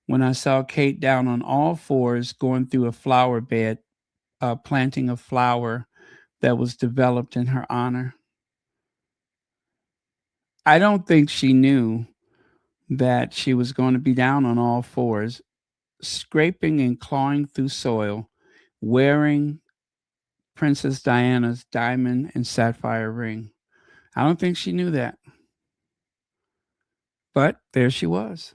when I saw Kate down on all fours going through a flower bed, planting a flower that was developed in her honor. I don't think she knew that she was going to be down on all fours, scraping and clawing through soil, wearing Princess Diana's diamond and sapphire ring. I don't think she knew that. But there she was,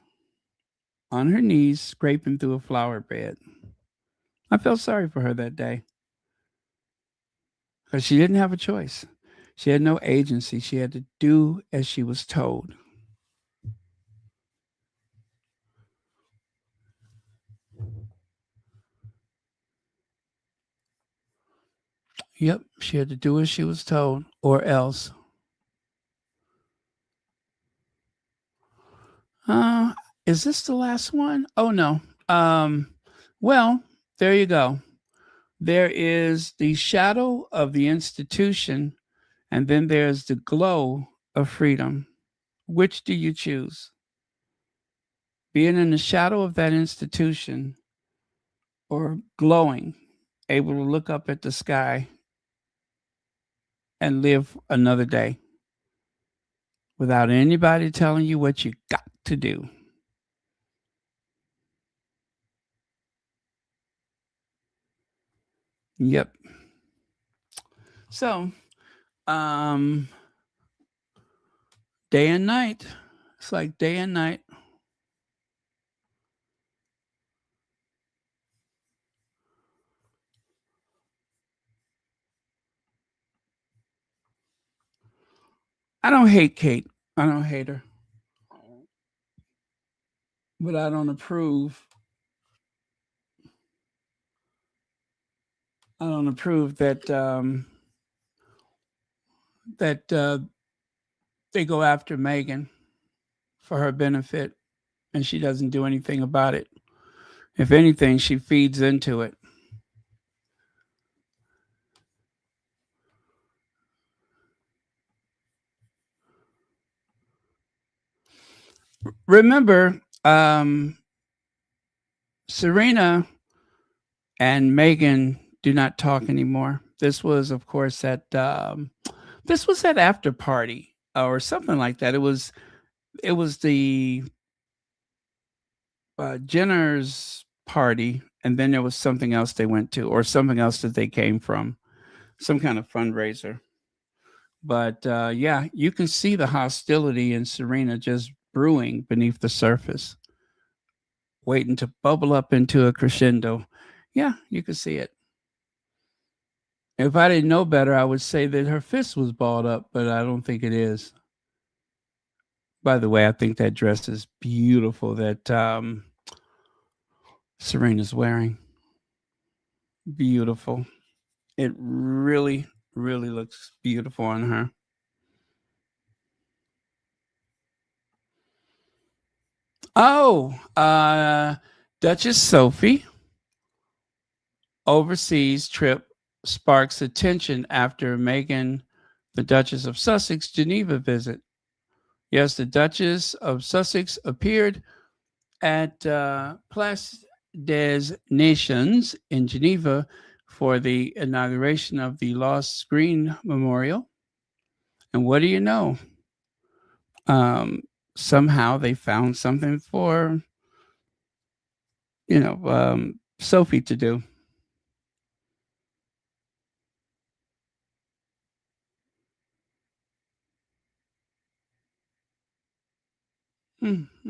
on her knees, scraping through a flower bed. I felt sorry for her that day because she didn't have a choice. She had no agency. She had to do as she was told. Yep, she had to do as she was told, or else. Is this the last one? Oh, no. Well, there you go. There is the shadow of the institution, and then there's the glow of freedom. Which do you choose? Being in the shadow of that institution or glowing, able to look up at the sky and live another day without anybody telling you what you got to do? Yep. So, day and night. It's like day and night. I don't hate Kate. I don't hate her. But I don't approve. I don't approve that they go after Meghan for her benefit, and she doesn't do anything about it. If anything, she feeds into it. Remember, Serena and Meghan do not talk anymore. This was, of course, at after party or something like that. It was the Jenner's party, and then there was something else they went to, or something else that they came from, some kind of fundraiser. But yeah, you can see the hostility in Serena just brewing beneath the surface, waiting to bubble up into a crescendo. Yeah, you can see it. If I didn't know better, I would say that her fist was balled up, but I don't think it is. By the way, I think that dress is beautiful that Serena's wearing. Beautiful. It really, really looks beautiful on her. Oh, Duchess Sophie overseas trip sparks attention after Meghan, the Duchess of Sussex, Geneva visit. Yes, the Duchess of Sussex appeared at Place des Nations in Geneva for the inauguration of the Lost Screen Memorial. And what do you know? Somehow they found something for, Sophie to do.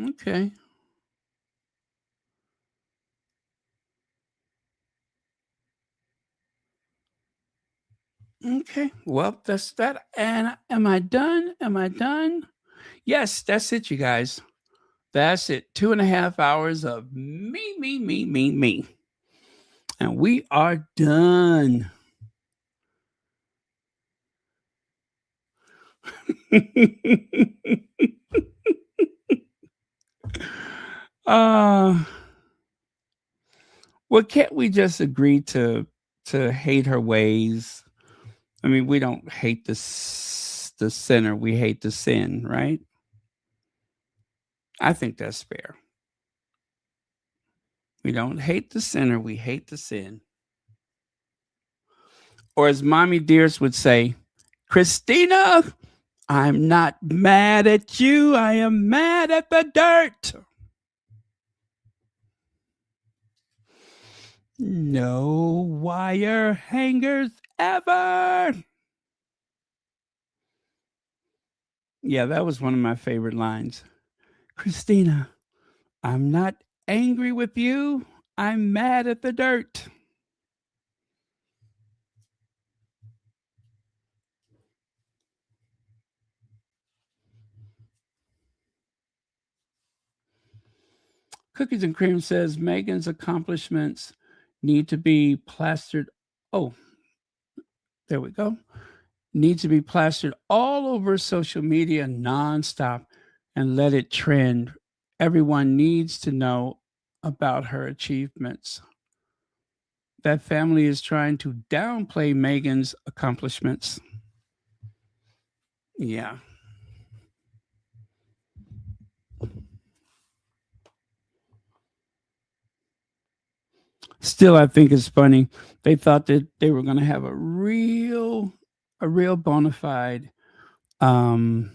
Okay. Okay. Well, that's that. And am I done? Am I done? Yes, that's it, you guys. That's it. 2.5 hours of me, me, me, me, me. And we are done. uh well, can't we just agree to hate her ways? I mean, we don't hate the sinner, we hate the sin, right? I think that's fair. We don't hate the sinner, we hate the sin. Or as Mommy Dearest would say, Christina, I'm not mad at you, I am mad at the dirt. No wire hangers ever. Yeah, that was one of my favorite lines. Christina, I'm not angry with you. I'm mad at the dirt. Cookies and Cream says Meghan's accomplishments need to be plastered. Oh, there we go. Need to be plastered all over social media nonstop and let it trend. Everyone needs to know about her achievements. That family is trying to downplay Meghan's accomplishments. Yeah. Still, I think it's funny. They thought that they were going to have a real bona fide, what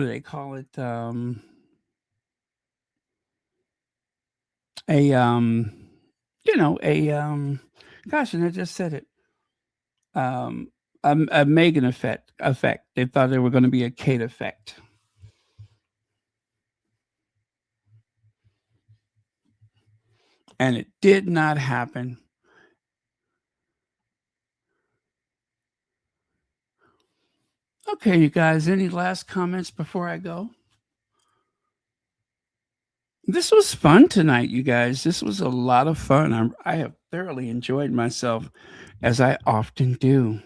do they call it? A gosh, and I just said it. A Megan effect. They thought there were going to be a Kate effect. And it did not happen. Okay, you guys, any last comments before I go? This was fun tonight, you guys. This was a lot of fun. I have thoroughly enjoyed myself, as I often do.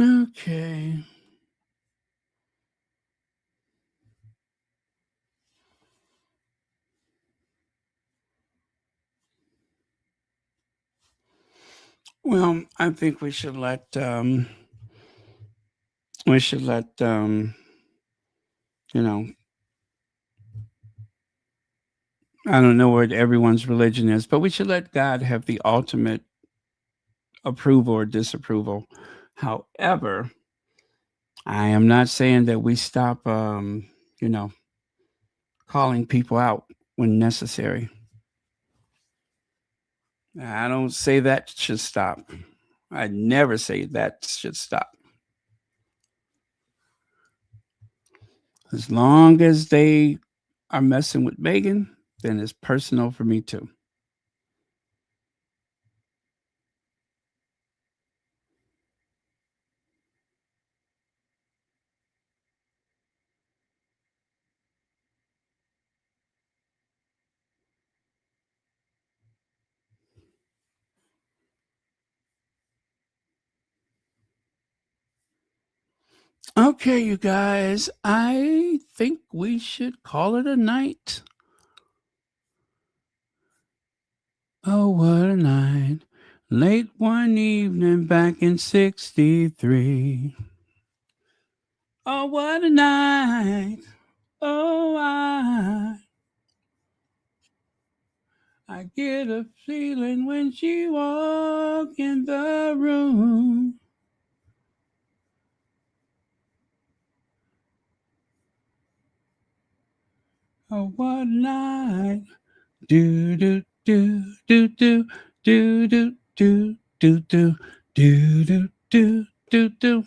Okay. Well, I think we should let you know, I don't know what everyone's religion is, but we should let God have the ultimate approval or disapproval. However, I am not saying that we stop calling people out when necessary. I don't say that should stop. I never say that should stop. As long as they are messing with Meghan, then it's personal for me too. Okay, you guys, I think we should call it a night. Oh, what a night. Late one evening back in 63. Oh, what a night. Oh, I get a feeling when she walk in the room. Oh, what a night. Do do do do do do do do do do do do do do.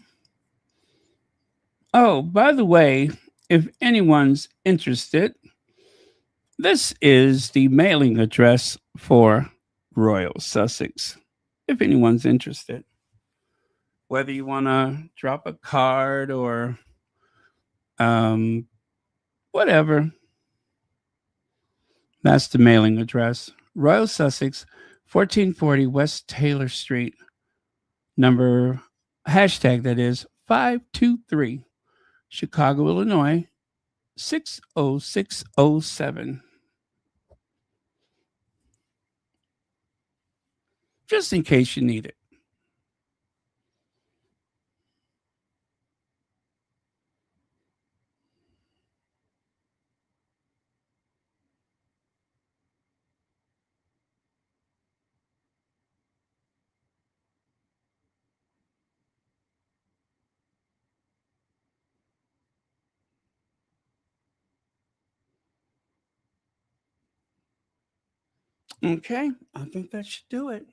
Oh, by the way, if anyone's interested, this is the mailing address for Royal Sussex. If anyone's interested, whether you want to drop a card or whatever, that's the mailing address. Royal Sussex, 1440 West Taylor Street, number hashtag that is 523, Chicago, Illinois, 60607. Just in case you need it. Okay, I think that should do it.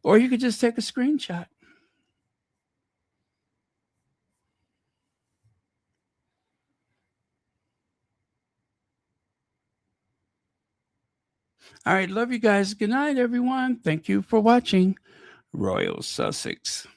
Or you could just take a screenshot. All right, love you guys. Good night, everyone. Thank you for watching Royal Sussex.